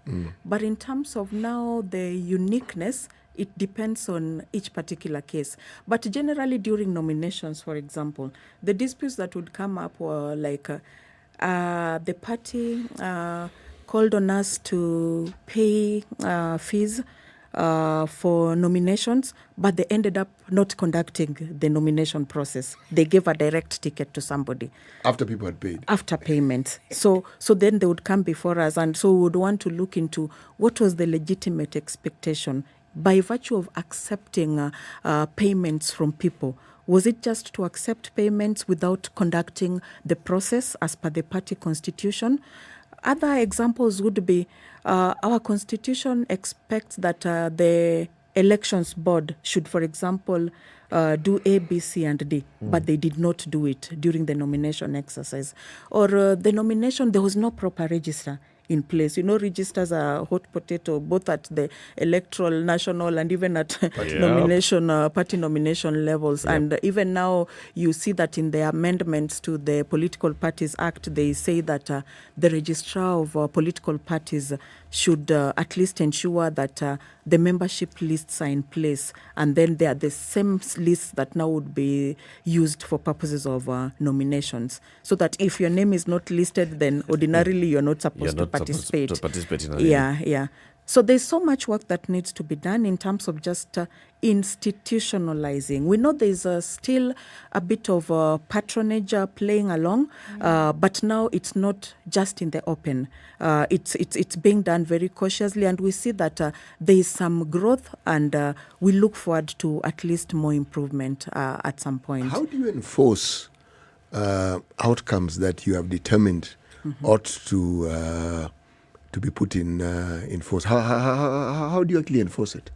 But in terms of now the uniqueness, it depends on each particular case. But generally during nominations, for example, the disputes that would come up were like the party called on us to pay fees for nominations, but they ended up not conducting the nomination process. They gave a direct ticket to somebody. After people had paid? After payment. So then they would come before us, and so we would want to look into what was the legitimate expectation by virtue of accepting payments from people. Was it just to accept payments without conducting the process as per the party constitution? Other examples would be our constitution expects that the elections board should, for example, do A, B, C, and D, but they did not do it during the nomination exercise. Or the nomination, there was no proper register in place. You know, registers are hot potato, both at the electoral, national, and even at party nomination levels. Yep. And even now, you see that in the amendments to the Political Parties Act, they say that the registrar of political parties should at least ensure that the membership lists are in place, and then they are the same lists that now would be used for purposes of nominations. So that if your name is not listed, then ordinarily you're not supposed to participate. Yeah. So there's so much work that needs to be done in terms of just institutionalizing. We know there's still a bit of patronage playing along, but now it's not just in the open. It's being done very cautiously, and we see that there is some growth, and we look forward to at least more improvement at some point. How do you enforce outcomes that you have determined ought to be put in force? How do you actually enforce it?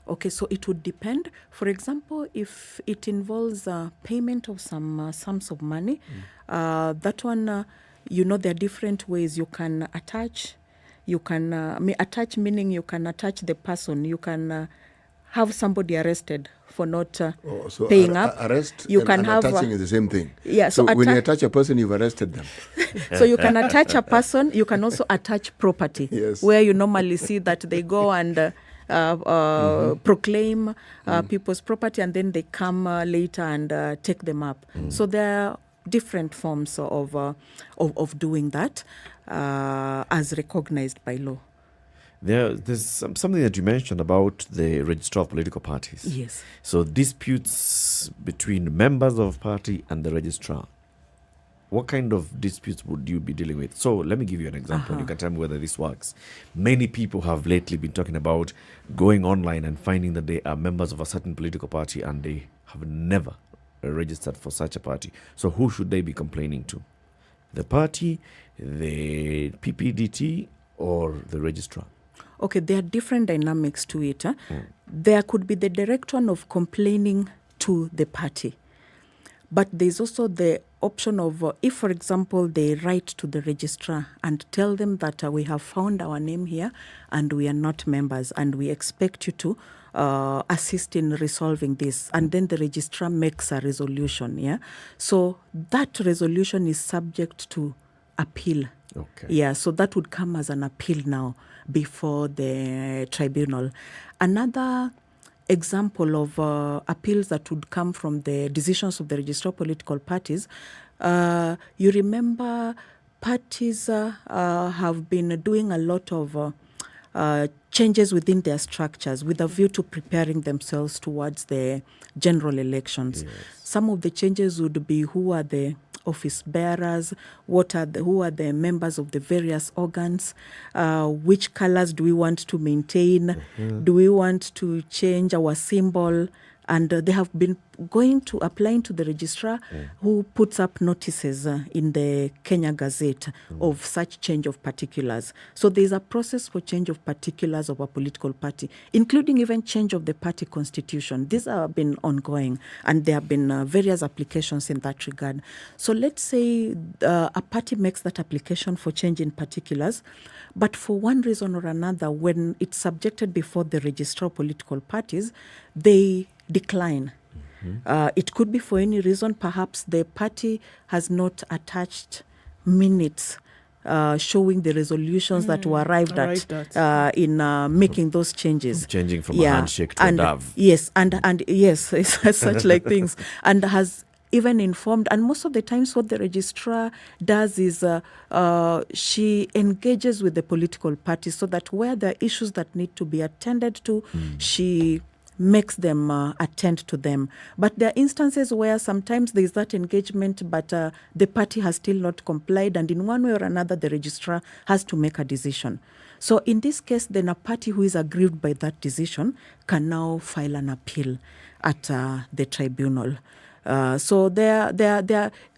Okay, so it would depend. For example, if it involves payment of some sums of money, that one, there are different ways you can attach. You can attach, meaning you can attach the person. You can have somebody arrested for not paying up. Arrest you and, can and have attaching is the same thing. Yeah. So when you attach a person, you've arrested them. So you can attach a person. You can also attach property. Yes. Where you normally see that they go and proclaim people's property, and then they come later and take them up. So there are different forms of doing that as recognized by law. There's something that you mentioned about the registrar of political parties. Yes. So disputes between members of party and the registrar. What kind of disputes would you be dealing with? So let me give you an example. You can tell me whether this works. Many people have lately been talking about going online and finding that they are members of a certain political party and they have never registered for such a party. So who should they be complaining to? The party, the PPDT, or the registrar? Okay, there are different dynamics to it. There could be the direct one of complaining to the party. But there's also the option of, if, for example, they write to the registrar and tell them that we have found our name here and we are not members and we expect you to assist in resolving this, and then the registrar makes a resolution. Yeah, so that resolution is subject to appeal. Okay. Yeah, so that would come as an appeal now before the tribunal. Another example of appeals that would come from the decisions of the registrar of political parties, you remember parties have been doing a lot of changes within their structures with a view to preparing themselves towards the general elections. Yes. Some of the changes would be who are the office bearers, who are the members of the various organs, which colors do we want to maintain, do we want to change our symbol, and they have been applying to the registrar who puts up notices in the Kenya Gazette of such change of particulars. So there is a process for change of particulars of a political party, including even change of the party constitution. These have been ongoing, and there have been various applications in that regard. So let's say a party makes that application for change in particulars, but for one reason or another, when it's subjected before the registrar of political parties, they decline. It could be for any reason. Perhaps the party has not attached minutes showing the resolutions that were arrived at in making those changes. Changing from a handshake to a dove. Yes, and yes, such like things. And has even informed, and most of the times what the registrar does is she engages with the political parties so that where there are issues that need to be attended to, she makes them attend to them. But there are instances where sometimes there is that engagement, but the party has still not complied, and in one way or another, the registrar has to make a decision. So in this case, then a party who is aggrieved by that decision can now file an appeal at the tribunal. So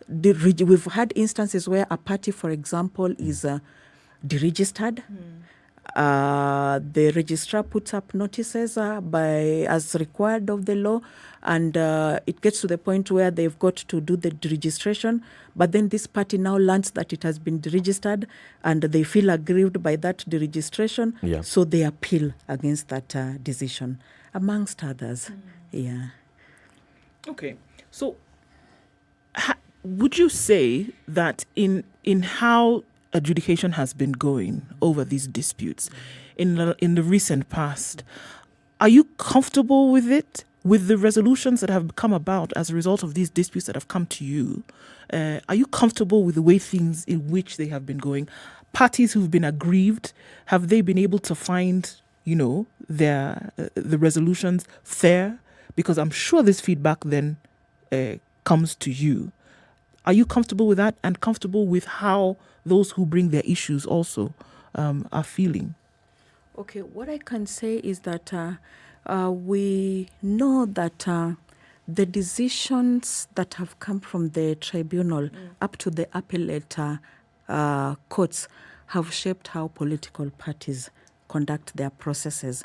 we've had instances where a party, for example, is deregistered. The registrar puts up notices as required of the law, and it gets to the point where they've got to do the deregistration, but then this party now learns that it has been deregistered and they feel aggrieved by that deregistration, so they appeal against that decision, amongst others. Yeah. Okay, so would you say that in how adjudication has been going over these disputes in the recent past, are you comfortable with it, with the resolutions that have come about as a result of these disputes that have come to you? Are you comfortable with the way things in which they have been going? Parties who've been aggrieved, have they been able to find, the resolutions fair? Because I'm sure this feedback then comes to you. Are you comfortable with that, and comfortable with how those who bring their issues also are feeling? Okay, what I can say is that we know that the decisions that have come from the tribunal up to the appellate courts have shaped how political parties conduct their processes.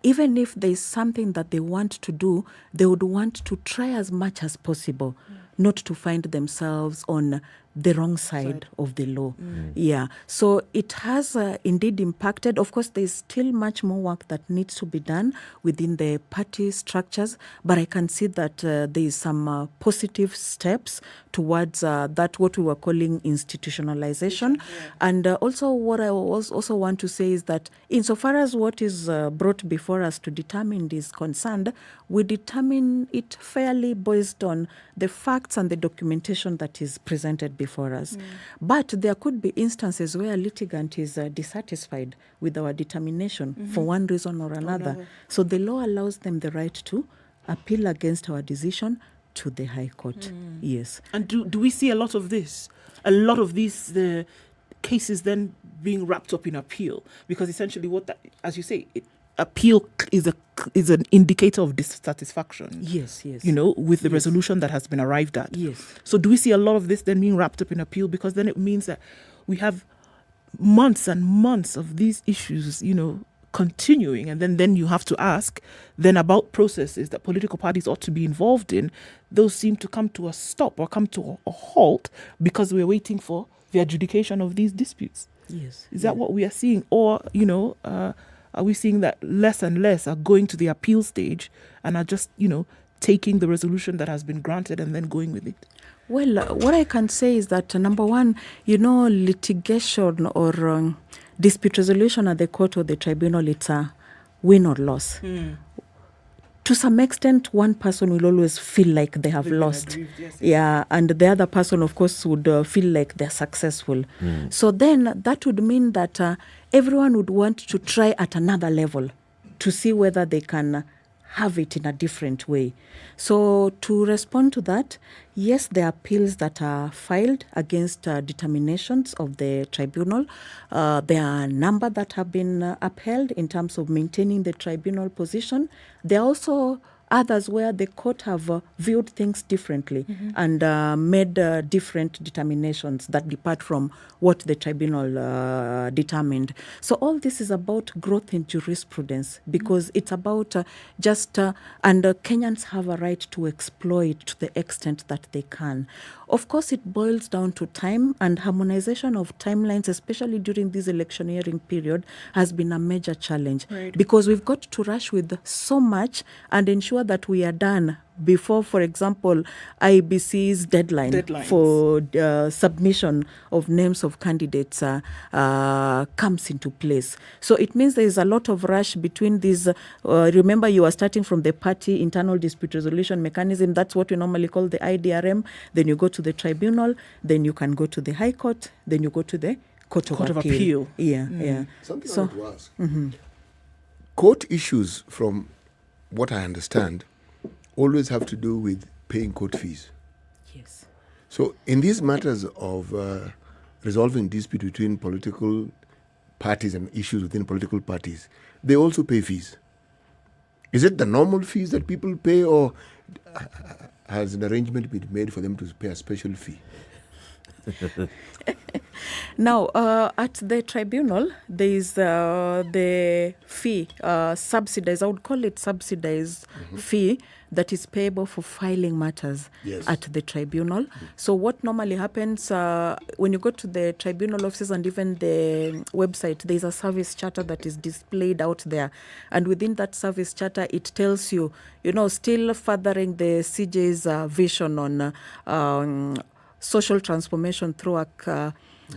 Even if there is something that they want to do, they would want to try as much as possible not to find themselves on the wrong side of the law. Yeah. So it has indeed impacted. Of course, there's still much more work that needs to be done within the party structures, but I can see that there is some positive steps towards that what we were calling institutionalization. And also what I also want to say is that insofar as what is brought before us to determine is concerned, we determine it fairly based on the facts and the documentation that is presented before us. But there could be instances where a litigant is dissatisfied with our determination for one reason or another. So the law allows them the right to appeal against our decision to the High Court. Yes. And do we see a lot of this? A lot of these cases then being wrapped up in appeal? Because essentially as you say, appeal is an indicator of dissatisfaction. Yes. With the resolution that has been arrived at. Yes. So do we see a lot of this then being wrapped up in appeal? Because then it means that we have months and months of these issues, continuing, and then you have to ask then about processes that political parties ought to be involved in. Those seem to come to a stop or come to a halt because we're waiting for the adjudication of these disputes. Yes. Is that what we are seeing? Or, are we seeing that less and less are going to the appeal stage and are just, taking the resolution that has been granted and then going with it? Well, what I can say is that, number one, litigation or dispute resolution at the court or the tribunal, it's a win or loss. To some extent, one person will always feel like they have lost. Yeah, and the other person, of course, would feel like they're successful. So then that would mean that everyone would want to try at another level to see whether they can have it in a different way. So to respond to that, yes, there are appeals that are filed against determinations of the tribunal. There are a number that have been upheld in terms of maintaining the tribunal position. There are also others where the court have viewed things differently and made different determinations that depart from what the tribunal determined. So all this is about growth in jurisprudence because it's about and Kenyans have a right to exploit to the extent that they can. Of course, it boils down to time, and harmonization of timelines, especially during this electioneering period, has been a major challenge because we've got to rush with so much and ensure that we are done before, for example, IBC's deadlines for submission of names of candidates comes into place. So it means there is a lot of rush between these. Remember, you are starting from the party internal dispute resolution mechanism. That's what we normally call the IDRM. Then you go to the tribunal. Then you can go to the High Court. Then you go to the Court of Appeal. Yeah. Something I want to ask. Court issues, from what I understand, always have to do with paying court fees. Yes. So in these matters of resolving dispute between political parties and issues within political parties, they also pay fees. Is it the normal fees that people pay, or has an arrangement been made for them to pay a special fee? Now, at the tribunal, there is the fee, subsidized, I would call it subsidized fee, that is payable for filing matters at the tribunal. So what normally happens when you go to the tribunal offices and even the website, there is a service charter that is displayed out there. And within that service charter, it tells you, still furthering the CJ's vision on social transformation through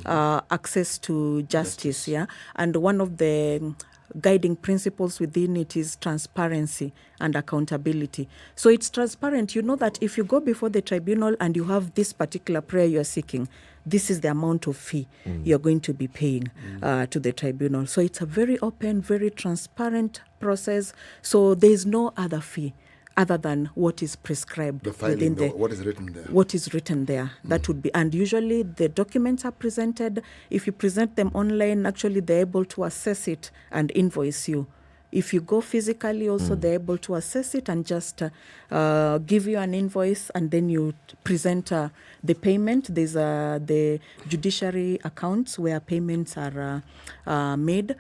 access to justice. Yeah, and one of the guiding principles within it is transparency and accountability. So it's transparent. You know that if you go before the tribunal and you have this particular prayer you're seeking, this is the amount of fee you're going to be paying to the tribunal. So it's a very open, very transparent process. So there is no other fee other than what is prescribed within what is written there. What is written there. That would be, and usually the documents are presented. If you present them online, actually they're able to assess it and invoice you. If you go physically, also they're able to assess it and just give you an invoice, and then you present the payment. There's the judiciary accounts where payments are made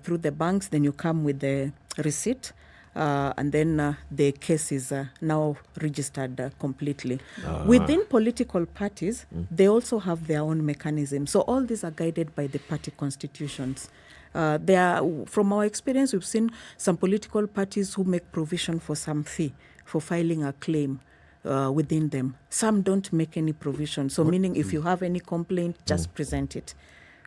through the banks. Then you come with the receipt. And then the case is now registered completely. Within political parties, they also have their own mechanism. So all these are guided by the party constitutions. From our experience, we've seen some political parties who make provision for some fee for filing a claim within them. Some don't make any provision. So meaning if you have any complaint, just present it.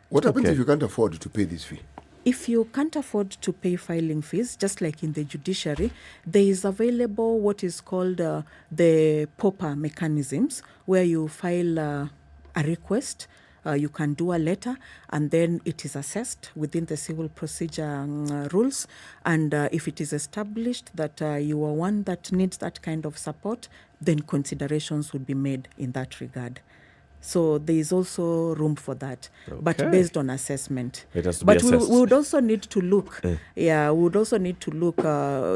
What happens if you can't afford to pay this fee? If you can't afford to pay filing fees, just like in the judiciary, there is available what is called the POPA mechanisms, where you file a request, you can do a letter, and then it is assessed within the civil procedure rules. And if it is established that you are one that needs that kind of support, then considerations would be made in that regard. So there is also room for that, but based on assessment. It has to but be assessed. we would also need to look. We would also need to look.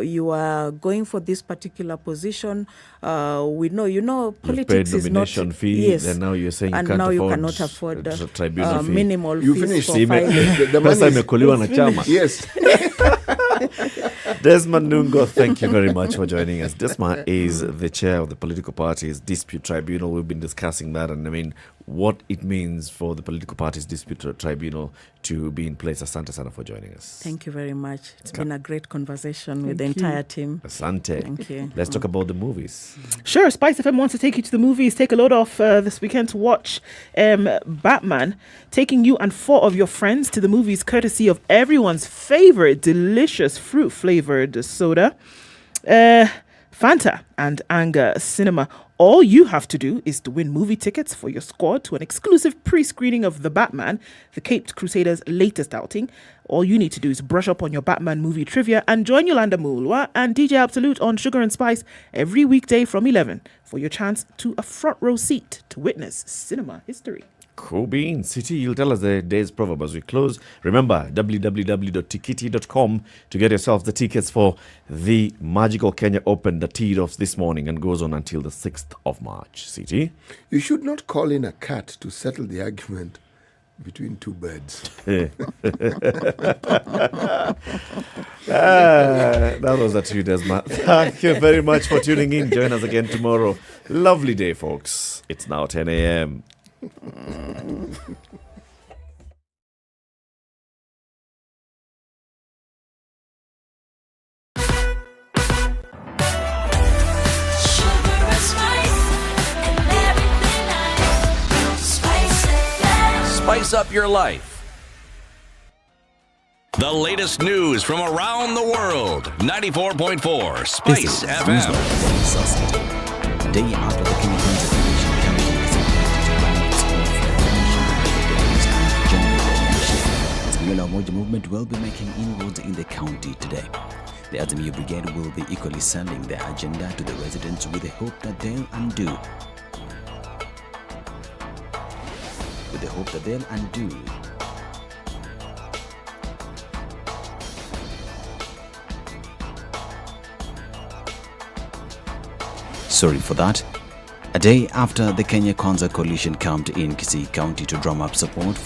You are going for this particular position. We know, politics paid is not. nomination fee, Yes, and now you're saying and you can't now afford you cannot afford tribunal fee. minimal You fees finished. for filing. The money is imekuliwa na chama. Yes. Desmond Nungo, thank you very much for joining us. Desmond is the chair of the political party's dispute tribunal. We've been discussing that, and I mean, what it means for the Political Parties Dispute Tribunal to be in place. Asante sana for joining us. Thank you very much. It's been a great conversation with the Thank you. entire team. Asante. Thank you. Let's talk about the movies. Sure, SpiceFM wants to take you to the movies. Take a load off this weekend to watch Batman, taking you and 4 of your friends to the movies courtesy of everyone's favorite delicious fruit-flavored soda, Fanta and Anger Cinema. All you have to do is to win movie tickets for your squad to an exclusive pre-screening of The Batman, the Caped Crusaders' latest outing. All you need to do is brush up on your Batman movie trivia and join Yolanda Mulwa and DJ Absolute on Sugar and Spice every weekday from 11 for your chance to a front row seat to witness cinema history. Cool beans. City, you'll tell us the day's proverb as we close. Remember, www.tikiti.com to get yourself the tickets for the Magical Kenya Open that teed off this morning and goes on until the 6th of March. City? You should not call in a cat to settle the argument between 2 birds. That was a tune, Desma. Thank you very much for tuning in. Join us again tomorrow. Lovely day, folks. It's now 10 a.m. Spice up your life. The latest news from around the world. 94.4 Spice FM. A day after the Kenyan Conservation Commission has appointed to general election, the movement will be making inroads in the county today. The Azimio Brigade will be equally selling their agenda to the residents with the hope that they'll undo. Sorry for that. A day after the Kenya Kwanza coalition camped in Kisii County to drum up support